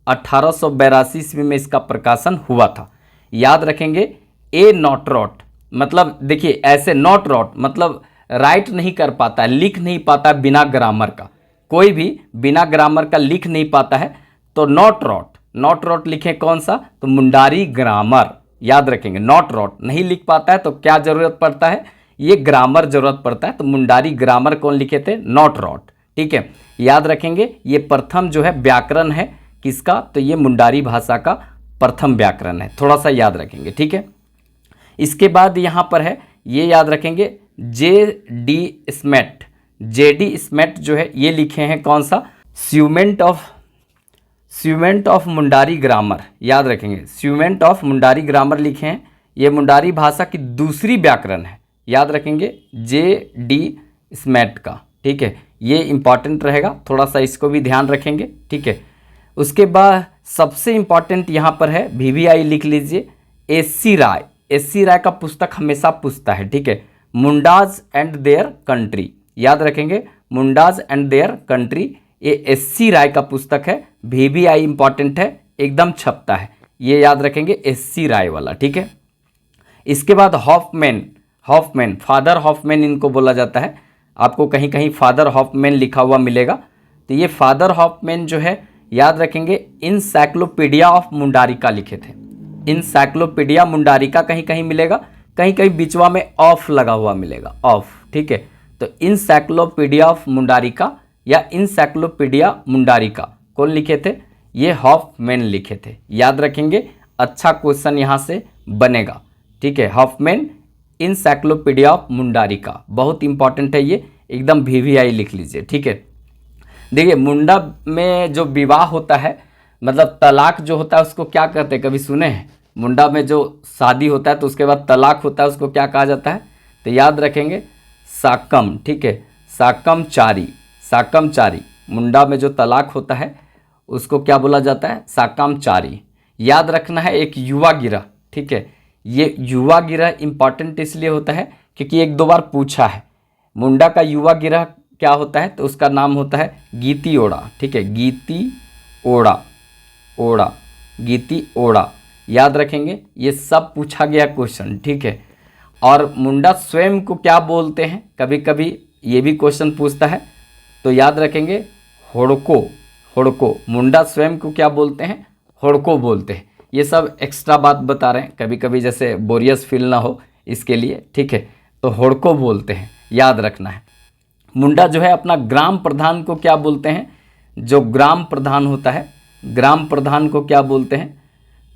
1882 ईस्वी में इसका प्रकाशन हुआ था, याद रखेंगे। ए नॉटरोट मतलब देखिए ऐसे, नॉटरोट मतलब राइट नहीं कर पाता है, लिख नहीं पाता बिना ग्रामर का, कोई भी बिना ग्रामर का लिख नहीं पाता है, तो नॉटरोट, नॉटरोट लिखें कौन सा, तो मुंडारी ग्रामर, याद रखेंगे। नॉटरोट नहीं लिख पाता है तो क्या जरूरत पड़ता है, ये ग्रामर जरूरत पड़ता है, तो मुंडारी ग्रामर कौन लिखे थे, नॉटरोट, ठीक है, याद रखेंगे। ये प्रथम जो है व्याकरण है किसका, तो ये मुंडारी भाषा का प्रथम व्याकरण है, थोड़ा सा याद रखेंगे, ठीक है। इसके बाद यहाँ पर है ये याद रखेंगे जे डी स्मेट, जे डी स्मेट जो है ये लिखे हैं कौन सा, स्यूमेंट ऑफ मुंडारी ग्रामर, याद रखेंगे। स्यूमेंट ऑफ मुंडारी ग्रामर लिखे हैं, ये मुंडारी भाषा की दूसरी व्याकरण है, याद रखेंगे जे डी स्मेट का, ठीक है। ये इंपॉर्टेंट रहेगा, थोड़ा सा इसको भी ध्यान रखेंगे, ठीक है। उसके बाद सबसे इंपॉर्टेंट यहाँ पर है VVI लिख लीजिए, एस.सी. राय, एस.सी. राय का पुस्तक हमेशा पूछता है, ठीक है। मुंडाज एंड देयर कंट्री, याद रखेंगे, मुंडाज एंड देयर कंट्री, ये एस.सी. राय का पुस्तक है। VVI इंपॉर्टेंट है, एकदम छपता है, ये याद रखेंगे एस.सी. राय वाला, ठीक है। इसके बाद हॉफमैन, हॉफमैन, फादर हॉफमैन इनको बोला जाता है, आपको कहीं कहीं फादर हॉफमैन लिखा हुआ मिलेगा, तो ये फादर हॉफमैन जो है याद रखेंगे इनसाइक्लोपीडिया ऑफ मुंडारिका लिखे थे। इनसाइक्लोपीडिया मुंडारिका कहीं कहीं मिलेगा, कहीं कहीं बीचवा में ऑफ लगा हुआ मिलेगा, ऑफ, ठीक है। तो इनसाइक्लोपीडिया ऑफ मुंडारिका या इनसाइक्लोपीडिया मुंडारिका कौन लिखे थे, ये हॉफमैन लिखे थे, याद रखेंगे। अच्छा क्वेश्चन यहाँ से बनेगा, ठीक है। हॉफमैन इनसाइक्लोपीडिया ऑफ मुंडारिका बहुत इंपॉर्टेंट है, ये एकदम VVI लिख लीजिए, ठीक है। देखिए मुंडा में जो विवाह होता है, मतलब तलाक जो होता है उसको क्या कहते हैं, कभी सुने हैं? मुंडा में जो शादी होता है तो उसके बाद तलाक होता है, उसको क्या कहा जाता है, तो याद रखेंगे साकम, ठीक है, साकमचारी, साकमचारी। मुंडा में जो तलाक होता है उसको क्या बोला जाता है, साकमचारी। याद रखना है एक युवा गिरह, ठीक है, ये युवा गिरह इंपॉर्टेंट इसलिए होता है क्योंकि 1-2 बार पूछा है। मुंडा का युवा गिरह क्या होता है, तो उसका नाम होता है गीती ओड़ा, ठीक है, गीती ओड़ा, ओड़ा, गीती ओड़ा, याद रखेंगे। ये सब पूछा गया क्वेश्चन, ठीक है। और मुंडा स्वयं को क्या बोलते हैं, कभी कभी ये भी क्वेश्चन पूछता है, तो याद रखेंगे होड़को, होड़को। मुंडा स्वयं को क्या बोलते हैं, होड़को बोलते हैं। ये सब एक्स्ट्रा बात बता रहे हैं, कभी कभी जैसे बोरियस फील ना हो इसके लिए, ठीक है। तो होड़को बोलते हैं, याद रखना है। मुंडा जो है अपना ग्राम प्रधान को क्या बोलते हैं, जो ग्राम प्रधान होता है, ग्राम प्रधान को क्या बोलते हैं,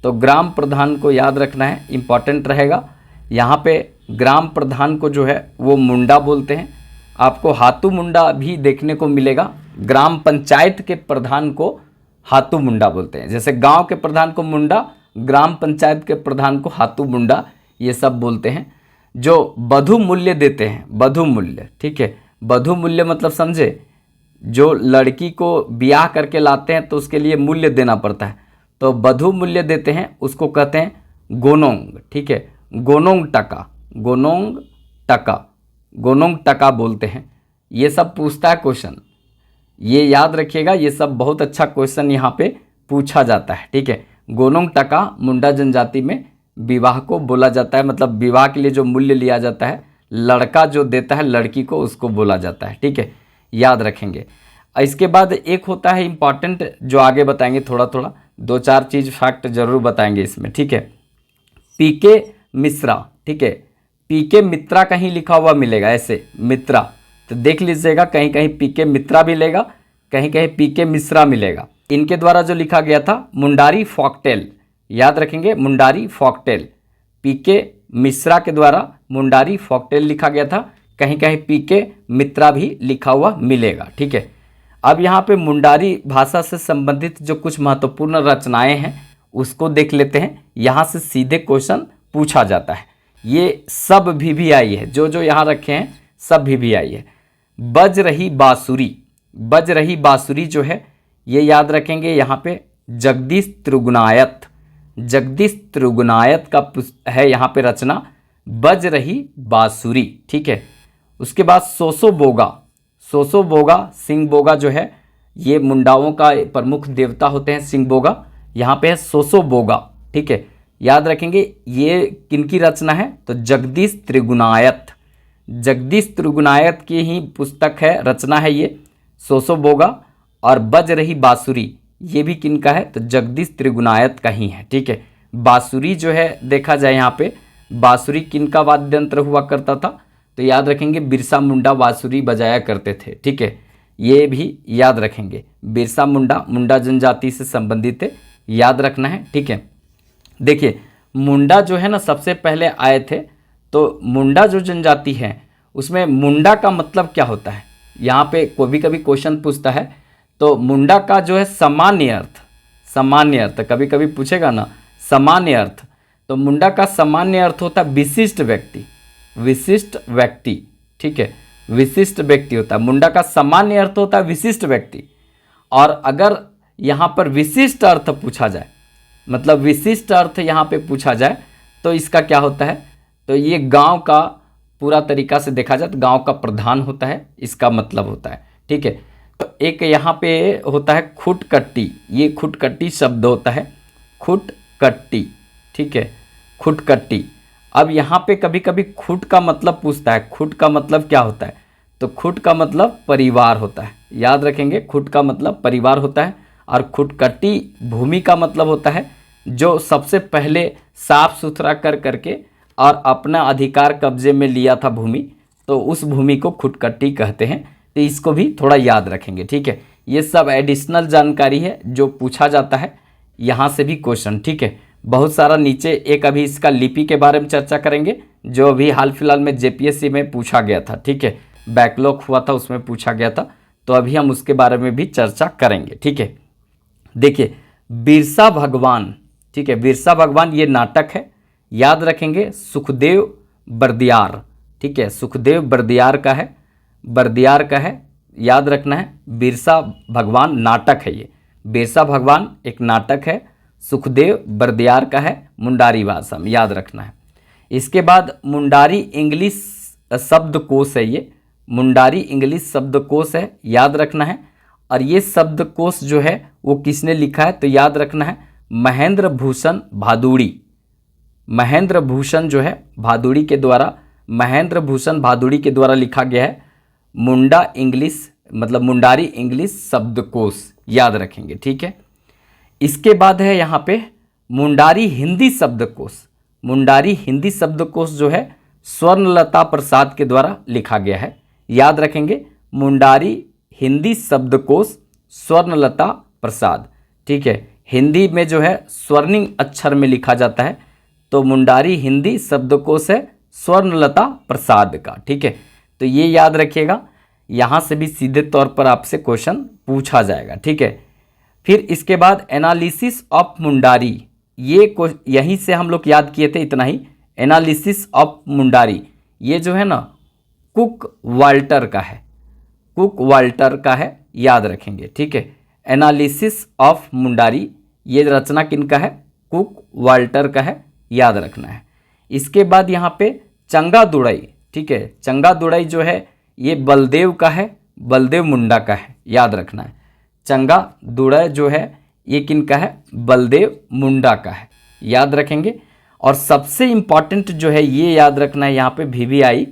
तो ग्राम प्रधान को याद रखना है, इंपॉर्टेंट रहेगा। यहाँ पे ग्राम प्रधान को जो है वो मुंडा बोलते हैं। आपको हाथू मुंडा भी देखने को मिलेगा, ग्राम पंचायत के प्रधान को हाथू मुंडा बोलते हैं। जैसे गांव के प्रधान को मुंडा, ग्राम पंचायत के प्रधान को हाथू मुंडा, ये सब बोलते हैं। जो बधू मूल्य देते हैं, बधू मूल्य, ठीक है, बधू मूल्य मतलब समझे, जो लड़की को ब्याह करके लाते हैं तो उसके लिए मूल्य देना पड़ता है, तो बधू मूल्य देते हैं, उसको कहते हैं गोनोंग, ठीक है, गोनोंग टका, गोनोंग टका, गोनोंग टका बोलते हैं। ये सब पूछता है क्वेश्चन, ये याद रखिएगा, ये सब बहुत अच्छा क्वेश्चन यहाँ पे पूछा जाता है। ठीक है, गोनोंग टका मुंडा जनजाति में विवाह को बोला जाता है, मतलब विवाह के लिए जो मूल्य लिया जाता है, लड़का जो देता है लड़की को, उसको बोला जाता है। ठीक है, याद रखेंगे। इसके बाद एक होता है इम्पॉर्टेंट, जो आगे बताएंगे, थोड़ा थोड़ा 2-4 चीज़ फैक्ट जरूर बताएंगे इसमें। ठीक है, पीके मिश्रा। ठीक है, पीके मित्रा कहीं लिखा हुआ मिलेगा ऐसे, मित्रा, तो देख लीजिएगा, कहीं कहीं पीके मित्रा मिलेगा, कहीं कहीं पीके मिश्रा मिलेगा। इनके द्वारा जो लिखा गया था मुंडारी फॉकटेल, याद रखेंगे, मुंडारी फॉकटेल, पीके मिश्रा के द्वारा मुंडारी फॉकटेल लिखा गया था, कहीं कहीं पीके मित्रा भी लिखा हुआ मिलेगा। ठीक है, अब यहाँ पे मुंडारी भाषा से संबंधित जो कुछ महत्वपूर्ण रचनाएं हैं उसको देख लेते हैं। यहाँ से सीधे क्वेश्चन पूछा जाता है। ये सब VVI है, जो जो यहाँ रखे हैं सब VVI है। बज रही बांसुरी, बज रही बांसुरी जो है ये याद रखेंगे, यहाँ पे जगदीश त्रिगुणायत, जगदीश त्रिगुणायत का है यहाँ पे रचना, बज रही बांसुरी। ठीक है, उसके बाद सोसो बोगा, सोसो बोगा, सिंह बोगा जो है ये मुंडाओं का प्रमुख देवता होते हैं, सिंह बोगा, यहाँ पे है सोसो बोगा। ठीक है, याद रखेंगे, ये किनकी रचना है, तो जगदीश त्रिगुणायत, जगदीश त्रिगुणायत की ही पुस्तक है, रचना है ये, सोसो बोगा। और बज रही बांसुरी ये भी किनका है, तो जगदीश त्रिगुणायत का ही है। ठीक है, बांसुरी जो है देखा जाए यहाँ पे, बांसुरी किनका वाद्य यंत्र हुआ करता था, तो याद रखेंगे बिरसा मुंडा बांसुरी बजाया करते थे। ठीक है, ये भी याद रखेंगे, बिरसा मुंडा मुंडा जनजाति से संबंधित है, याद रखना है। ठीक है, देखिए मुंडा जो है ना सबसे पहले आए थे, तो मुंडा जो जनजाति है उसमें मुंडा का मतलब क्या होता है, यहाँ पे कभी कभी क्वेश्चन पूछता है, तो मुंडा का जो है सामान्य अर्थ, सामान्य अर्थ कभी कभी पूछेगा ना, सामान्य अर्थ, तो मुंडा का सामान्य अर्थ होता है विशिष्ट व्यक्ति, विशिष्ट व्यक्ति। ठीक है, विशिष्ट व्यक्ति होता है, मुंडा का सामान्य अर्थ होता है विशिष्ट व्यक्ति। और अगर यहाँ पर विशिष्ट अर्थ पूछा जाए, मतलब विशिष्ट अर्थ यहाँ पे पूछा जाए, तो इसका क्या होता है, तो ये गांव का पूरा तरीका से देखा जाए तो गांव का प्रधान होता है, इसका मतलब होता है। ठीक है, तो एक यहाँ पे होता है खुटकट्टी, ये खुटकट्टी शब्द होता है, खुटकट्टी। ठीक है, खुटकट्टी। अब यहाँ पे कभी कभी खुट का मतलब पूछता है, खुट का मतलब क्या होता है, तो खुट का मतलब परिवार होता है, याद रखेंगे, खुट का मतलब परिवार होता है। और खुटकट्टी भूमि का मतलब होता है जो सबसे पहले साफ सुथरा कर करके और अपना अधिकार कब्जे में लिया था भूमि, तो उस भूमि को खुटकट्टी कहते हैं। तो इसको भी थोड़ा याद रखेंगे। ठीक है, ये सब एडिशनल जानकारी है जो पूछा जाता है यहाँ से भी क्वेश्चन। ठीक है, बहुत सारा नीचे एक अभी इसका लिपि के बारे में चर्चा करेंगे, जो अभी हाल फिलहाल में JPSC में पूछा गया था। ठीक है, बैकलॉग हुआ था उसमें पूछा गया था, तो अभी हम उसके बारे में भी चर्चा करेंगे। ठीक है, देखिए बिरसा भगवान, ठीक है, बिरसा भगवान ये नाटक है, याद रखेंगे, सुखदेव बर्दियार। ठीक है, सुखदेव बर्दियार का है, बर्दियार का है, याद रखना है। बिरसा भगवान नाटक है, ये बिरसा भगवान एक नाटक है, सुखदेव बर्दियार का है, मुंडारी भाषा में, याद रखना है। इसके बाद मुंडारी इंग्लिश शब्दकोश है, ये मुंडारी इंग्लिश शब्दकोश है, याद रखना है। और ये शब्दकोश जो है वो किसने लिखा है, तो याद रखना है महेंद्र भूषण भादुड़ी, महेंद्र भूषण जो है भादुड़ी के द्वारा, महेंद्र भूषण भादुड़ी के द्वारा लिखा गया है मुंडा इंग्लिश, मतलब मुंडारी इंग्लिश शब्दकोश, याद रखेंगे। ठीक है, इसके बाद है यहाँ पे मुंडारी हिंदी शब्दकोश, मुंडारी हिंदी शब्दकोश जो है स्वर्णलता प्रसाद के द्वारा लिखा गया है, याद रखेंगे, मुंडारी हिंदी शब्दकोश स्वर्णलता प्रसाद। ठीक है, हिंदी में जो है स्वर्णिम अक्षर में लिखा जाता है, तो मुंडारी हिंदी शब्दकोश है स्वर्णलता प्रसाद का। ठीक है, तो ये याद रखिएगा, यहाँ से भी सीधे तौर पर आपसे क्वेश्चन पूछा जाएगा। ठीक है, फिर इसके बाद एनालिसिस ऑफ मुंडारी, ये यहीं से हम लोग याद किए थे, इतना ही, एनालिसिस ऑफ मुंडारी, ये जो है ना कुक वाल्टर का है, कुक वाल्टर का है, याद रखेंगे। ठीक है, एनालिसिस ऑफ मुंडारी ये रचना किनका है, कुक वाल्टर का है, याद रखना है। इसके बाद यहाँ पे चंगा दुड़ई, ठीक है। चंगा दुड़ई जो है ये बलदेव का है, बलदेव मुंडा का है, याद रखना है। चंगा दुड़ई जो है ये किनका है, बलदेव मुंडा का है, याद रखेंगे। और सबसे इम्पॉर्टेंट जो है ये याद रखना है यहाँ पे VVI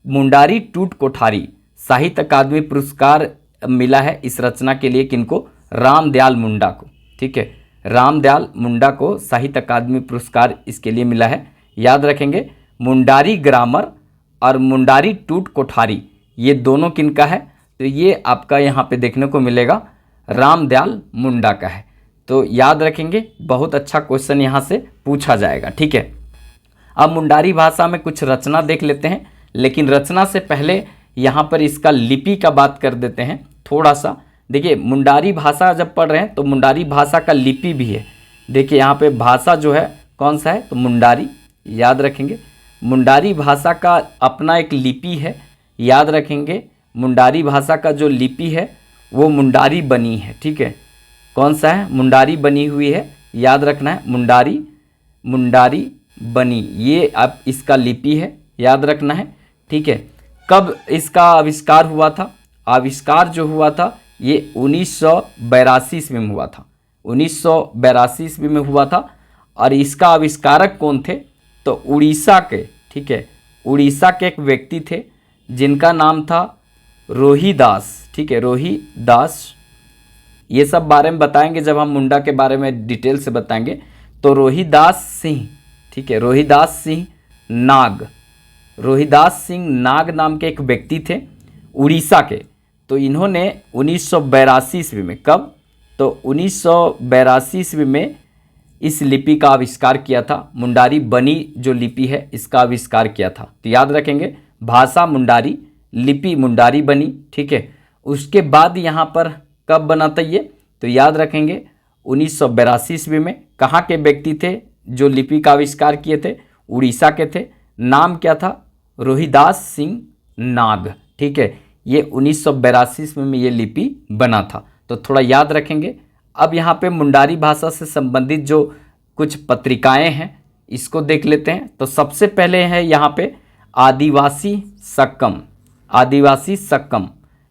मुंडारी टूट कोठारी साहित्य अकादमी पुरस्कार मिला है इस रचना के लिए, किनको, रामदयाल मुंडा को, ठीक है। रामदयाल मुंडा को साहित्य अकादमी पुरस्कार इसके लिए मिला है, याद रखेंगे। मुंडारी ग्रामर और मुंडारी टूट कोठारी ये दोनों किनका है, तो ये आपका यहाँ पे देखने को मिलेगा रामदयाल मुंडा का है। तो याद रखेंगे, बहुत अच्छा क्वेश्चन यहाँ से पूछा जाएगा, ठीक है। अब मुंडारी भाषा में कुछ रचना देख लेते हैं, लेकिन रचना से पहले यहाँ पर इसका लिपि का बात कर देते हैं थोड़ा सा। देखिए मुंडारी भाषा जब पढ़ रहे हैं तो मुंडारी भाषा का लिपि भी है। देखिए यहाँ पे भाषा जो है कौन सा है, तो मुंडारी, याद रखेंगे। मुंडारी भाषा का अपना एक लिपि है, याद रखेंगे। मुंडारी भाषा का जो लिपि है वो मुंडारी बनी है, ठीक है। कौन सा है, मुंडारी बनी हुई है, याद रखना है। मुंडारी बनी, ये अब इसका लिपि है, याद रखना है, ठीक है। कब इसका आविष्कार हुआ था, आविष्कार जो हुआ था ये 1982 ईस्वी में हुआ था, 1982 ईस्वी में हुआ था। और इसका आविष्कारक कौन थे, तो उड़ीसा के, ठीक है, उड़ीसा के एक व्यक्ति थे जिनका नाम था रोहिदास, ठीक है, रोहिदास। ये सब बारे में बताएंगे जब हम मुंडा के बारे में डिटेल से बताएंगे। तो रोहिदास सिंह, ठीक है, रोहिदास सिंह नाग, रोहिदास सिंह नाग नाम के एक व्यक्ति थे उड़ीसा के। तो इन्होंने 1982 ईस्वी में, कब, तो 1982 ईस्वी में इस लिपि का आविष्कार किया था। मुंडारी बनी जो लिपि है इसका आविष्कार किया था। तो याद रखेंगे, भाषा मुंडारी, लिपि मुंडारी बनी, ठीक है। उसके बाद यहाँ पर कब बना था ये, तो याद रखेंगे 1982 ईस्वी में। कहाँ के व्यक्ति थे जो लिपि का आविष्कार किए थे, उड़ीसा के थे। नाम क्या था, रोहिदास सिंह नाग, ठीक है। ये 1982 ईस्वी में ये लिपि बना था, तो थोड़ा याद रखेंगे। अब यहाँ पे मुंडारी भाषा से संबंधित जो कुछ पत्रिकाएं हैं इसको देख लेते हैं। तो सबसे पहले है यहाँ पे आदिवासी सक्कम, आदिवासी सक्कम,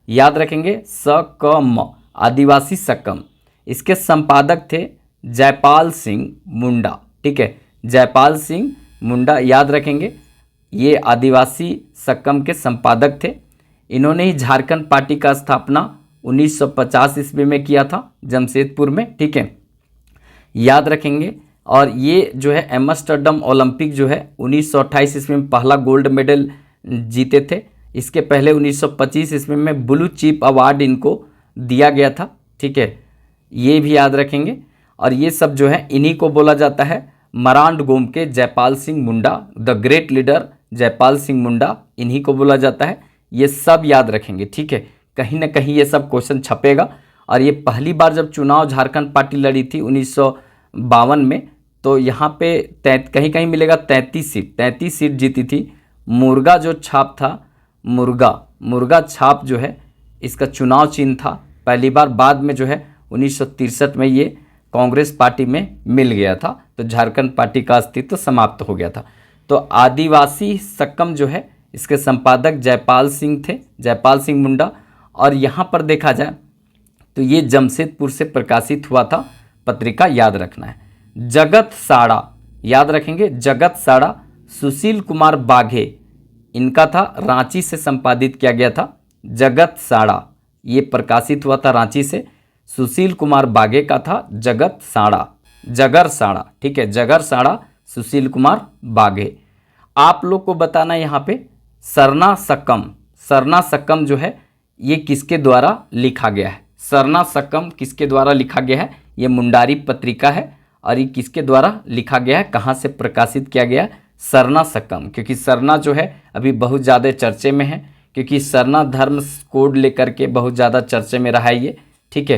याद रखेंगे, सकम, आदिवासी सक्कम। इसके संपादक थे जयपाल सिंह मुंडा, ठीक है, जयपाल सिंह मुंडा, याद रखेंगे। ये आदिवासी सक्कम के संपादक थे। इन्होंने ही झारखंड पार्टी का स्थापना 1950 ईस्वी में किया था जमशेदपुर में, ठीक है, याद रखेंगे। और ये जो है एम्स्टर्डम ओलंपिक जो है 1928 ईस्वी में पहला गोल्ड मेडल जीते थे। इसके पहले 1925 ईस्वी में ब्लू चिप अवार्ड इनको दिया गया था, ठीक है, ये भी याद रखेंगे। और ये सब जो है इन्हीं को बोला जाता है Marang Gomke Jaipal Singh Munda, the great leader Jaipal Singh Munda, इन्हीं को बोला जाता है। ये सब याद रखेंगे, ठीक है, कहीं ना कहीं ये सब क्वेश्चन छपेगा। और ये पहली बार जब चुनाव झारखंड पार्टी लड़ी थी 1952 में, तो यहाँ पे कहीं कहीं मिलेगा 33 सीट जीती थी। मुर्गा जो छाप था, मुर्गा छाप जो है इसका चुनाव चिन्ह था पहली बार। बाद में जो है 1963 में ये कांग्रेस पार्टी में मिल गया था, तो झारखंड पार्टी का अस्तित्व समाप्त हो गया था। तो आदिवासी सक्कम जो है इसके संपादक जयपाल सिंह थे, जयपाल सिंह मुंडा। और यहाँ पर देखा जाए तो ये जमशेदपुर से प्रकाशित हुआ था पत्रिका, याद रखना है। जगत साड़ा, याद रखेंगे, जगत साड़ा सुशील कुमार बाघे इनका था, रांची से संपादित किया गया था। जगत साड़ा ये प्रकाशित हुआ था रांची से, सुशील कुमार बाघे का था जगत साड़ा, जगर साड़ा, ठीक है, जगर साड़ा सुशील कुमार बाघे। आप लोग को बताना यहाँ पे सरना सक्कम, सरना सक्कम जो है ये किसके द्वारा लिखा गया है, सरना सक्कम किसके द्वारा लिखा गया है, ये मुंडारी पत्रिका है। और ये किसके द्वारा लिखा गया है, कहाँ से प्रकाशित किया गया है, सरना सक्कम। क्योंकि सरना जो है अभी बहुत ज़्यादा चर्चे में है, क्योंकि सरना धर्म कोड लेकर के बहुत ज़्यादा चर्चे में रहा है ये, ठीक है।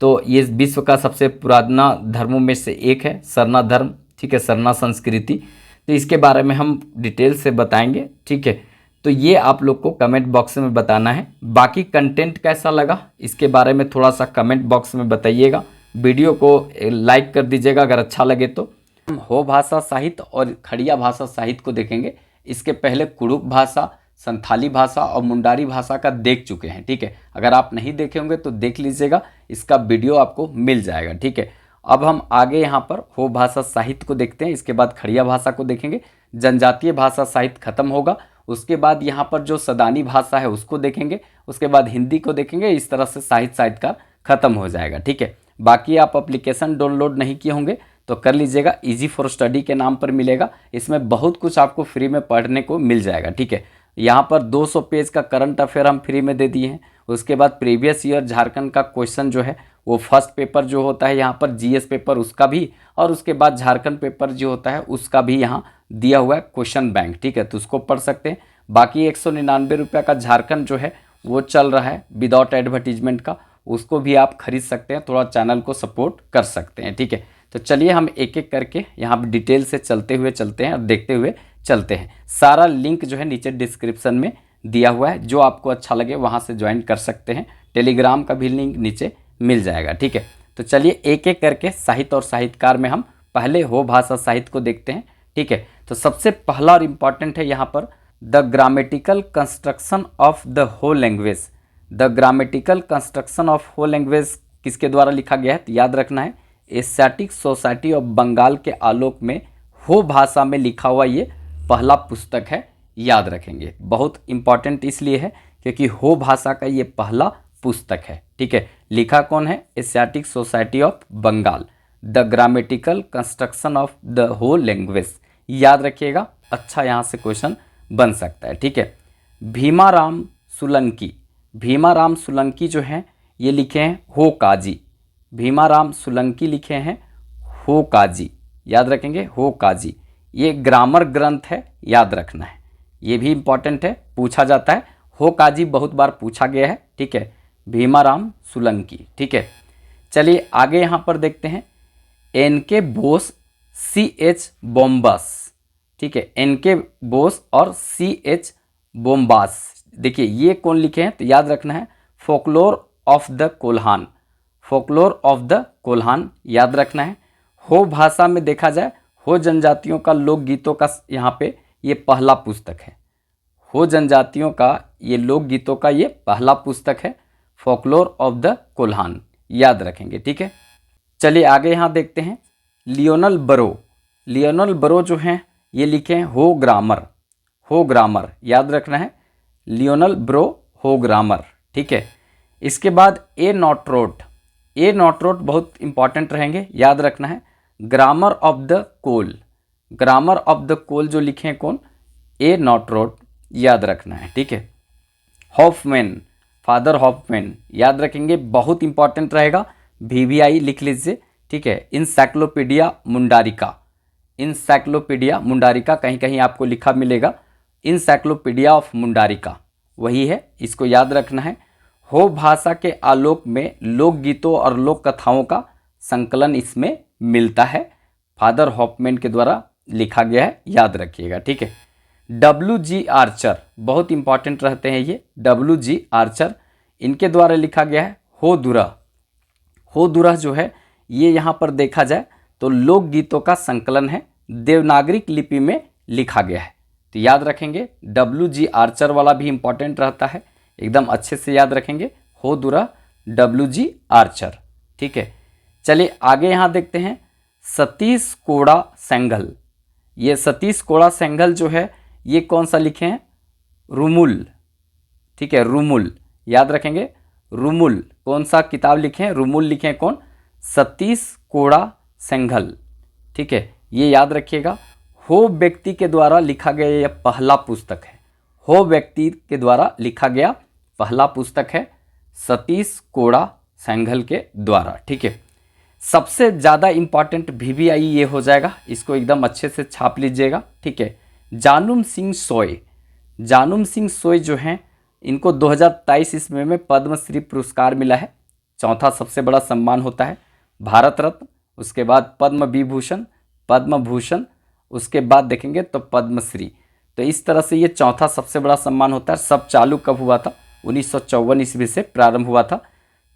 तो ये विश्व का सबसे पुराना धर्मों में से एक है सरना धर्म, ठीक है, सरना संस्कृति। तो इसके बारे में हम डिटेल से बताएंगे, ठीक है। तो ये आप लोग को कमेंट बॉक्स में बताना है। बाकी कंटेंट कैसा लगा इसके बारे में थोड़ा सा कमेंट बॉक्स में बताइएगा। वीडियो को लाइक कर दीजिएगा अगर अच्छा लगे तो। हम हो भाषा साहित्य और खड़िया भाषा साहित्य को देखेंगे। इसके पहले कुड़ुक भाषा, संथाली भाषा और मुंडारी भाषा का देख चुके हैं। ठीक है, अगर आप नहीं देखे होंगे तो देख लीजिएगा, इसका वीडियो आपको मिल जाएगा। ठीक है, अब हम आगे यहाँ पर हो भाषा साहित्य को देखते हैं, इसके बाद खड़िया भाषा को देखेंगे। जनजातीय भाषा साहित्य खत्म होगा, उसके बाद यहाँ पर जो सदानी भाषा है उसको देखेंगे, उसके बाद हिंदी को देखेंगे। इस तरह से साहित्यकार खत्म हो जाएगा। ठीक है, बाकी आप एप्लीकेशन डाउनलोड नहीं किए होंगे तो कर लीजिएगा, इजी फॉर स्टडी के नाम पर मिलेगा। इसमें बहुत कुछ आपको फ्री में पढ़ने को मिल जाएगा। ठीक है, यहाँ पर 200 पेज का करंट अफेयर हम फ्री में दे दिए हैं। उसके बाद प्रीवियस ईयर झारखंड का क्वेश्चन जो है वो फर्स्ट पेपर जो होता है यहाँ पर जीएस पेपर उसका भी, और उसके बाद झारखंड पेपर जो होता है उसका भी यहाँ दिया हुआ है क्वेश्चन बैंक। ठीक है, तो उसको पढ़ सकते हैं। बाकी 199 रुपये का झारखंड जो है वो चल रहा है विदाउट एडवर्टीजमेंट का, उसको भी आप खरीद सकते हैं, थोड़ा चैनल को सपोर्ट कर सकते हैं। ठीक है, तो चलिए हम एक एक करके यहाँ पर डिटेल से चलते हैं और देखते हुए चलते हैं। सारा लिंक जो है नीचे डिस्क्रिप्शन में दिया हुआ है, जो आपको अच्छा लगे वहाँ से ज्वाइन कर सकते हैं। टेलीग्राम का भी लिंक नीचे मिल जाएगा। ठीक है, तो चलिए एक एक करके साहित्य और साहित्यकार में हम पहले हो भाषा साहित्य को देखते हैं। ठीक है, तो सबसे पहला और इम्पॉर्टेंट है यहाँ पर the grammatical construction of the Ho language. The grammatical construction of Ho language किसके द्वारा लिखा गया है, तो याद रखना है एशियाटिक सोसाइटी ऑफ बंगाल के आलोक में हो भाषा में लिखा हुआ ये पहला पुस्तक है। याद रखेंगे, बहुत इंपॉर्टेंट इसलिए है क्योंकि हो भाषा का ये पहला पुस्तक है। ठीक है, लिखा कौन है, Asiatic Society of Bengal, the grammatical construction of the Ho language. याद रखिएगा, अच्छा यहाँ से क्वेश्चन बन सकता है। ठीक है, भीमाराम सोलंकी, भीमाराम सोलंकी जो हैं ये लिखे हैं हो काजी, भीमाराम सोलंकी लिखे हैं हो काजी। याद रखेंगे हो काजी, ये ग्रामर ग्रंथ है, याद रखना है, ये भी इम्पॉर्टेंट है, पूछा जाता है। हो काजी बहुत बार पूछा गया है। ठीक है, भीमाराम सोलंकी। ठीक है, चलिए आगे यहाँ पर देखते हैं एन.के. बोस, C.H. बोम्बास। ठीक है, एन.के. बोस और C.H. बोम्बास, देखिए ये कौन लिखे हैं, तो याद रखना है folklore of the Kolhan, folklore of the Kolhan. याद रखना है, हो भाषा में देखा जाए हो जनजातियों का लोकगीतों का यहाँ पे ये पहला पुस्तक है, हो जनजातियों का ये लोकगीतों का ये पहला पुस्तक है, फोकलोर ऑफ द कोल्हान। याद रखेंगे। ठीक है, चलिए आगे यहाँ देखते हैं लियोनल बरो, लियोनल बरो जो हैं ये लिखे हैं हो ग्रामर, हो ग्रामर। याद रखना है लियोनल ब्रो हो ग्रामर। ठीक है, इसके बाद ए नॉटरोट, ए नॉटरोट बहुत इंपॉर्टेंट रहेंगे, याद रखना है grammar of the Kol, grammar of the Kol जो लिखे हैं कौन, ए नॉटरोट। याद रखना है। ठीक है, हॉफमैन, फादर हॉफमैन। याद रखेंगे, बहुत इंपॉर्टेंट रहेगा, VVI लिख लीजिए। ठीक है, इंसाइक्लोपीडिया मुंडारिका, इंसाइक्लोपीडिया मुंडारिका कहीं कहीं आपको लिखा मिलेगा, इंसाइक्लोपीडिया ऑफ मुंडारिका वही है, इसको याद रखना है। हो भाषा के आलोक में लोकगीतों और लोक कथाओं का संकलन इसमें मिलता है, फादर हॉफमैन के द्वारा लिखा गया है। याद रखिएगा। ठीक है, WG आर्चर, बहुत इंपॉर्टेंट रहते हैं ये, WG आर्चर, इनके द्वारा लिखा गया है हो दुरह, हो दुरह जो है ये यहाँ पर देखा जाए तो लोकगीतों का संकलन है, देवनागरिक लिपि में लिखा गया है। तो याद रखेंगे WG आर्चर वाला भी इंपॉर्टेंट रहता है, एकदम अच्छे से याद रखेंगे हो दुरह WG आर्चर। ठीक है, चलिए आगे यहाँ देखते हैं सतीश कोड़ा सेंघल, ये सतीश कोड़ा सेंघल जो है ये कौन सा लिखे हैं, रुमुल। ठीक है, रुमुल। याद रखेंगे रुमुल, कौन सा किताब लिखे हैं, रुमुल लिखे हैं कौन, सतीश कोड़ा सेंघल। ठीक है, ये याद रखिएगा, हो व्यक्ति के द्वारा लिखा गया यह पहला पुस्तक है, हो व्यक्ति के द्वारा लिखा गया पहला पुस्तक है सतीश कोड़ा सेंघल के द्वारा। ठीक है, सबसे ज़्यादा इम्पॉर्टेंट VVI ये हो जाएगा, इसको एकदम अच्छे से छाप लीजिएगा। ठीक है, जानुम सिंह सोय, जानुम सिंह सोय जो हैं इनको 2023 ईस्वी में पद्मश्री पुरस्कार मिला है, चौथा सबसे बड़ा सम्मान होता है, भारत रत्न, उसके बाद पद्म विभूषण, पद्म भूषण, उसके बाद देखेंगे तो पद्मश्री। तो इस तरह से ये चौथा सबसे बड़ा सम्मान होता है। सब चालू कब हुआ था, 1954 ईस्वी से प्रारंभ हुआ था,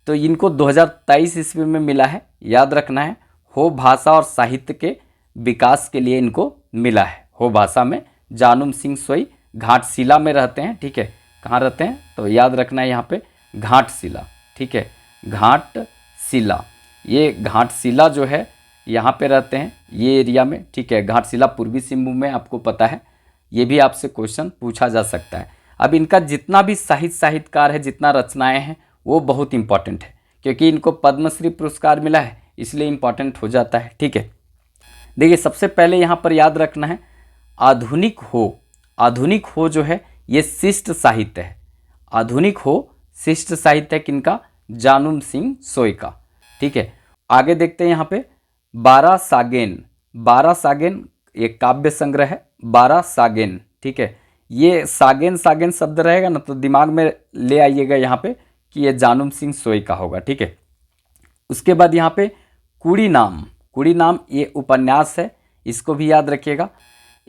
तो इनको 2023 ईस्वी में मिला है। याद रखना है हो भाषा और साहित्य के विकास के लिए इनको मिला है, हो भाषा में जानुम सिंह सोई घाटशिला में रहते हैं, ठीक है। कहाँ रहते हैं तो याद रखना है यहाँ पे घाटशिला, ठीक है, घाटशिला। ये घाटशिला जो है यहाँ पे रहते हैं ये एरिया में, ठीक है। घाटशिला पूर्वी सिंहभूम में, आपको पता है, ये भी आपसे क्वेश्चन पूछा जा सकता है। अब इनका जितना भी साहित्यकार है, जितना रचनाएं हैं, वो बहुत इंपॉर्टेंट है, क्योंकि इनको पद्मश्री पुरस्कार मिला है, इसलिए इंपॉर्टेंट हो जाता है, ठीक है। देखिए सबसे पहले यहाँ पर याद रखना है आधुनिक हो। आधुनिक हो जो है ये शिष्ट साहित्य है। आधुनिक हो शिष्ट साहित्य है किनका, जानुम सिंह सोय का, ठीक है। आगे देखते हैं यहाँ पे बारह सागेन। बारह सागेन एक काव्य संग्रह है, बारह सागेन, ठीक है। ये सागेन सागेन शब्द रहेगा ना तो दिमाग में ले आइएगा यहाँ पे कि ये जानुम सिंह सोय का होगा, ठीक है। उसके बाद यहाँ पे कुड़ी नाम। कुड़ी नाम ये उपन्यास है, इसको भी याद रखिएगा।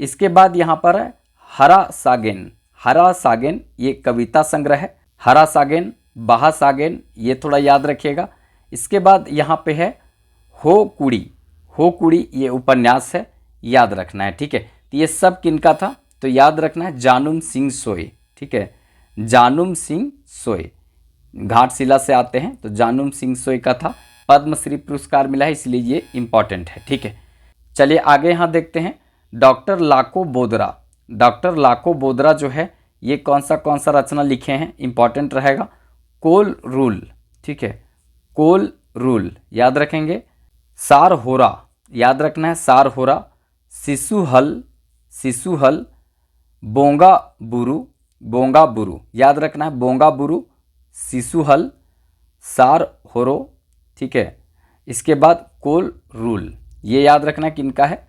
इसके बाद यहाँ पर है हरा सागेन। हरा सागेन ये कविता संग्रह है। हरा सागेन, बाहा सागेन, ये थोड़ा याद रखिएगा। इसके बाद यहाँ पे है हो कुड़ी। हो कुड़ी ये उपन्यास है, याद रखना है, ठीक है। तो ये सब किनका था तो याद रखना है जानुम सिंह सोय, ठीक है। जानुम सिंह सोय घाटशिला से आते हैं, तो जानुम सिंह सोय का था, पद्मश्री पुरस्कार मिला है, इसलिए ये इंपॉर्टेंट है, ठीक है। चलिए आगे यहाँ देखते हैं डॉक्टर लाको बोदरा। डॉक्टर लाको बोदरा जो है ये कौन सा रचना लिखे हैं, इंपॉर्टेंट रहेगा। कोल रूल, ठीक है, कोल रूल याद रखेंगे। सार होरा याद रखना है, सार होरा। शिशुहल, शिशुहल। बोंगा बुरु, बोंगा बुरु याद रखना है, बोंगा बुरु, शिशुहल, सार होरो, ठीक है। इसके बाद कोल रूल ये याद रखना किनका है,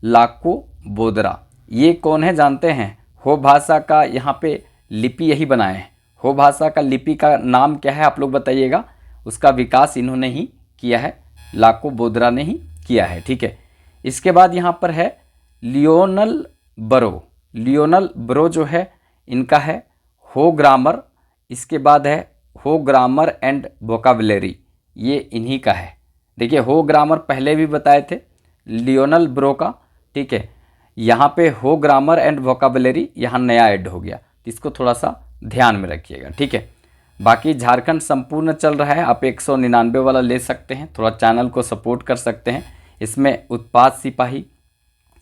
लाको बोदरा। ये कौन है जानते हैं, हो भाषा का यहाँ पे लिपि यही बनाए हैं। हो भाषा का लिपि का नाम क्या है आप लोग बताइएगा, उसका विकास इन्होंने ही किया है, लाको बोदरा ने ही किया है, ठीक है। इसके बाद यहाँ पर है लियोनल बरो। लियोनल बरो जो है इनका है हो ग्रामर। इसके बाद है हो ग्रामर एंड वोकाबुलरी, ये इन्हीं का है। देखिए हो ग्रामर पहले भी बताए थे लियोनल ब्रो का, ठीक है। यहाँ पे हो ग्रामर एंड वोकाबुलरी यहाँ नया ऐड हो गया, इसको थोड़ा सा ध्यान में रखिएगा, ठीक है। बाकी झारखंड संपूर्ण चल रहा है, आप 199 वाला ले सकते हैं, थोड़ा चैनल को सपोर्ट कर सकते हैं। इसमें उत्पाद सिपाही,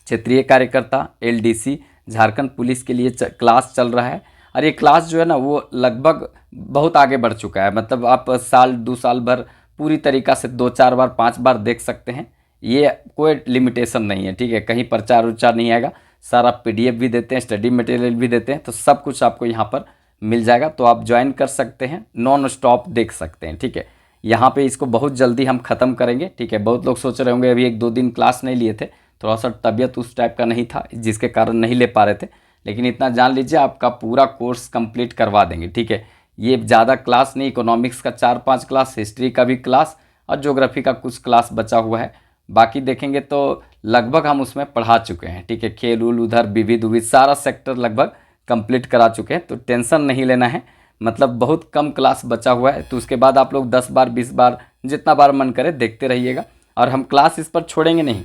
क्षेत्रीय कार्यकर्ता, एलडीसी, झारखंड पुलिस के लिए क्लास चल रहा है। और ये क्लास जो है ना वो लगभग बहुत आगे बढ़ चुका है, मतलब आप साल 2 साल भर पूरी तरीक़ा से 2-4 बार 5 बार देख सकते हैं, ये कोई लिमिटेशन नहीं है, ठीक है। कहीं प्रचार उच्चार नहीं आएगा, सारा PDF भी देते हैं, स्टडी मटेरियल भी देते हैं, तो सब कुछ आपको यहाँ पर मिल जाएगा। तो आप ज्वाइन कर सकते हैं, नॉन स्टॉप देख सकते हैं, ठीक है। यहाँ पे इसको बहुत जल्दी हम ख़त्म करेंगे, ठीक है। बहुत लोग सोच रहे होंगे अभी 1-2 दिन क्लास नहीं लिए थे, थोड़ा सा तबीयत उस टाइप का नहीं था जिसके कारण नहीं ले पा रहे थे, लेकिन इतना जान लीजिए आपका पूरा कोर्स कंप्लीट करवा देंगे, ठीक है। ये ज़्यादा क्लास नहीं, इकोनॉमिक्स का 4-5 क्लास, हिस्ट्री का भी क्लास और ज्योग्राफी का कुछ क्लास बचा हुआ है। बाकी देखेंगे तो लगभग हम उसमें पढ़ा चुके हैं, ठीक है। खेल उल उधर विविध उविध सारा सेक्टर लगभग कंप्लीट करा चुके हैं, तो टेंशन नहीं लेना है, मतलब बहुत कम क्लास बचा हुआ है। तो उसके बाद आप लोग 10 बार 20 बार जितना बार मन करे देखते रहिएगा, और हम क्लास इस पर छोड़ेंगे नहीं,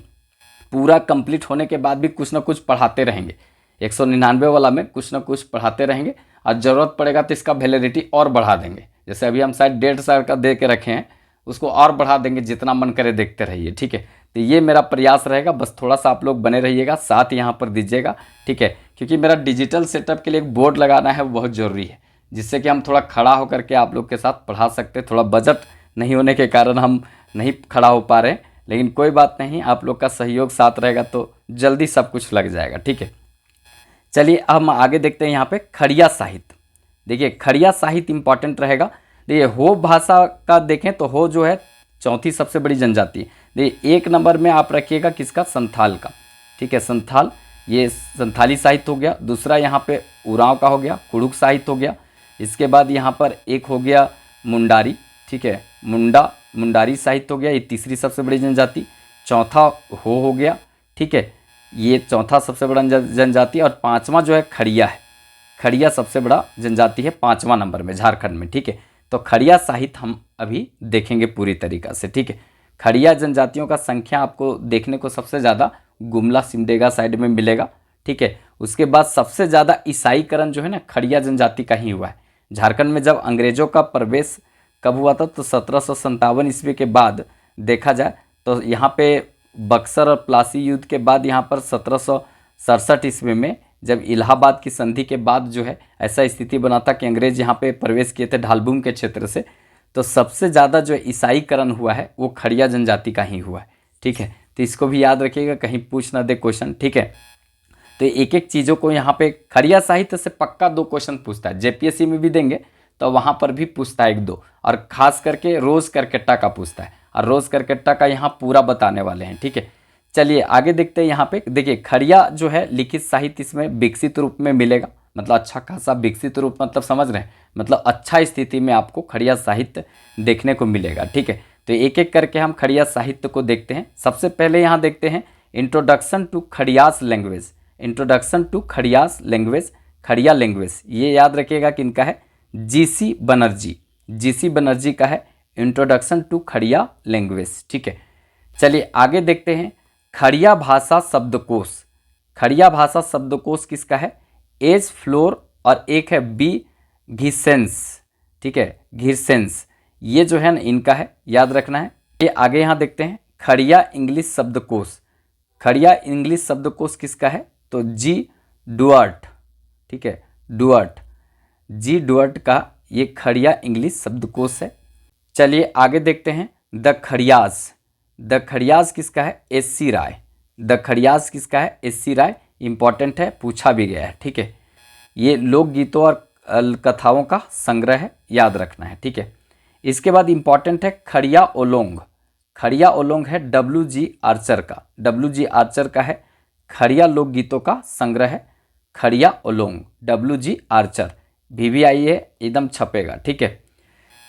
पूरा कंप्लीट होने के बाद भी कुछ ना कुछ पढ़ाते रहेंगे। 199 वाला में कुछ ना कुछ पढ़ाते रहेंगे, और ज़रूरत पड़ेगा तो इसका वैलिडिटी और बढ़ा देंगे। जैसे अभी हम शायद 1.5 साल का दे के रखे हैं, उसको और बढ़ा देंगे, जितना मन करे देखते रहिए, ठीक है। तो ये मेरा प्रयास रहेगा, बस थोड़ा सा आप लोग बने रहिएगा, साथ यहाँ पर दीजिएगा, ठीक है। क्योंकि मेरा डिजिटल सेटअप के लिए एक बोर्ड लगाना है, वो बहुत ज़रूरी है, जिससे कि हम थोड़ा खड़ा होकर के आप लोग के साथ पढ़ा सकते हैं। थोड़ा बजट नहीं होने के कारण हम नहीं खड़ा हो पा रहे हैं, लेकिन कोई बात नहीं, आप लोग का सहयोग साथ रहेगा तो जल्दी सब कुछ लग जाएगा, ठीक है। चलिए हम आगे देखते हैं यहाँ पे खड़िया साहित्य। देखिए खड़िया साहित्य इंपॉर्टेंट रहेगा। देखिए हो भाषा का देखें तो हो जो है 4थी सबसे बड़ी जनजाति है। देखिए 1 नंबर में आप रखिएगा किसका, संथाल का, ठीक है। संथाल, ये संथाली साहित्य हो गया। दूसरा यहाँ पे उरांव का हो गया, कुड़ुक साहित्य हो गया। इसके बाद यहाँ पर एक हो गया मुंडारी, ठीक है, मुंडारी साहित्य हो गया, ये 3री सबसे बड़ी जनजाति। चौथा हो गया, ठीक है, ये 4था सबसे बड़ा जनजाति। और 5वां जो है खड़िया है। खड़िया सबसे बड़ा जनजाति है 5वां नंबर में झारखंड में, ठीक है। तो खड़िया साहित्य हम अभी देखेंगे पूरी तरीक़ा से, ठीक है। खड़िया जनजातियों का संख्या आपको देखने को सबसे ज़्यादा गुमला सिमडेगा साइड में मिलेगा, ठीक है। उसके बाद सबसे ज़्यादा ईसाईकरण जो है ना खड़िया जनजाति का ही हुआ है। झारखंड में जब अंग्रेजों का प्रवेश कब हुआ था, तो 1757 ईस्वी के बाद देखा जाए तो यहाँ पे बक्सर और प्लासी युद्ध के बाद यहाँ पर 1767 ईस्वी में जब इलाहाबाद की संधि के बाद जो है ऐसा स्थिति बना था कि अंग्रेज यहाँ पे प्रवेश किए थे ढालभूम के क्षेत्र से, तो सबसे ज़्यादा जो ईसाईकरण हुआ है वो खड़िया जनजाति का ही हुआ है, ठीक है। तो इसको भी याद रखिएगा, कहीं पूछ ना दे क्वेश्चन, ठीक है। तो एक एक चीज़ों को यहाँ पे खड़िया साहित्य से पक्का 2 क्वेश्चन पूछता है, जेपीएससी में भी देंगे तो वहाँ पर भी पूछता है 1-2, और खास करके रोज करकेट्टा का पूछता है, और रोज करकेट्टा का यहाँ पूरा बताने वाले हैं, ठीक है। चलिए आगे देखते हैं। यहाँ पे देखिए खड़िया जो है लिखित साहित्य इसमें विकसित रूप में मिलेगा, मतलब अच्छा खासा विकसित रूप, मतलब समझ रहे हैं, मतलब अच्छा स्थिति में आपको खड़िया साहित्य देखने को मिलेगा, ठीक है। तो एक एक करके हम खड़िया साहित्य को देखते हैं। सबसे पहले यहाँ देखते हैं introduction to Kharias language, introduction to Kharias language, Kharia language, ये याद रखिएगा कि इनका है जीसी बनर्जी, जीसी बनर्जी का है इंट्रोडक्शन टू खड़िया लैंग्वेज, ठीक है। चलिए आगे देखते हैं खड़िया भाषा शब्दकोश, खड़िया भाषा शब्दकोश किसका है, एज फ्लोर और एक है बी घिसेंस, ठीक है, घिसेंस, ये जो है ना इनका है, याद रखना है। ये आगे यहाँ देखते हैं खड़िया इंग्लिश शब्दकोश, खड़िया इंग्लिश शब्दकोश किसका है, तो जी डुअर्ट, ठीक है, डुअर्ट, जी डुअर्ट का ये खड़िया इंग्लिश शब्दकोश है। चलिए आगे देखते हैं द खड़ियास, द खड़ियास किसका है, एस.सी. राय, द खड़ियास किसका है, एस.सी. राय, इंपॉर्टेंट है, पूछा भी गया है, ठीक है। ये लोकगीतों और कथाओं का संग्रह है, याद रखना है, ठीक है। इसके बाद इंपॉर्टेंट है खड़िया ओलोंग, खड़िया ओलोंग है W.G. आर्चर का, W.G. आर्चर का है खड़िया लोकगीतों का संग्रह है, खड़िया ओलोंग, W.G. आर्चर, VVI है, एकदम छपेगा, ठीक है।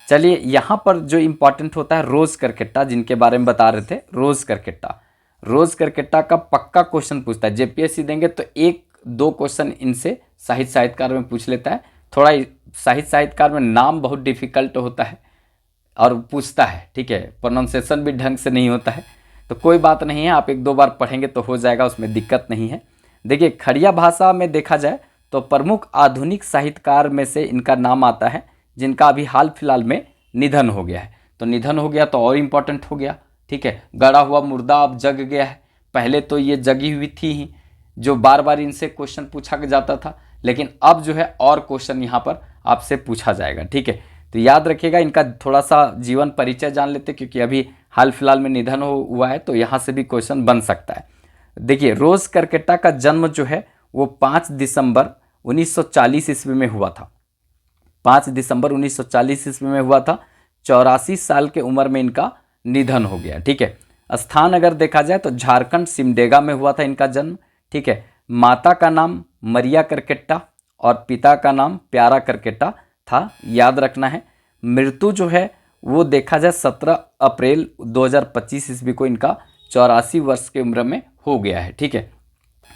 चलिए यहाँ पर जो इम्पोर्टेंट होता है रोज करकेट्टा, जिनके बारे में बता रहे थे, रोज करकेट्टा, रोज करकेट्टा का पक्का क्वेश्चन पूछता है, जेपीएससी देंगे तो 1-2 क्वेश्चन इनसे साहित्य साहित्यकार में पूछ लेता है। थोड़ा साहित्य साहित्यकार में नाम बहुत डिफिकल्ट होता है और पूछता है, ठीक है, प्रोनाउंसिएशन भी ढंग से नहीं होता है, तो कोई बात नहीं है, आप 1-2 बार पढ़ेंगे तो हो जाएगा, उसमें दिक्कत नहीं है। देखिए खड़िया भाषा में देखा जाए तो प्रमुख आधुनिक साहित्यकार में से इनका नाम आता है, जिनका अभी हाल फिलहाल में निधन हो गया है। तो निधन हो गया तो और इम्पोर्टेंट हो गया, ठीक है, गड़ा हुआ मुर्दा अब जग गया है, पहले तो ये जगी हुई थी ही, जो बार बार इनसे क्वेश्चन पूछा जाता था, लेकिन अब जो है और क्वेश्चन यहाँ पर आपसे पूछा जाएगा, ठीक है। तो याद रखिएगा, इनका थोड़ा सा जीवन परिचय जान लेते, क्योंकि अभी हाल फिलहाल में निधन हुआ है, तो यहाँ से भी क्वेश्चन बन सकता है। देखिए रोज करकेट्टा का जन्म जो है वो 5 दिसंबर 1940 ईस्वी में हुआ था, 5 दिसंबर 1940 ईस्वी में हुआ था। 84 साल के उम्र में इनका निधन हो गया, ठीक है। स्थान अगर देखा जाए तो झारखंड सिमडेगा में हुआ था इनका जन्म, ठीक है। माता का नाम मरिया करकेट्टा और पिता का नाम प्यारा करकेट्टा था, याद रखना है। मृत्यु जो है वो देखा जाए 17 अप्रैल 2025 ईस्वी को इनका 84 वर्ष की उम्र में हो गया है, ठीक है।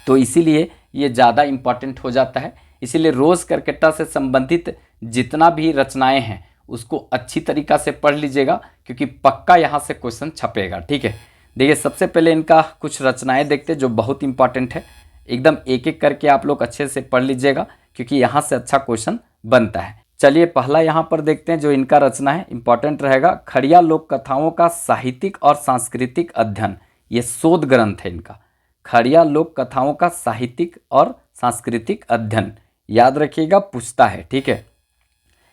तो इसीलिए ये ज़्यादा इम्पॉर्टेंट हो जाता है, इसीलिए रोज करकेट्टा से संबंधित जितना भी रचनाएं हैं उसको अच्छी तरीक़ा से पढ़ लीजिएगा, क्योंकि पक्का यहाँ से क्वेश्चन छपेगा, ठीक है। देखिए सबसे पहले इनका कुछ रचनाएं देखते हैं जो बहुत इंपॉर्टेंट है, एकदम एक एक करके आप लोग अच्छे से पढ़ लीजिएगा, क्योंकि यहाँ से अच्छा क्वेश्चन बनता है। चलिए पहला यहाँ पर देखते हैं जो इनका रचना है, इंपॉर्टेंट रहेगा, खड़िया लोक कथाओं का साहित्यिक और सांस्कृतिक अध्ययन, ये शोध ग्रंथ है इनका, खड़िया लोक कथाओं का साहित्यिक और सांस्कृतिक अध्ययन, याद रखिएगा, पूछता है, ठीक है।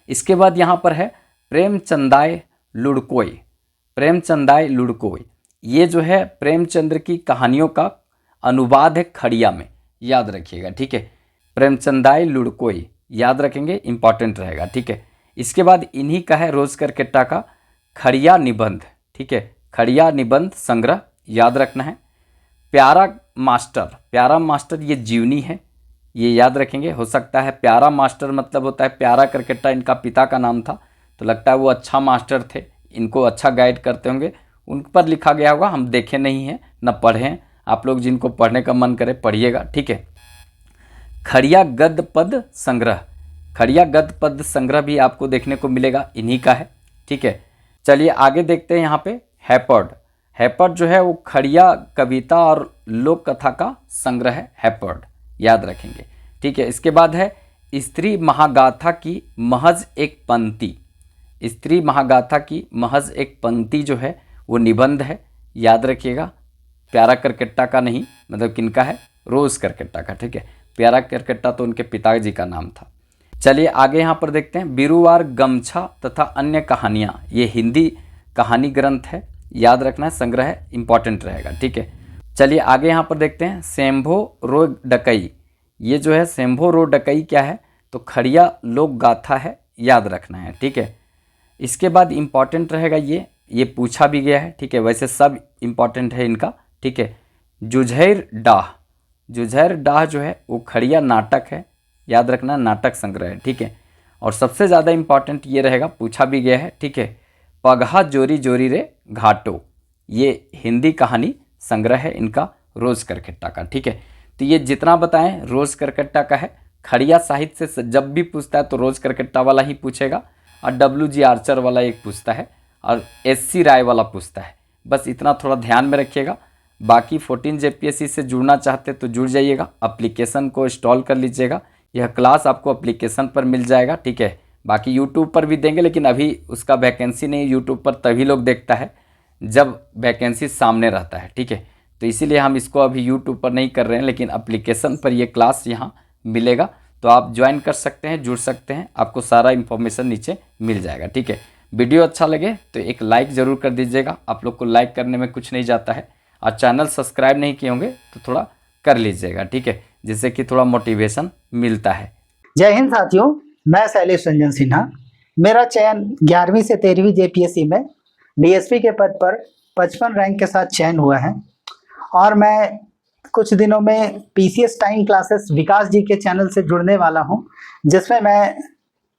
इसके बाद यहाँ पर है प्रेमचंदाय लुड़कोय, प्रेमचंदाय लुड़कोय, ये जो है प्रेमचंद्र की कहानियों का अनुवाद है खड़िया में, याद रखिएगा, ठीक है। प्रेमचंदाय लुड़कोय याद रखेंगे, इंपॉर्टेंट रहेगा, ठीक है। इसके बाद इन्हीं का है रोज करकेट्टा का खड़िया निबंध, ठीक है, खड़िया निबंध संग्रह, याद रखना है। प्यारा मास्टर, प्यारा मास्टर ये जीवनी है, ये याद रखेंगे। हो सकता है प्यारा मास्टर मतलब होता है प्यारा करकेट्टा इनका पिता का नाम था, तो लगता है वो अच्छा मास्टर थे, इनको अच्छा गाइड करते होंगे, उन पर लिखा गया होगा, हम देखे नहीं हैं न पढ़े हैं, आप लोग जिनको पढ़ने का मन करे पढ़िएगा, ठीक है। खड़िया गद्य पद संग्रह, खड़िया गद्य पद संग्रह भी आपको देखने को मिलेगा, इन्हीं का है, ठीक है। चलिए आगे देखते हैं यहाँ पे हैपर्ड, हैपर्ड जो है वो खड़िया कविता और लोक कथा का संग्रह है, हैपर्ड, याद रखेंगे। ठीक है, इसके बाद है स्त्री महागाथा की महज एक पंक्ति। स्त्री महागाथा की महज एक पंक्ति जो है वो निबंध है, याद रखिएगा। प्यारा करकट्टा का नहीं, मतलब किनका है, रोज़ करकट्टा का। ठीक है, प्यारा करकट्टा तो उनके पिताजी का नाम था। चलिए आगे यहाँ पर देखते हैं, बिरुवार गमछा तथा अन्य कहानियाँ, ये हिंदी कहानी ग्रंथ है, याद रखना है, संग्रह है, इंपॉर्टेंट रहेगा। ठीक है, चलिए आगे यहाँ पर देखते हैं, शंभो रो डकई। ये जो है शंभो रो डकई क्या है, तो खड़िया लोक गाथा है, याद रखना है। ठीक है, इसके बाद इंपॉर्टेंट रहेगा ये पूछा भी गया है। ठीक है, वैसे सब इंपॉर्टेंट है इनका। ठीक है, जुझैर डाह। जुझैर डाह जो है वो खड़िया नाटक है, याद रखना, नाटक संग्रह है। ठीक है, और सबसे ज़्यादा इंपॉर्टेंट ये रहेगा, पूछा भी गया है। ठीक है, पगहा जोरी जोरी रे घाटो, ये हिंदी कहानी संग्रह है इनका, रोज़ करकट्टा का। ठीक है, तो ये जितना बताएं रोज़ करकट्टा का है। खड़िया साहित्य से जब भी पूछता है तो रोज़ करकट्टा वाला ही पूछेगा, और WG आर्चर वाला एक पूछता है, और SC राय वाला पूछता है। बस इतना थोड़ा ध्यान में रखिएगा। बाकी 14 JPSC से जुड़ना चाहते तो जुड़ जाइएगा, एप्लीकेशन को इंस्टॉल कर लीजिएगा। यह क्लास आपको एप्लीकेशन पर मिल जाएगा। ठीक है, बाकी यूट्यूब पर भी देंगे, लेकिन अभी उसका वैकेंसी नहीं। यूट्यूब पर तभी लोग देखता है जब वैकेंसी सामने रहता है। ठीक है, तो इसीलिए हम इसको अभी यूट्यूब पर नहीं कर रहे हैं, लेकिन एप्लीकेशन पर ये क्लास यहाँ मिलेगा, तो आप ज्वाइन कर सकते हैं, जुड़ सकते हैं, आपको सारा इन्फॉर्मेशन नीचे मिल जाएगा। ठीक है, वीडियो अच्छा लगे तो एक लाइक ज़रूर कर दीजिएगा, आप लोग को लाइक करने में कुछ नहीं जाता है, और चैनल सब्सक्राइब नहीं किए होंगे तो थोड़ा कर लीजिएगा। ठीक है, जिससे कि थोड़ा मोटिवेशन मिलता है। जय हिंद साथियों, मैं शैलेश रंजन सिन्हा। मेरा चयन 11वीं से 13वीं JPSC में DSP के पद पर 55 रैंक के साथ चयन हुआ है, और मैं कुछ दिनों में PCS टाइम क्लासेस विकास जी के चैनल से जुड़ने वाला हूं, जिसमें मैं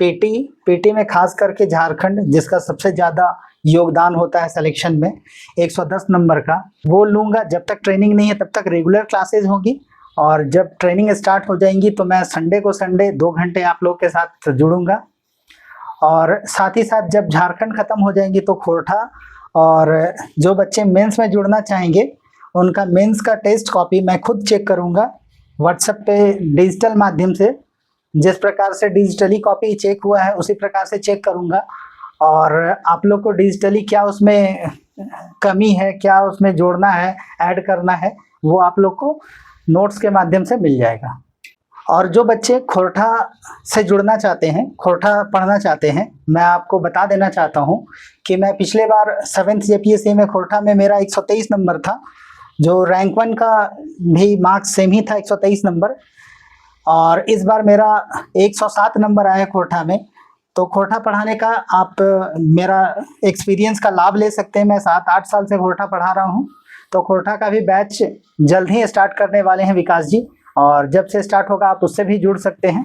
PT में खास करके झारखंड, जिसका सबसे ज़्यादा योगदान होता है सिलेक्शन में 110 नंबर का, वो लूँगा। जब तक ट्रेनिंग नहीं है तब तक रेगुलर क्लासेज होगी, और जब ट्रेनिंग स्टार्ट हो जाएंगी तो मैं संडे को संडे 2 घंटे आप लोग के साथ जुड़ूंगा। और साथ ही साथ जब झारखंड ख़त्म हो जाएंगी तो खोरठा, और जो बच्चे मेंस में जुड़ना चाहेंगे उनका मेंस का टेस्ट कॉपी मैं खुद चेक करूंगा व्हाट्सएप पे डिजिटल माध्यम से। जिस प्रकार से डिजिटली कॉपी चेक हुआ है उसी प्रकार से चेक करूंगा, और आप लोग को डिजिटली क्या उसमें कमी है, क्या उसमें जोड़ना है, ऐड करना है, वो आप लोग को नोट्स के माध्यम से मिल जाएगा। और जो बच्चे खोरठा से जुड़ना चाहते हैं, खोरठा पढ़ना चाहते हैं, मैं आपको बता देना चाहता हूँ कि मैं पिछले बार 7th JPSC में खोरठा में मेरा 123 नंबर था, जो रैंक 1 का भी मार्क्स सेम ही था, 123 नंबर। और इस बार मेरा 107 नंबर आया खोरठा में। तो खोरठा पढ़ाने का आप मेरा एक्सपीरियंस का लाभ ले सकते हैं। मैं 7-8 साल से खोरठा पढ़ा रहा हूँ, तो खोरठा का भी बैच जल्द ही स्टार्ट करने वाले हैं विकास जी, और जब से स्टार्ट होगा आप उससे भी जुड़ सकते हैं।